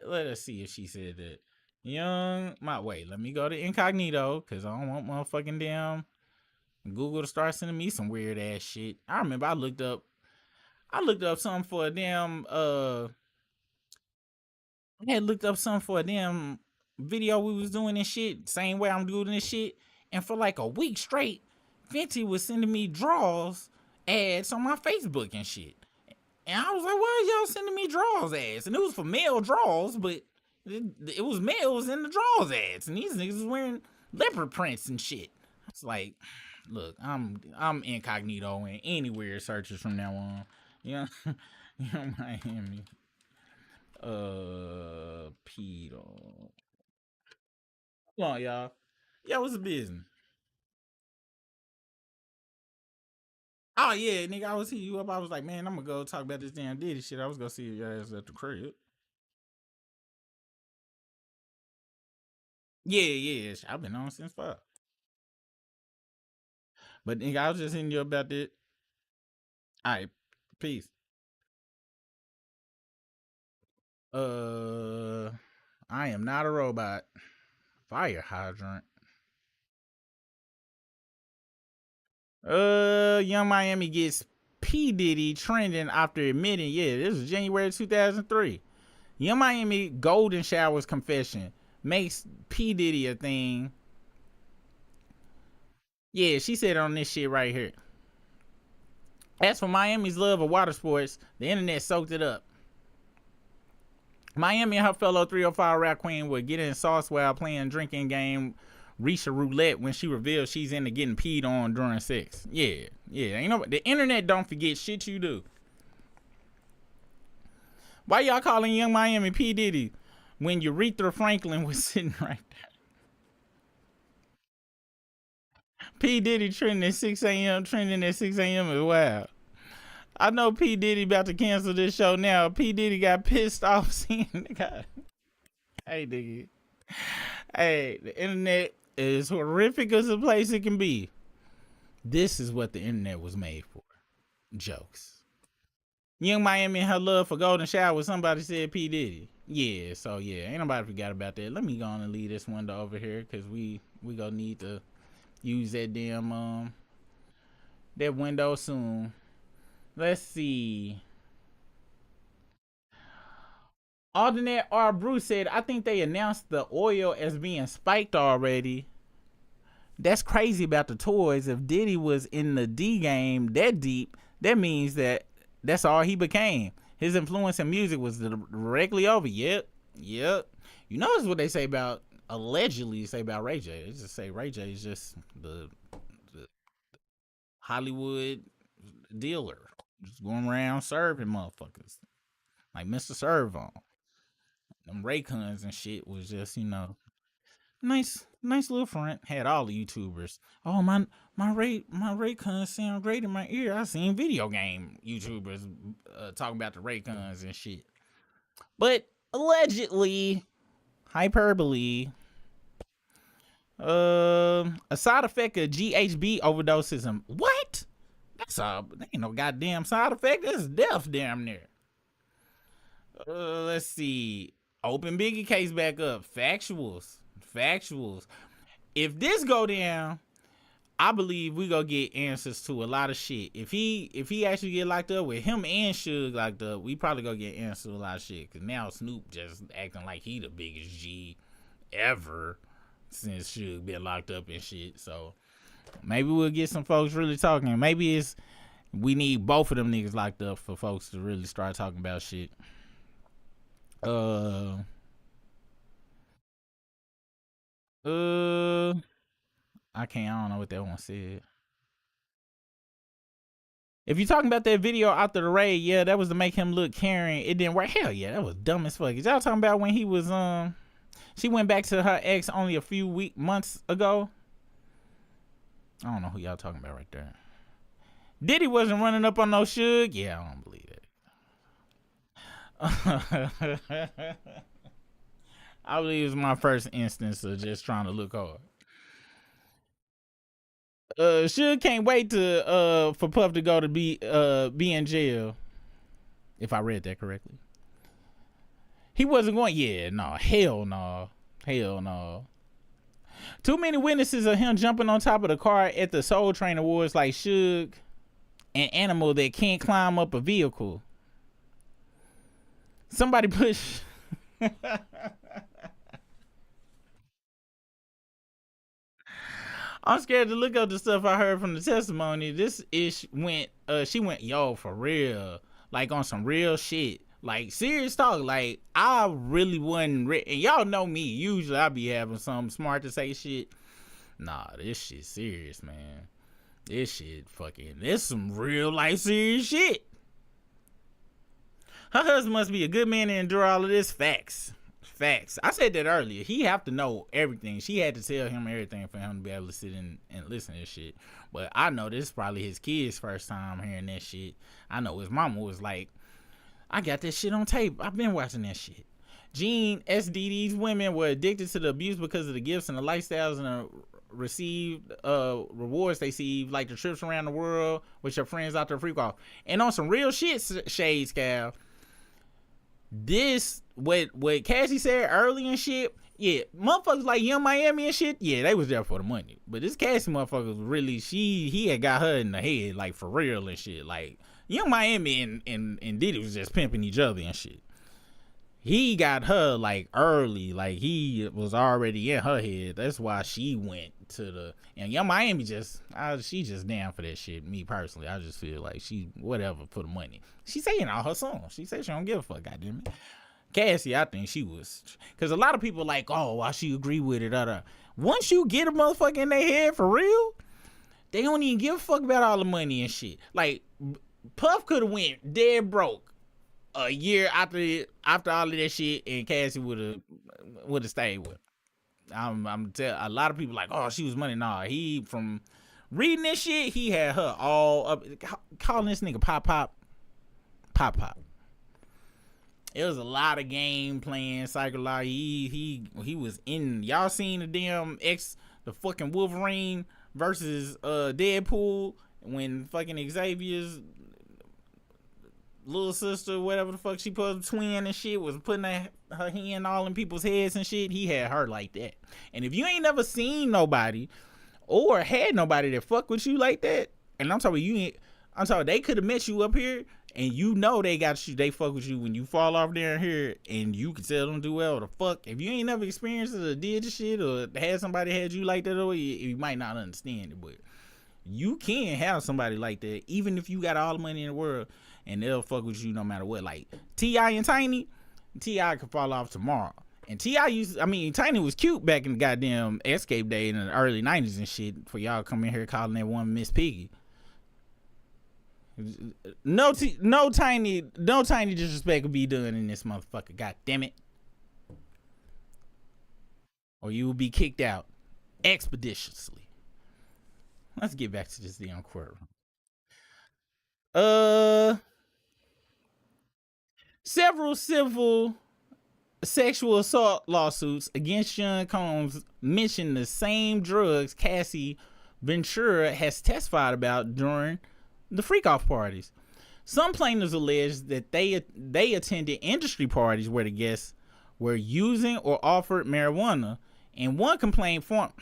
Let us see if she said that. Let me go to incognito because I don't want motherfucking damn Google to start sending me some weird ass shit. I remember I looked up something for a damn I had looked up something for a damn video we was doing this shit, same way I'm doing this shit, and for like a week straight, Fenty was sending me draws ads on my Facebook and shit. And I was like, why are y'all sending me draws ads? And it was for male draws, but it was males in the draws ads, and these niggas was wearing leopard prints and shit. It's like, look, I'm incognito in any weird searches from now on. You know, Miami. Pedo. Come on, y'all. Yeah, what's the business? Oh yeah, nigga, I was hitting you up. I was like, man, I'm gonna go talk about this damn Diddy shit. I was gonna see your ass at the crib. Yeah. I've been on since 5. But nigga, I was just hitting you about that. Alright, peace. I am not a robot. Fire hydrant. Young Miami gets P. Diddy trending after admitting, this was January 2003. Young Miami golden showers confession makes P. Diddy a thing. Yeah, she said on this shit right here. As for Miami's love of water sports, the internet soaked it up. Miami and her fellow 305 rap queen were getting sauce while playing drinking game Risha Roulette when she revealed she's into getting peed on during sex. Yeah. The internet don't forget shit you do. Why y'all calling Young Miami P. Diddy when Aretha Franklin was sitting right there? P. Diddy trending at 6 a.m. is wild. I know P. Diddy about to cancel this show now. P. Diddy got pissed off seeing the guy. Hey, nigga. Hey, the internet is horrific as a place it can be. This is what the internet was made for. Jokes. Young Miami and her love for golden shower. Somebody said P. Diddy. Yeah, so yeah, ain't nobody forgot about that. Let me go on and leave this window over here because we gonna need to use that damn that window soon. Let's see. Alternate R. Bruce said, I think they announced the oil as being spiked already. That's crazy about the toys. If Diddy was in the D game that deep, that means that's all he became. His influence in music was directly over. Yep. You notice what they say about, allegedly say about Ray J. They just say Ray J is just the Hollywood dealer. Just going around serving motherfuckers. Like Mr. Servon. Them Raycons and shit was just, nice little front. Had all the YouTubers. Oh, my Raycons sound great in my ear. I seen video game YouTubers talking about the Raycons and shit. But allegedly, hyperbole, a side effect of GHB overdoses. What? That ain't no goddamn side effect. That's death damn near. Let's see. Open Biggie case back up. Factuals. If this go down, I believe we gonna get answers to a lot of shit. If he actually get locked up with him and Suge locked up, we probably gonna get answers to a lot of shit. Cause now Snoop just acting like he the biggest G ever since Suge been locked up and shit. So maybe we'll get some folks really talking. Maybe we need both of them niggas locked up for folks to really start talking about shit. Uh, uh, I can't. I don't know what that one said. If you're talking about that video after the raid, yeah, that was to make him look caring. It didn't work. Hell yeah, that was dumb as fuck. Is y'all talking about when he was she went back to her ex only a few months ago? I don't know who y'all talking about right there. Diddy wasn't running up on no Suge. Yeah, I don't believe it. I believe it was my first instance of just trying to look hard. Suge can't wait to for Puff to go to be in jail. If I read that correctly. He wasn't going, yeah, no, hell no. Hell no. Too many witnesses of him jumping on top of the car at the Soul Train Awards like Suge, an animal that can't climb up a vehicle. Somebody push. I'm scared to look up the stuff I heard from the testimony. This ish went, she went, yo, for real. Like on some real shit. Like serious talk. Like I really wasn't, and y'all know me. Usually I be having something smart to say shit. Nah, this shit serious, man. This shit fucking, this some real life serious shit. Her husband must be a good man to endure all of this. Facts. I said that earlier. He have to know everything. She had to tell him everything for him to be able to sit and listen to this shit. But I know this is probably his kid's first time hearing that shit. I know his mama was like, I got this shit on tape. I've been watching that shit. Gene SDD's women were addicted to the abuse because of the gifts and the lifestyles and the received rewards they see, like the trips around the world with your friends out there freak off. And on some real shit, Shade Scal, this what Cassie said early and shit, yeah, motherfuckers like Young Miami and shit, yeah, they was there for the money. But this Cassie motherfucker was really, he had got her in the head, like for real and shit. Like Young Miami and Diddy was just pimping each other and shit. He got her like early, like he was already in her head. That's why she went to the, and Young Miami she just down for that shit. Me personally, I just feel like she whatever for the money. She saying all her songs. She said she don't give a fuck, goddamn it. Cassie, I think she was, because a lot of people like, oh, why she agree with it. Once you get a motherfucker in their head for real, they don't even give a fuck about all the money and shit. Like Puff could have went dead broke a year after all of that shit, and Cassie would have stayed with. I'm tell a lot of people like, oh, she was money. Nah, he, from reading this shit, he had her all up, calling this nigga pop. It was a lot of game playing, psychology. He was in. Y'all seen the damn the fucking Wolverine versus Deadpool when fucking Xavier's little sister, whatever the fuck she put, twin and shit, was putting her hand all in people's heads and shit. He had her like that. And if you ain't never seen nobody or had nobody that fuck with you like that, and I'm talking they could have met you up here, and you know they got you, they fuck with you when you fall off down here, and you can tell them do well. The fuck, if you ain't never experienced it or did the shit or had somebody had you like that, or you might not understand it, but you can have somebody like that even if you got all the money in the world, and they'll fuck with you no matter what. Like T.I. and Tiny, T.I. could fall off tomorrow. And T.I. Tiny was cute back in the goddamn Escape Day in the early 90s and shit, for y'all come in here calling that one Miss Piggy. No tiny disrespect will be done in this motherfucker, god damn it. Or you will be kicked out expeditiously. Let's get back to this damn courtroom. Several civil sexual assault lawsuits against Sean Combs mention the same drugs Cassie Ventura has testified about during the freak-off parties. Some plaintiffs allege that they attended industry parties where the guests were using or offered marijuana. And one complaint form,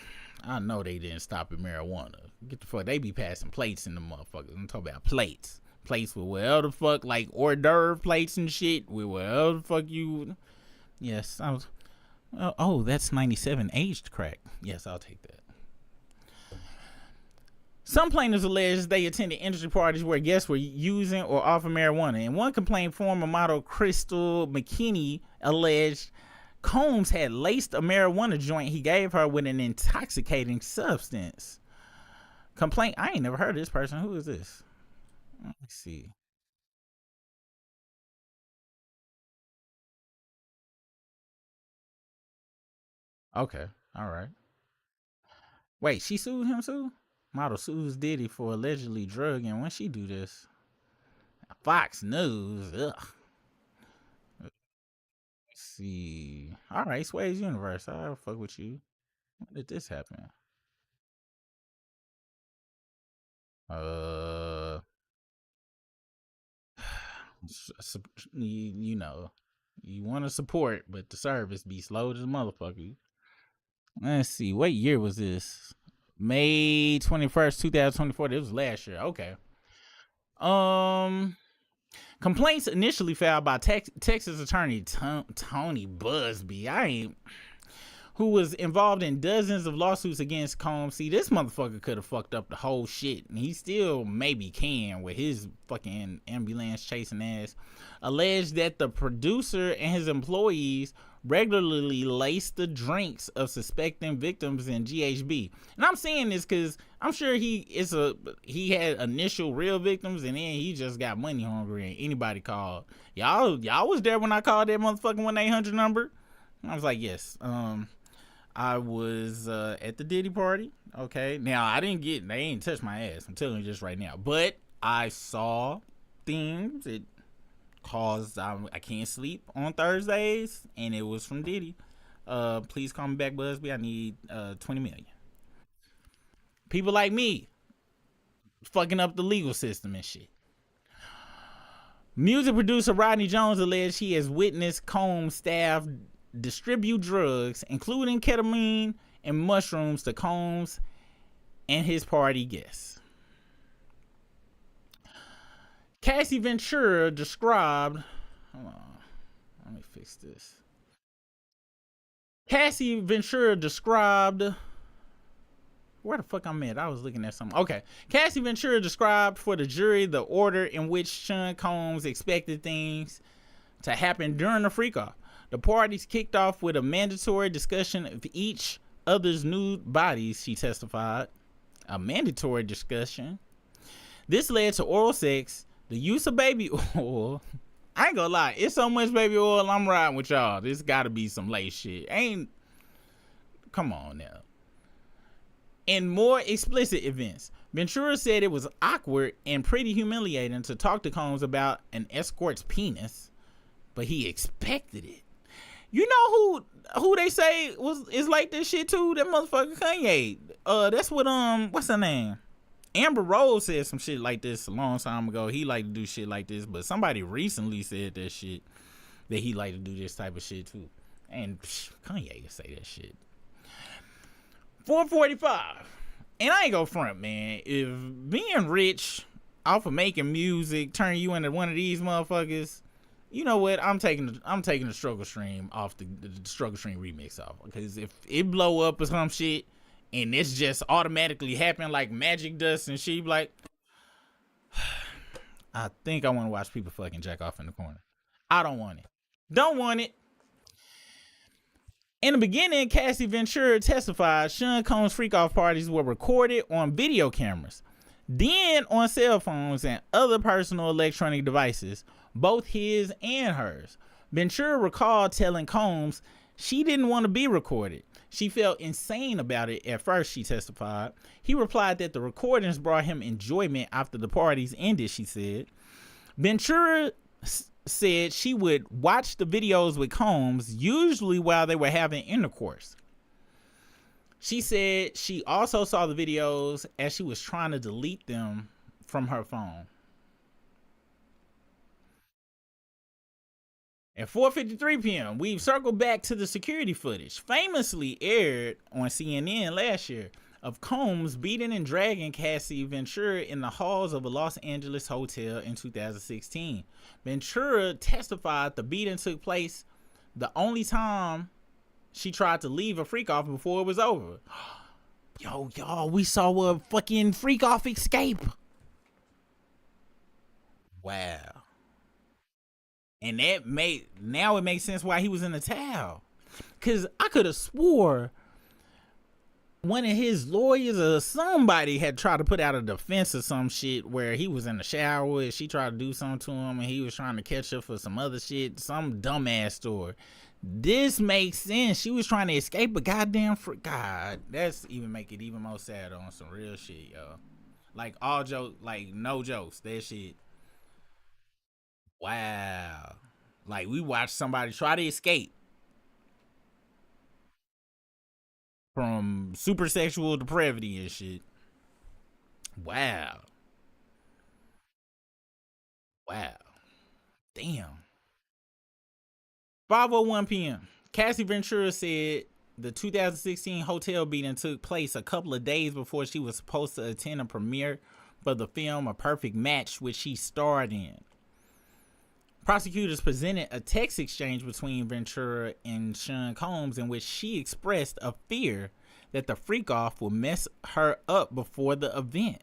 I know they didn't stop at marijuana. Get the fuck, they be passing plates in the motherfuckers. I'm talking about plates with whatever the fuck, like hors d'oeuvre plates and shit, with whatever the fuck you. Yes, I was. Oh, that's 97 aged crack. Yes, I'll take that. Some plaintiffs allege they attended industry parties where guests were using or offering marijuana. In one complaint, former model Crystal McKinney alleged Combs had laced a marijuana joint he gave her with an intoxicating substance. Complaint, I ain't never heard of this person. Who is this? Let me see. Okay, all right. Wait, she sued him too? Model sues Diddy for allegedly drugging. When she do this? Fox News. Ugh. Let's see. All right, Sway's Universe. I'll fuck with you. When did this happen? Uh, you know, you want to support, but the service be slow as a motherfucker. Let's see. What year was this? May 21st, 2024. This was last year. Okay. Um, Complaints initially filed by Texas attorney Tony Busby. Who was involved in dozens of lawsuits against Combs. See, this motherfucker could have fucked up the whole shit, and he still maybe can with his fucking ambulance chasing ass. Alleged that the producer and his employees regularly laced the drinks of suspecting victims in GHB. And I'm saying this because I'm sure he had initial real victims, and then he just got money hungry, and anybody called. Y'all was there when I called that motherfucking 1-800 number. I was like, yes. I was at the Diddy party. Okay. Now, they ain't touched my ass. I'm telling you this right now. But I saw things. It caused, I can't sleep on Thursdays. And it was from Diddy. Please call me back, Busby. I need 20 million. People like me fucking up the legal system and shit. Music producer Rodney Jones alleged he has witnessed Combs' staff distribute drugs, including ketamine and mushrooms, to Combs and his party guests. Cassie Ventura described, hold on, let me fix this. Cassie Ventura described, where the fuck I'm at? I was looking at something. Okay. Cassie Ventura described for the jury the order in which Sean Combs expected things to happen during the freak-off. The parties kicked off with a mandatory discussion of each other's nude bodies, she testified. A mandatory discussion. This led to oral sex, the use of baby oil. I ain't gonna lie, it's so much baby oil, I'm riding with y'all. This gotta be some lace shit. Come on now. And more explicit events. Ventura said it was awkward and pretty humiliating to talk to Combs about an escort's penis, but he expected it. You know who they say is like this shit too? That motherfucker Kanye. That's what what's her name? Amber Rose said some shit like this a long time ago. He like to do shit like this, but somebody recently said that shit, that he like to do this type of shit too. And Kanye can say that shit. 4:45. And I ain't go front, man. If being rich off of making music turn you into one of these motherfuckers, you know what? I'm taking the struggle stream off the struggle stream remix off, because if it blow up or some shit and it's just automatically happen like magic dust and shit, like I think I want to watch people fucking jack off in the corner. I don't want it. Don't want it. In the beginning, Cassie Ventura testified Sean Combs' freak-off parties were recorded on video cameras, then on cell phones and other personal electronic devices, both his and hers. Ventura recalled telling Combs she didn't want to be recorded. She felt insane about it at first, she testified. He replied that the recordings brought him enjoyment after the parties ended, she said. Ventura said she would watch the videos with Combs, usually while they were having intercourse. She said she also saw the videos as she was trying to delete them from her phone. At 4:53 p.m., we've circled back to the security footage, famously aired on CNN last year, of Combs beating and dragging Cassie Ventura in the halls of a Los Angeles hotel in 2016. Ventura testified the beating took place the only time she tried to leave a freak off before it was over. Yo, y'all, we saw a fucking freak off escape. Wow. And that now it makes sense why he was in the towel. Cause I could have swore one of his lawyers or somebody had tried to put out a defense or some shit where he was in the shower and she tried to do something to him and he was trying to catch her for some other shit, some dumbass story. This makes sense. She was trying to escape a goddamn God, that's even make it even more sad on some real shit, yo. Like all jokes, like no jokes, that shit. Wow. Like we watched somebody try to escape from super sexual depravity and shit. Wow. Wow. Damn. 5:01 p.m. Cassie Ventura said the 2016 hotel beating took place a couple of days before she was supposed to attend a premiere for the film A Perfect Match, which she starred in. Prosecutors presented a text exchange between Ventura and Sean Combs in which she expressed a fear that the freak-off would mess her up before the event.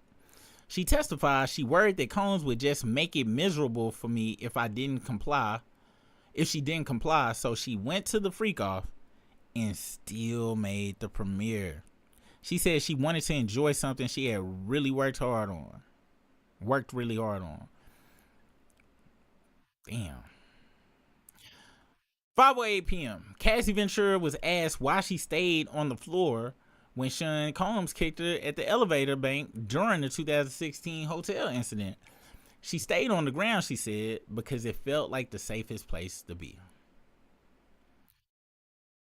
She testified she worried that Combs would just make it miserable for me if she didn't comply, so she went to the freak-off and still made the premiere. She said she wanted to enjoy something she had really worked really hard on. Damn. 5:08 p.m. Cassie Ventura was asked why she stayed on the floor when Sean Combs kicked her at the elevator bank during the 2016 hotel incident. She stayed on the ground, she said, because it felt like the safest place to be.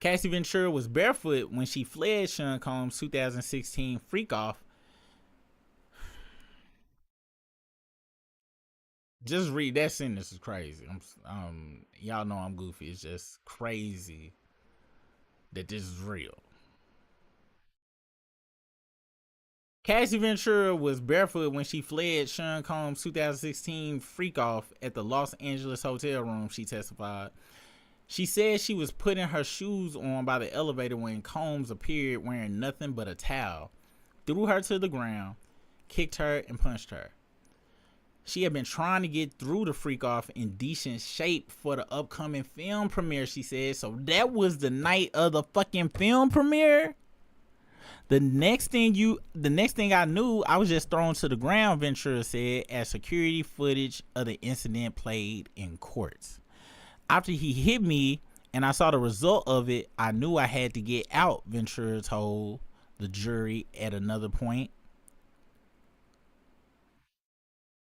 Cassie Ventura was barefoot when she fled Sean Combs' 2016 freak-off. Just read that sentence is crazy. Y'all know I'm goofy. It's just crazy that this is real. Cassie Ventura was barefoot when she fled Sean Combs' 2016 freak-off at the Los Angeles hotel room, she testified. She said she was putting her shoes on by the elevator when Combs appeared wearing nothing but a towel, threw her to the ground, kicked her, and punched her. She had been trying to get through the freak-off in decent shape for the upcoming film premiere, she said. So that was the night of the fucking film premiere? The next thing I knew, I was just thrown to the ground, Ventura said, as security footage of the incident played in courts. After he hit me and I saw the result of it, I knew I had to get out, Ventura told the jury at another point.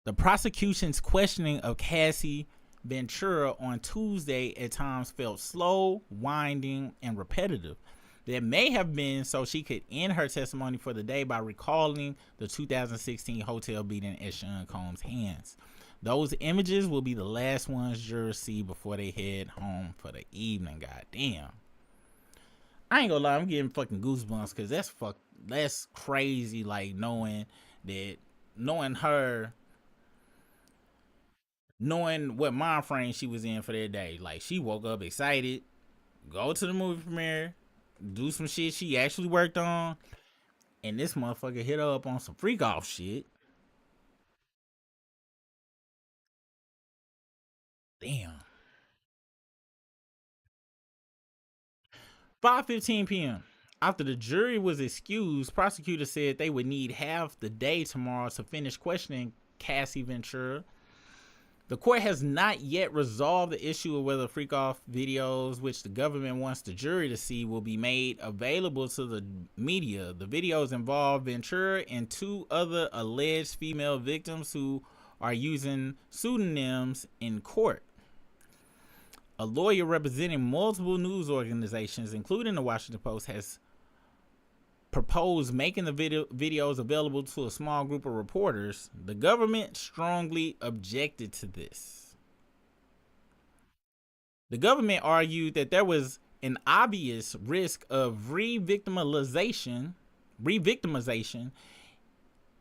The prosecution's questioning of Cassie Ventura on Tuesday at times felt slow, winding, and repetitive. That may have been so she could end her testimony for the day by recalling the 2016 hotel beating at Sean Combs' hands. Those images will be the last ones jurors see before they head home for the evening. Goddamn. I ain't gonna lie, I'm getting fucking goosebumps because that's crazy. Like knowing what mind frame she was in for that day. Like she woke up excited, go to the movie premiere, do some shit she actually worked on, and this motherfucker hit her up on some freak off shit. Damn. 5:15 p.m. After the jury was excused, prosecutors said they would need half the day tomorrow to finish questioning Cassie Ventura. The court has not yet resolved the issue of whether freak-off videos, which the government wants the jury to see, will be made available to the media. The videos involve Ventura and two other alleged female victims who are using pseudonyms in court. A lawyer representing multiple news organizations, including the Washington Post, has proposed making the videos available to a small group of reporters. The government strongly objected to this. The government argued that there was an obvious risk of re-victimization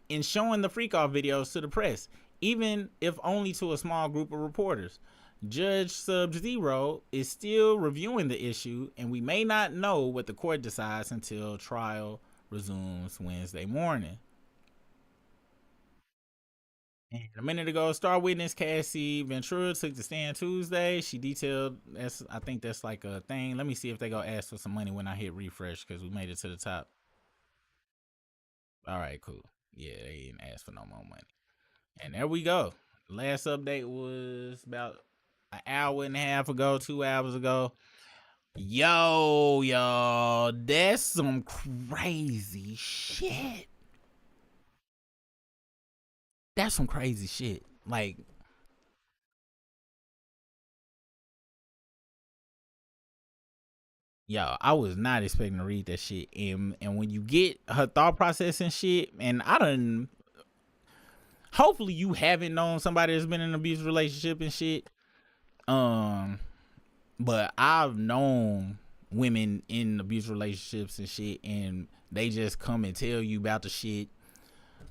in showing the freak-off videos to the press, even if only to a small group of reporters. Judge Sub-Zero is still reviewing the issue, and we may not know what the court decides until trial resumes Wednesday morning. And a minute ago, star witness Cassie Ventura took the stand Tuesday. She detailed I think that's like a thing. Let me see if they go ask for some money when I hit refresh because we made it to the top. All right, cool. Yeah, they didn't ask for no more money. And there we go. Last update was about an hour and a half ago, 2 hours ago. Yo, y'all, that's some crazy shit. That's some crazy shit. Like, yo, I was not expecting to read that shit. And when you get her thought process and shit, and hopefully you haven't known somebody that's been in an abusive relationship and shit. But I've known women in abusive relationships and shit, and they just come and tell you about the shit.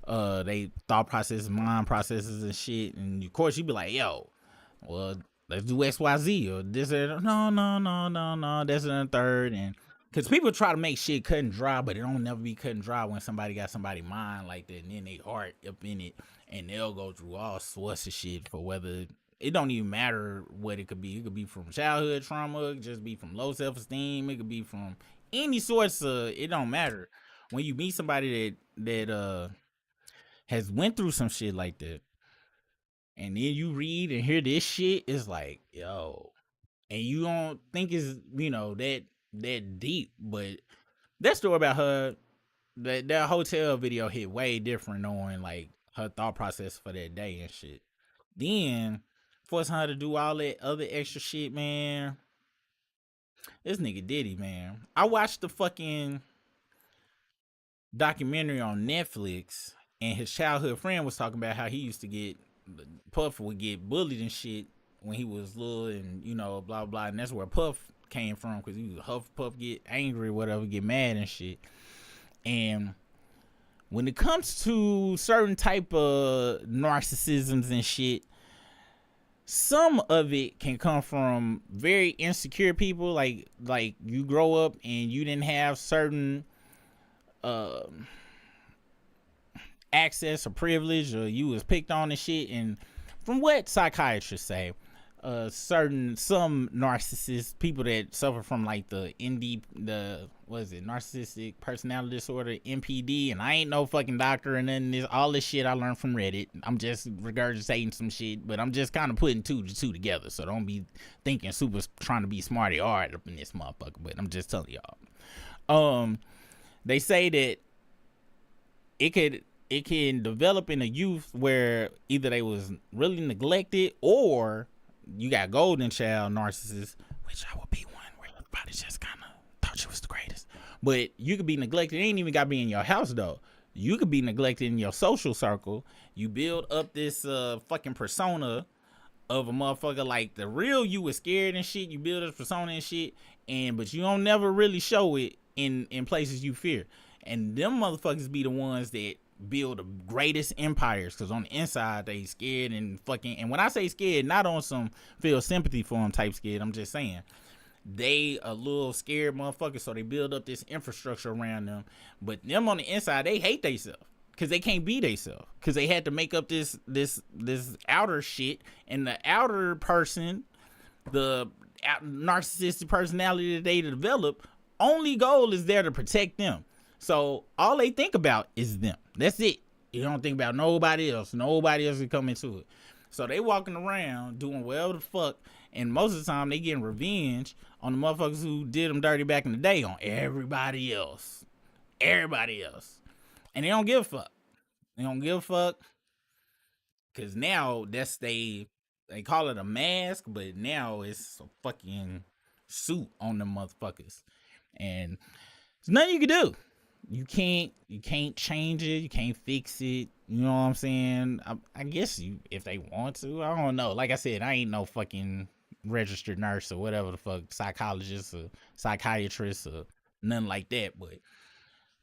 They thought processes, mind processes and shit, and of course you be like, yo, well, let's do XYZ or this or no, that's in the third. And because people try to make shit cut and dry, but it don't never be cut and dry when somebody got somebody mind like that and then they heart up in it, and they'll go through all sorts of shit for whether it don't even matter what it could be. It could be from childhood trauma, it could just be from low self-esteem, it could be from any sorts of, it don't matter. When you meet somebody that has went through some shit like that, and then you read and hear this shit, it's like, yo, and you don't think it's, that deep, but that story about her, that hotel video hit way different, knowing like her thought process for that day and shit. Then forcing her to do all that other extra shit, man. This nigga Diddy, man. I watched the fucking documentary on Netflix, and his childhood friend was talking about how he used to get, Puff would get bullied and shit when he was little, and blah blah, and that's where Puff came from, because he was Huff Puff, get angry, whatever, get mad and shit. And when it comes to certain type of narcissisms and shit, some of it can come from very insecure people, like you grow up and you didn't have certain access or privilege, or you was picked on and shit. And from what psychiatrists say, some narcissists, people that suffer from like the narcissistic personality disorder, NPD, and I ain't no fucking doctor, and then all this shit I learned from Reddit. I'm just regurgitating some shit, but I'm just kind of putting two together, so don't be thinking super trying to be smarty hard up in this motherfucker, but I'm just telling y'all. They say that it can develop in a youth where either they was really neglected, or you got golden child narcissists, which I would be one, where everybody just kind of thought you was the greatest. But you could be neglected. It ain't even got to be in your house, though. You could be neglected in your social circle. You build up this fucking persona of a motherfucker, like the real you is scared and shit. You build this persona and shit, but you don't never really show it in places you fear. And them motherfuckers be the ones that build the greatest empires, because on the inside they scared and fucking, and when I say scared, not on some feel sympathy for them type scared, I'm just saying they a little scared motherfuckers, so they build up this infrastructure around them. But them on the inside, they hate themselves because they can't be themselves, because they had to make up this outer shit, and the outer person, the narcissistic personality that they develop, only goal is there to protect them. So all they think about is them. That's it. You don't think about nobody else. Nobody else can come into it. So they walking around doing whatever the fuck, and most of the time they getting revenge on the motherfuckers who did them dirty back in the day, on everybody else. Everybody else. And they don't give a fuck. They don't give a fuck. Because now that's they call it a mask, but now it's a fucking suit on them motherfuckers. And there's nothing you can do. You can't change it. You can't fix it. You know what I'm saying? I guess if they want to, I don't know. Like I said, I ain't no fucking registered nurse or whatever the fuck, psychologist or psychiatrist or nothing like that. But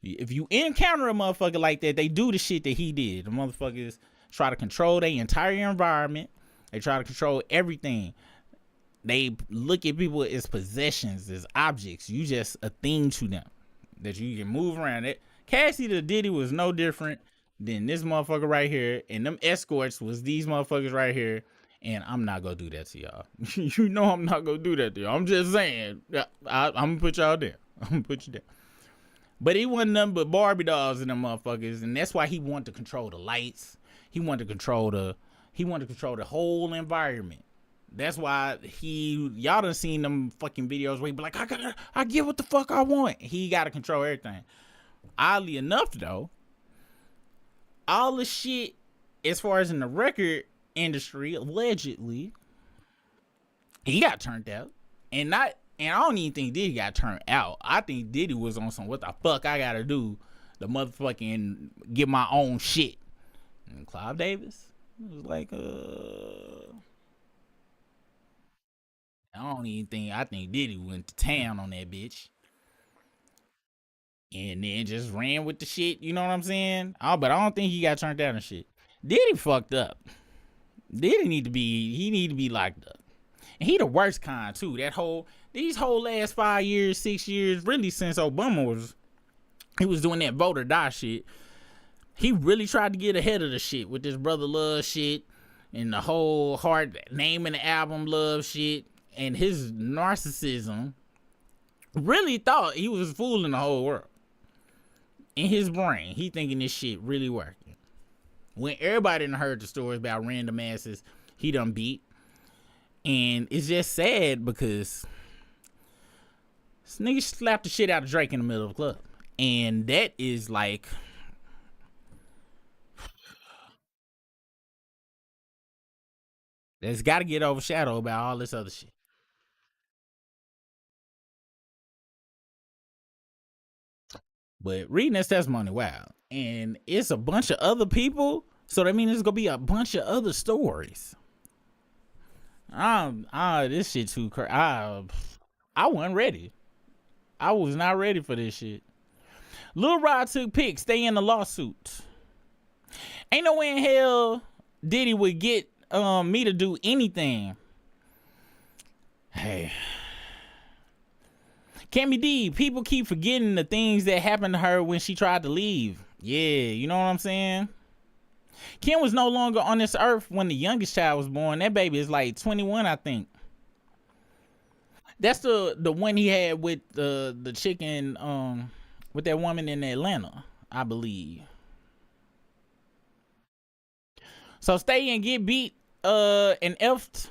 if you encounter a motherfucker like that, they do the shit that he did. The motherfuckers try to control their entire environment. They try to control everything. They look at people as possessions, as objects. You just a thing to them that you can move around. It Cassie to Diddy was no different than this motherfucker right here, and them escorts was these motherfuckers right here. And I'm not gonna do that to y'all. You know I'm not gonna do that to y'all. I'm just saying. I'm gonna put y'all there. I'm gonna put you there. But he wasn't nothing but Barbie dolls and them motherfuckers, and that's why he wanted to control the lights. He wanted to control the whole environment. That's why y'all done seen them fucking videos where he be like, I get what the fuck I want. He gotta control everything. Oddly enough though, all the shit as far as in the record industry, allegedly, he got turned out. And I don't even think Diddy got turned out. I think Diddy was on some what the fuck I gotta do to motherfucking get my own shit. And Clive Davis was like, I think Diddy went to town on that bitch. And then just ran with the shit, you know what I'm saying? But I don't think he got turned down and shit. Diddy fucked up. Diddy need to be locked up. And he the worst kind too. These whole last 5 years, 6 years, really since Obama was doing that vote or die shit. He really tried to get ahead of the shit with this brother love shit and the whole hard naming the album love shit, and his narcissism. Really thought he was fooling the whole world. In his brain, he thinking this shit really working. When everybody done heard the stories about random asses he done beat. And it's just sad because this nigga slapped the shit out of Drake in the middle of the club. And that is like, that's got to get overshadowed by all this other shit. But reading this testimony, wow. And it's a bunch of other people. So that means there's going to be a bunch of other stories. This shit too crazy. I wasn't ready. I was not ready for this shit. Lil Rod took pics, stay in the lawsuit. Ain't no way in hell Diddy would get me to do anything. Hey. Cammy D, people keep forgetting the things that happened to her when she tried to leave. Yeah, you know what I'm saying? Kim was no longer on this earth when the youngest child was born. That baby is like 21, I think. That's the one he had with the chicken, with that woman in Atlanta, I believe. So stay and get beat, and effed.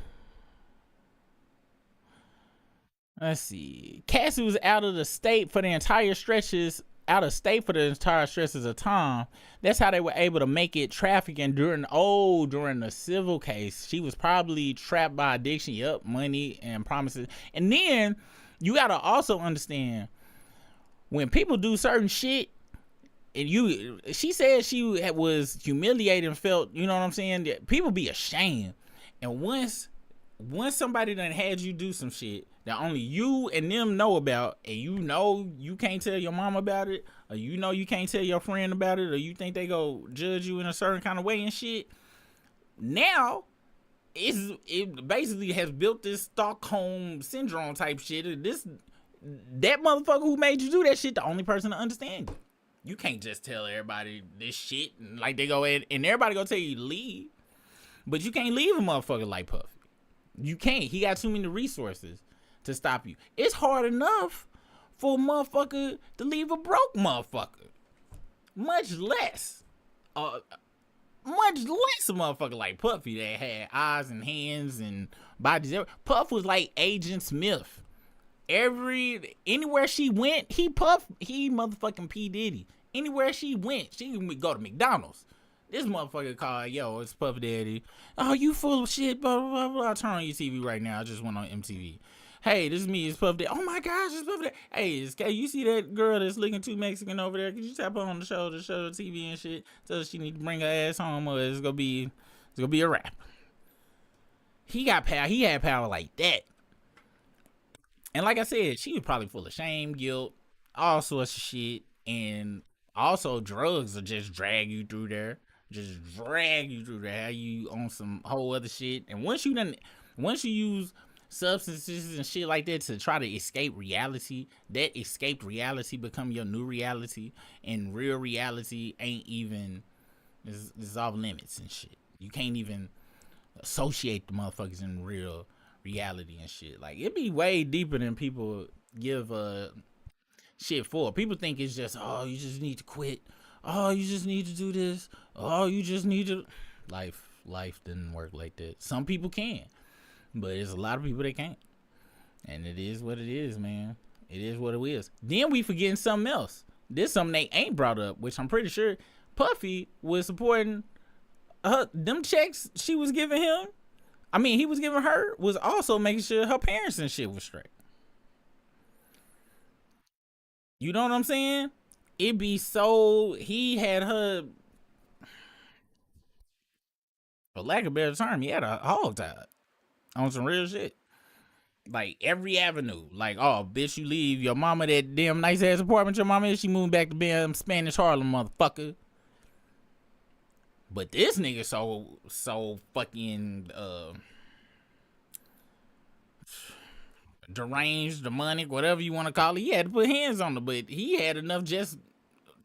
Let's see. Cassie was out of state for the entire stretches of time. That's how they were able to make it trafficking during the civil case. She was probably trapped by addiction, money and promises. And then you gotta also understand when people do certain shit, and she said she was humiliated and felt, you know what I'm saying, that people be ashamed. And once somebody done had you do some shit that only you and them know about, and you know you can't tell your mom about it, or you know you can't tell your friend about it, or you think they go judge you in a certain kind of way and shit, now it basically has built this Stockholm syndrome type shit. That motherfucker who made you do that shit, the only person to understand you. You can't just tell everybody this shit and like they go in and everybody gonna tell you to leave, but you can't leave a motherfucker like Puffy. You can't. He got too many resources to stop you. It's hard enough for a motherfucker to leave a broke motherfucker. Much less a motherfucker like Puffy that had eyes and hands and bodies. Puff was like Agent Smith. Anywhere she went, he motherfucking P. Diddy. Anywhere she went, she would go to McDonald's. This motherfucker called, yo, it's Puff Daddy. Oh, you full of shit, blah, blah, blah. Turn on your TV right now. I just went on MTV. Hey, this is me, it's Puff Daddy. Oh my gosh, it's Puff Daddy. Hey, you see that girl that's looking too Mexican over there? Could you tap her on the shoulder, show her TV and shit? Tell her she need to bring her ass home or it's gonna be a wrap. He got power. He had power like that. And like I said, she was probably full of shame, guilt, all sorts of shit. And also drugs will just drag you through there. Have you on some whole other shit. And once you use substances and shit like that to try to escape reality. That escaped reality become your new reality, and real reality ain't even. It's off limits and shit. You can't even associate the motherfuckers in real reality and shit. Like, it be way deeper than people give shit for. People think it's just, oh, you just need to quit. Oh, you just need to do this. Oh, you just need to. Life didn't work like that. Some people can, but there's a lot of people that can't. And it is what it is, man. It is what it is. Then we forgetting something else. This something they ain't brought up, which I'm pretty sure Puffy was supporting them checks she was giving him. I mean, he was giving her, was also making sure her parents and shit was straight. You know what I'm saying? It be so, he had her, for lack of a better term, he had a hog tied on some real shit. Like, every avenue. Like, oh, bitch, you leave your mama that damn nice ass apartment your mama is, she moving back to damn Spanish Harlem, motherfucker. But this nigga so fucking deranged, demonic, whatever you want to call it. He had to put hands on her, but he had enough just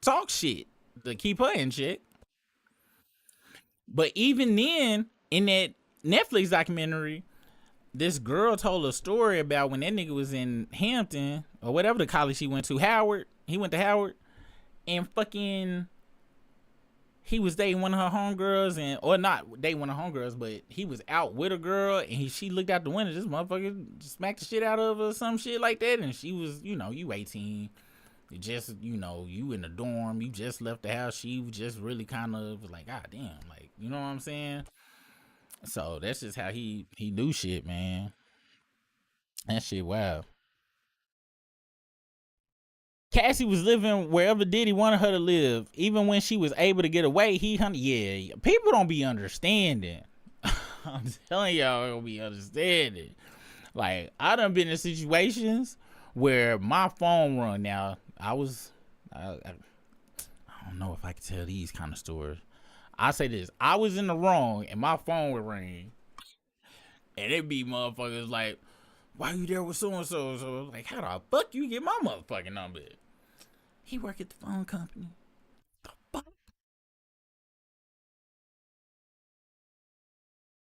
talk shit to keep her in check. But even then, in that Netflix documentary, this girl told a story about when that nigga was in Hampton or whatever the college he went to, Howard. He went to Howard, and fucking he was dating one of her homegirls, and or not dating one of her homegirls, but he was out with a girl, and she looked out the window. This motherfucker smacked the shit out of her, or some shit like that, and she was, you 18, you just, you in the dorm, you just left the house. She was just really kind of like, God damn, like, you know what I'm saying? So that's just how he do shit, man. That shit, wow. Cassie was living wherever Diddy wanted her to live. Even when she was able to get away, yeah, people don't be understanding. I'm telling y'all, don't be understanding. Like, I done been in situations where my phone rung. Now, I don't know if I can tell these kind of stories. I say this, I was in the wrong and my phone would ring. And it be motherfuckers like, why you there with so-and-so? So like, how the fuck you get my motherfucking number? He work at the phone company. The fuck?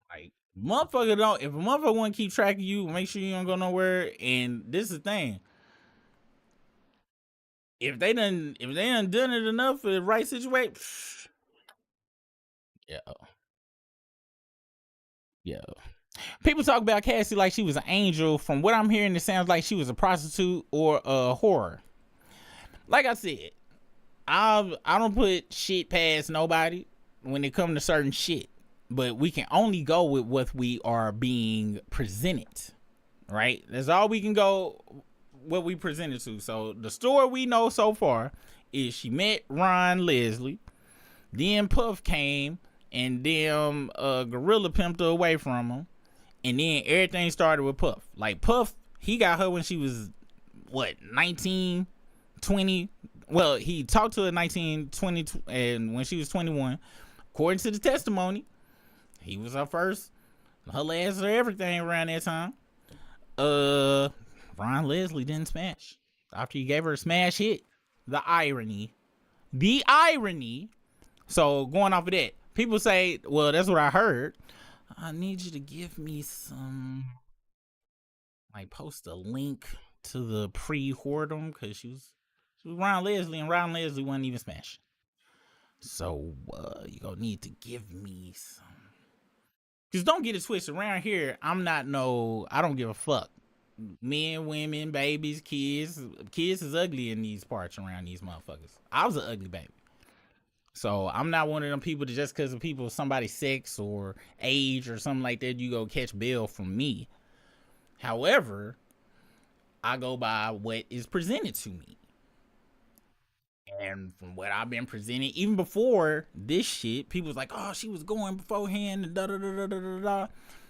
Like, motherfucker don't, if a motherfucker want to keep track of you, make sure you don't go nowhere. And this is the thing. If they done done it enough for the right situation, yeah. People talk about Cassie like she was an angel. From what I'm hearing, it sounds like she was a prostitute or a whore. Like I said, I don't put shit past nobody when it comes to certain shit. But we can only go with what we are being presented, right? That's all we can go, what we presented to. So the story we know so far is she met Ron Leslie, then Puff came, and then Gorilla pimped her away from him. And then everything started with Puff. Like, Puff, he got her when she was, 19, 20. Well, he talked to her 19, 20, and when she was 21. According to the testimony, he was her first, her last, her everything around that time. Ron Leslie didn't smash. After he gave her a smash hit. The irony. So, going off of that, people say, well, that's what I heard. I need you to give me some, like, post a link to the pre-whoredom, because she was Ron Leslie, and Ron Leslie wasn't even smashing. So, you gonna need to give me some. Because don't get it twisted, around here, I don't give a fuck. Men, women, babies, kids is ugly in these parts around these motherfuckers. I was an ugly baby. So I'm not one of them people that just because of somebody's sex or age or something like that, you go catch bail from me. However, I go by what is presented to me. And from what I've been presented, even before this shit, people was like, oh, she was going beforehand and da-da-da-da-da-da-da.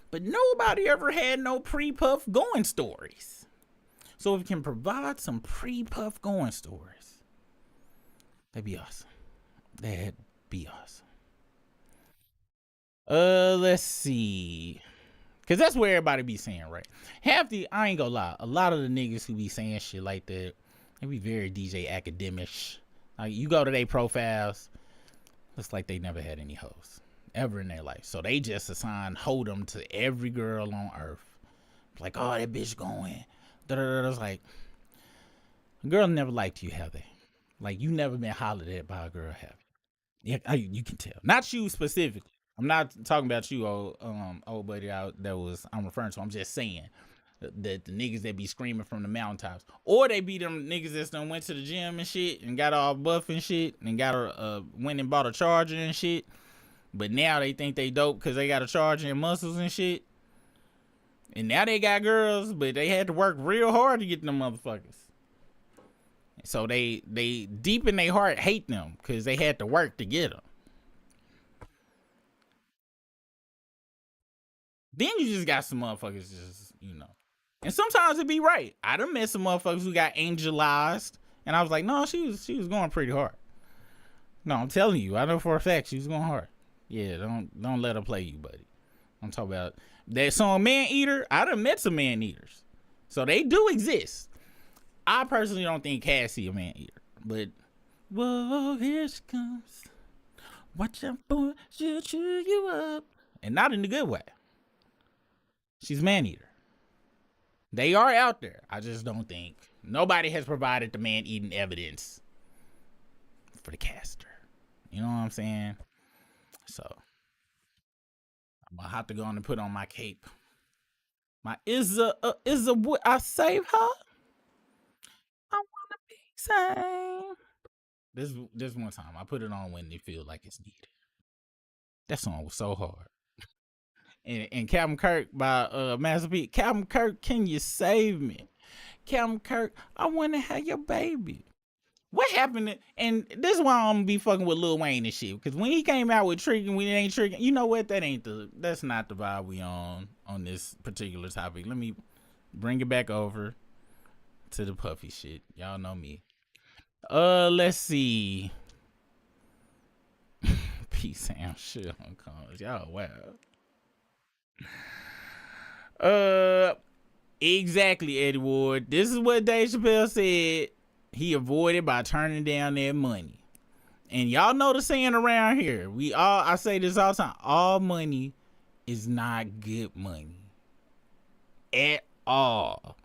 But nobody ever had no pre-Puff going stories. So if you can provide some pre-Puff going stories, that'd be awesome. That'd be awesome. Let's see. Cause that's where everybody be saying, right? I ain't gonna lie, a lot of the niggas who be saying shit like that, they be very DJ academic. Like, you go to their profiles, it's like they never had any hoes ever in their life. So they just assign hoedom to every girl on earth. Like, oh, that bitch going. It's like, a girl never liked you, have they? Like, you never been hollered at by a girl, have you? Yeah, you can tell. Not you specifically. I'm not talking about you, old buddy I'm referring to. I'm just saying that the niggas that be screaming from the mountaintops, or they be them niggas that done went to the gym and shit and got all buff and shit and got went and bought a charger and shit, but now they think they dope because they got a charger and muscles and shit, and now they got girls, but they had to work real hard to get them motherfuckers. So they deep in their heart hate them because they had to work to get them. Then you just got some motherfuckers just, and sometimes it be right. I done met some motherfuckers who got angelized, and I was like, no, she was going pretty hard. No, I'm telling you, I know for a fact she was going hard. Yeah, don't let her play you, buddy. I'm talking about that song Man Eater. I done met some man eaters, so they do exist. I personally don't think Cassie a man eater, but whoa, here she comes. Watch out, boy, she'll chew you up, and not in the good way. She's man eater. They are out there. I just don't think nobody has provided the man eating evidence for the caster. You know what I'm saying? So I'm gonna have to go on and put on my cape. My is a what I save her. I wanna be saved. This one time I put it on when they feel like it's needed. That song was so hard. And Captain Kirk by Master P. Captain Kirk, can you save me? Captain Kirk, I want to have your baby. What happened? And this is why I'm gonna be fucking with Lil Wayne and shit. Because when he came out with Trickin', when it ain't Trickin', you know what? That's not the vibe we on this particular topic. Let me bring it back over to the puffy shit. Y'all know me. Let's see. Peace Sam shit on cars. Y'all wow. Exactly, Eddie Ward. This is what Dave Chappelle said he avoided by turning down that money. And y'all know the saying around here. I say this all the time. All money is not good money. At all.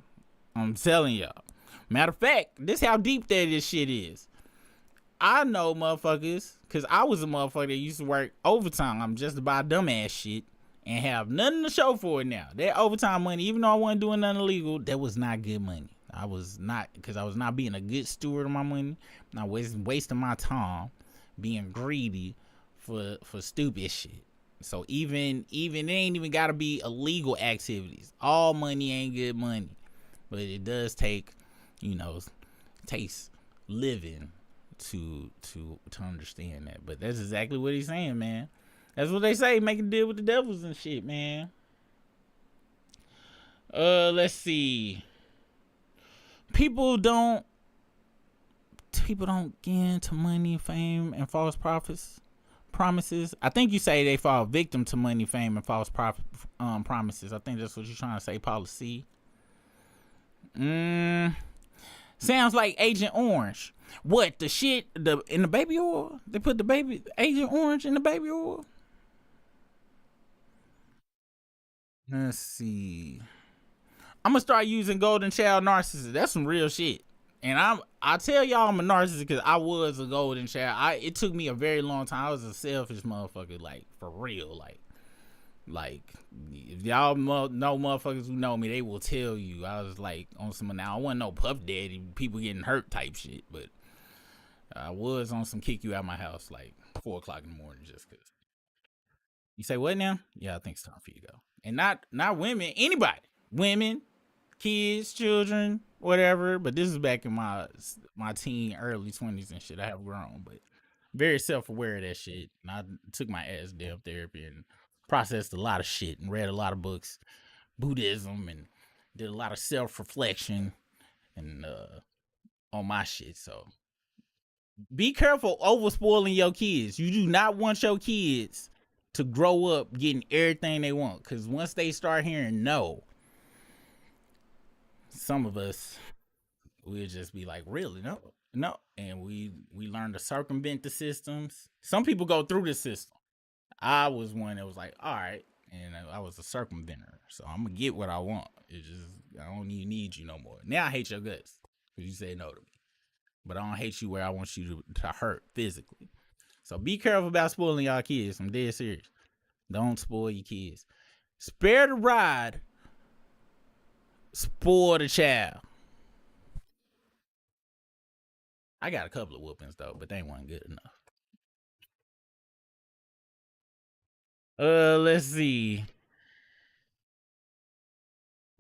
I'm telling y'all. Matter of fact, this how deep this shit is. I know motherfuckers, because I was a motherfucker that used to work overtime just to buy dumbass shit and have nothing to show for it now. That overtime money, even though I wasn't doing nothing illegal, that was not good money. I was not being a good steward of my money. I was wasting my time being greedy for stupid shit. So even it ain't even gotta be illegal activities. All money ain't good money. But it does take, takes living to understand that. But that's exactly what he's saying, man. That's what they say, make a deal with the devils and shit, man. Let's see. People don't get into money, fame, and false promises. I think you say they fall victim to money, fame, and false promises. I think that's what you're trying to say, policy. Sounds like Agent Orange. What, the shit in the baby oil? They put the Agent Orange in the baby oil? Let's see. I'm gonna start using Golden Child Narcissist. That's some real shit. And I tell y'all I'm a narcissist because I was a golden child. It took me a very long time. I was a selfish motherfucker, like for real. Like if y'all know motherfuckers who know me, they will tell you I was like on some. Now I wasn't no Puff Daddy, people getting hurt type shit, but I was on some kick you out my house like 4:00 in the morning just cause. You say what now? Yeah, I think it's time for you to go. And not women, anybody, women, kids, children, whatever. But this is back in my teen, early 20s and shit. I have grown, but very self-aware of that shit. And I took my ass damn therapy and processed a lot of shit and read a lot of books, Buddhism, and did a lot of self-reflection and on my shit. So be careful over spoiling your kids. You do not want your kids to grow up getting everything they want. Because once they start hearing no, some of us we'll just be like, really, no, and we learn to circumvent the systems. Some people go through the system. I was one that was like, all right, and I was a circumventer, so I'm gonna get what I want. It's just I don't even need you no more. Now I hate your guts because you say no to me, but I don't hate you where I want you to hurt physically. So be careful about spoiling y'all kids. I'm dead serious. Don't spoil your kids. Spare the ride. Spoil the child. I got a couple of whoopings though, but they weren't good enough. Let's see.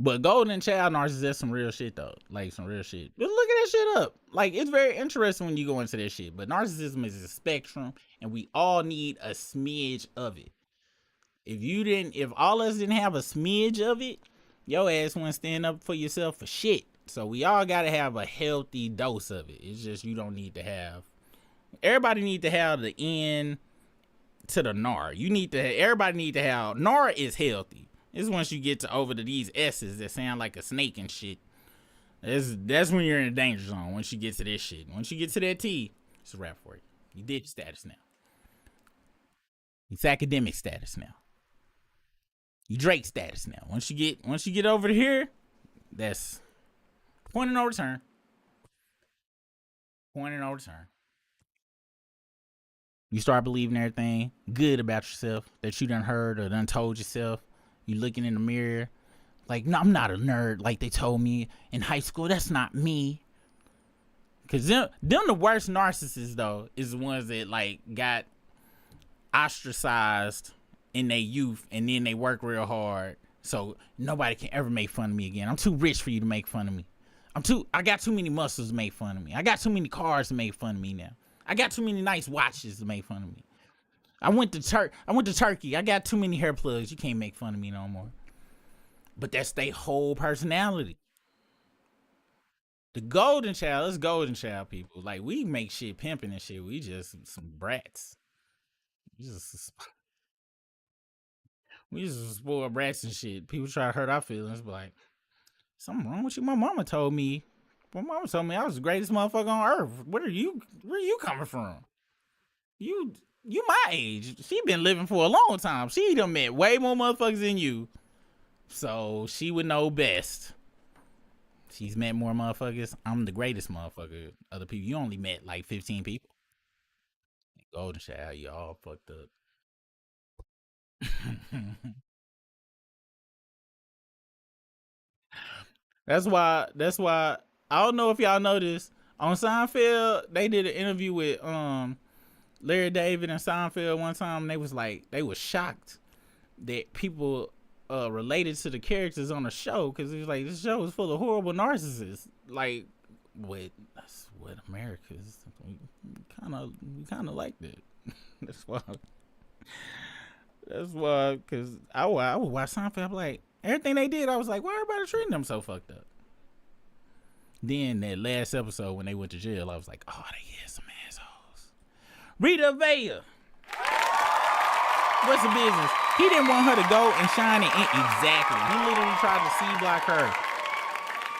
But Golden Child Narcissist, that's some real shit though. Like some real shit. But look at that shit up. Like it's very interesting when you go into that shit. But narcissism is a spectrum, and we all need a smidge of it. If all of us didn't have a smidge of it, your ass wouldn't stand up for yourself for shit. So we all gotta have a healthy dose of it. It's just you don't need to have. Everybody need to have the N to the NAR. Everybody need to have. NAR is healthy. It's once you get to over to these S's that sound like a snake and shit. That's when you're in a danger zone. Once you get to this shit. Once you get to that T, it's a wrap for you. You did your status now. It's academic status now. You Drake status now. Once you get over to here, that's point of no return. Point of no return. You start believing everything good about yourself that you done heard or done told yourself. You looking in the mirror like, no, I'm not a nerd like they told me in high school. That's not me. Cause them the worst narcissists though is the ones that like got ostracized in their youth and then they work real hard. So nobody can ever make fun of me again. I'm too rich for you to make fun of me. I got too many muscles to make fun of me. I got too many cars to make fun of me now. I got too many nice watches to make fun of me. I went to Turkey. I got too many hair plugs. You can't make fun of me no more. But that's their whole personality. The golden child, it's golden child people. Like we make shit pimping and shit. We just some brats. We just spoil brats and shit. People try to hurt our feelings, but like something wrong with you. My mama told me I was the greatest motherfucker on earth. Where are you coming from? You my age. She been living for a long time. She done met way more motherfuckers than you. So she would know best. She's met more motherfuckers. I'm the greatest motherfucker. Other people, you only met like 15 people. Golden Child, you all fucked up. That's why I don't know if y'all know this. On Seinfeld, they did an interview with Larry David and Seinfeld one time, and they was shocked that people related to the characters on the show, because it was like this show is full of horrible narcissists. Like that's what America is. We kind of like that. That's why, because I would watch Seinfeld. I'm like, everything they did, I was like, why everybody treating them so fucked up? Then that last episode when they went to jail, I was like, oh, they is some assholes. Rita Vega. What's the business? He didn't want her to go and shine it in. Exactly. He literally tried to C-block her.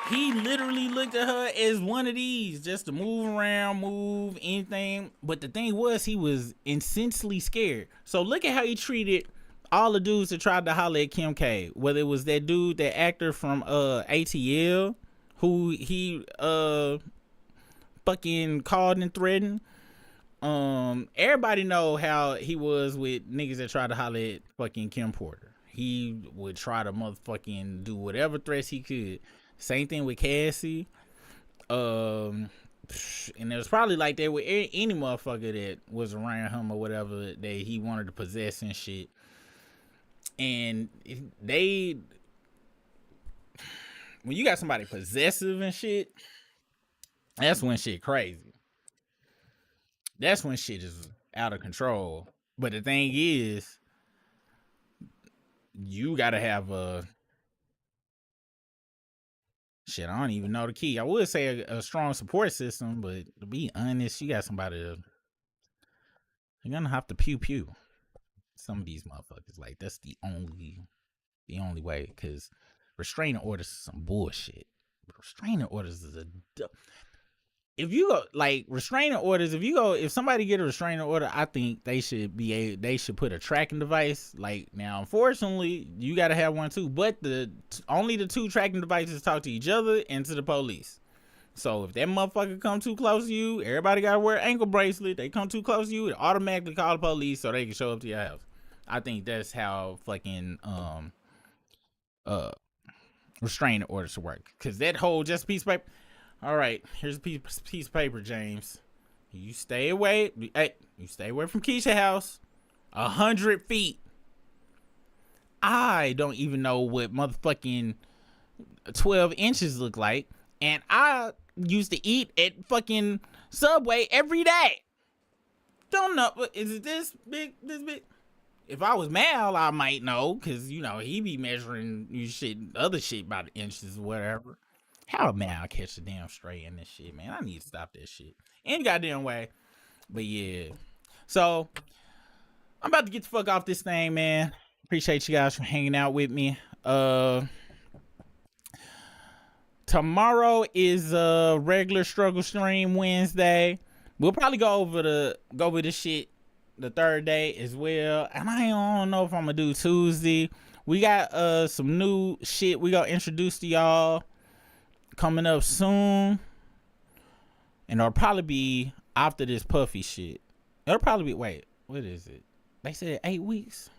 He literally looked at her as one of these, just to move anything. But the thing was, he was intensely scared. So look at how he treated all the dudes that tried to holler at Kim K. Whether it was that dude, that actor from ATL, who he fucking called and threatened. Everybody know how he was with niggas that tried to holler at fucking Kim Porter. He would try to motherfucking do whatever threats he could. Same thing with Cassie. And it was probably like that with any motherfucker that was around him or whatever that he wanted to possess and shit. And when you got somebody possessive and shit, that's when shit crazy. That's when shit is out of control. But the thing is, you gotta have shit, I don't even know the key. I would say a strong support system, but to be honest, you got somebody you're gonna have to pew. some of these motherfuckers. Like, that's the only way, because restraining orders is some bullshit. Restraining orders is if you go like restraining orders, if somebody get a restraining order, I think they should put a tracking device. Like, now, unfortunately, you got to have one too, but only the two tracking devices talk to each other and to the police. So if that motherfucker come too close to you, everybody got to wear an ankle bracelet. They come too close to you, it automatically call the police so they can show up to your house. I think that's how fucking restraining orders should work. Cause that whole just piece of paper. All right, here's a piece of paper, James. You stay away. Hey, you stay away from Keisha's house 100 feet. I don't even know what motherfucking 12 inches look like, and I used to eat at fucking Subway every day. Don't know. Is it this big? This big? If I was Mal, I might know, because, you know, he be measuring other shit by the inches or whatever. How am I catch a damn stray in this shit, man? I need to stop that shit. Any goddamn way. But yeah. So, I'm about to get the fuck off this thing, man. Appreciate you guys for hanging out with me. Tomorrow is a regular struggle stream Wednesday. We'll probably go over this shit the third day as well. And I don't know if I'm gonna do Tuesday. We got some new shit we gonna introduce to y'all coming up soon, and it'll probably be after this puffy shit. It'll probably be, wait, what is it? They said 8 weeks.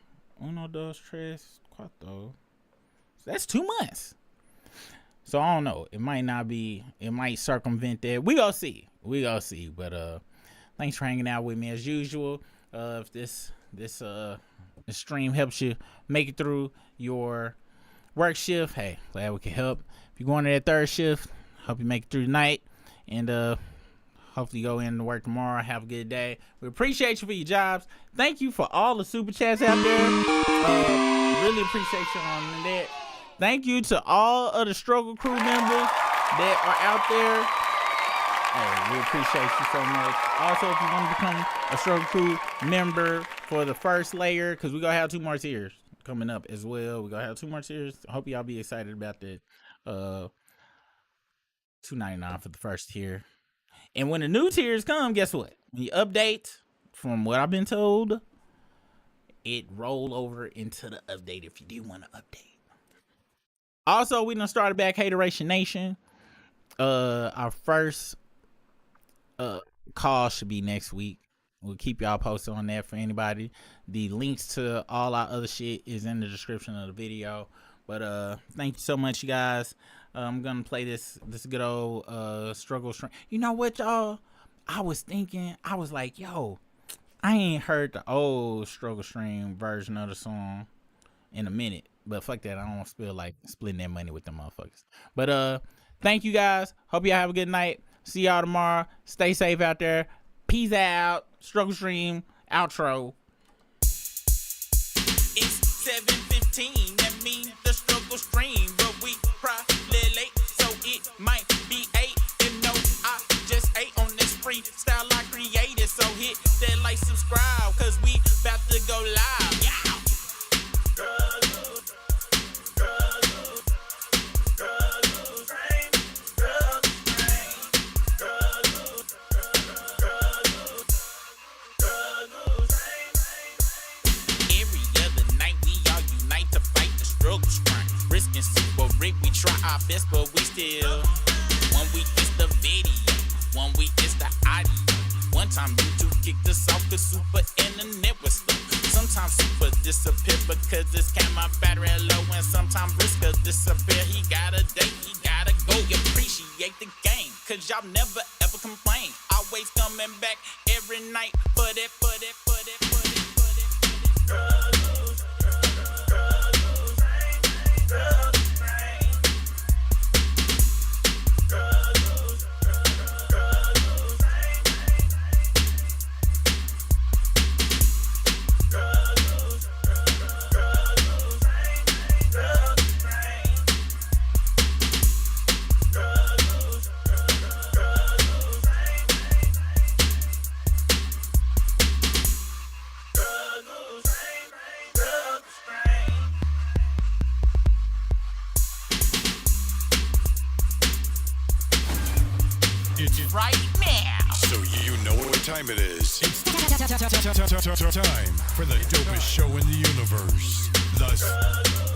Uno, dos, tres, cuatro. So that's 2 months. So I don't know. It might not be. It might circumvent that. We gonna see. But thanks for hanging out with me as usual. If this stream helps you make it through your work shift, hey, glad we can help. If you're going to that third shift, hope you make it through the night, and hopefully go in to work tomorrow. Have a good day. We appreciate you for your jobs. Thank you for all the super chats out there. Really appreciate you on that. Thank you to all of the struggle crew members that are out there. Hey, we appreciate you so much. Also, if you want to become a struggle crew member for the first layer, because we're going to have 2 more tiers coming up as well. We're going to have 2 more tiers. I hope y'all be excited about that. $2.99 for the first tier. And when the new tiers come, guess what? When you update, from what I've been told, it roll over into the update if you do want to update. Also, we done started back Hateration Nation. Our first call should be next week. We'll keep y'all posted on that for anybody. The links to all our other shit is in the description of the video. But thank you so much, you guys. I'm gonna play this good old struggle stream. You know what, y'all? I was thinking, I was like, yo, I ain't heard the old struggle stream version of the song in a minute. But fuck that, I don't feel like splitting that money with them motherfuckers. But thank you guys. Hope y'all have a good night. See y'all tomorrow. Stay safe out there. Peace out. Struggle stream outro. It's 7:15. That means the struggle stream, but we probably late, so it might be 8. And no, I just ate on this freestyle I created. So hit that like, subscribe, cause we about to go live. Yeah. Risking super rig, we try our best, but we still. 1 week is the video, 1 week is the audio. One time YouTube kicked us off the super internet was slow. Sometimes super disappear because this camera battery low, and sometimes Briska disappear. He got a date, he gotta go. You appreciate the game, cause y'all never ever complain. Always coming back every night for that. bitches right now. So you know what time it is. It's time for the dopest show in the universe. The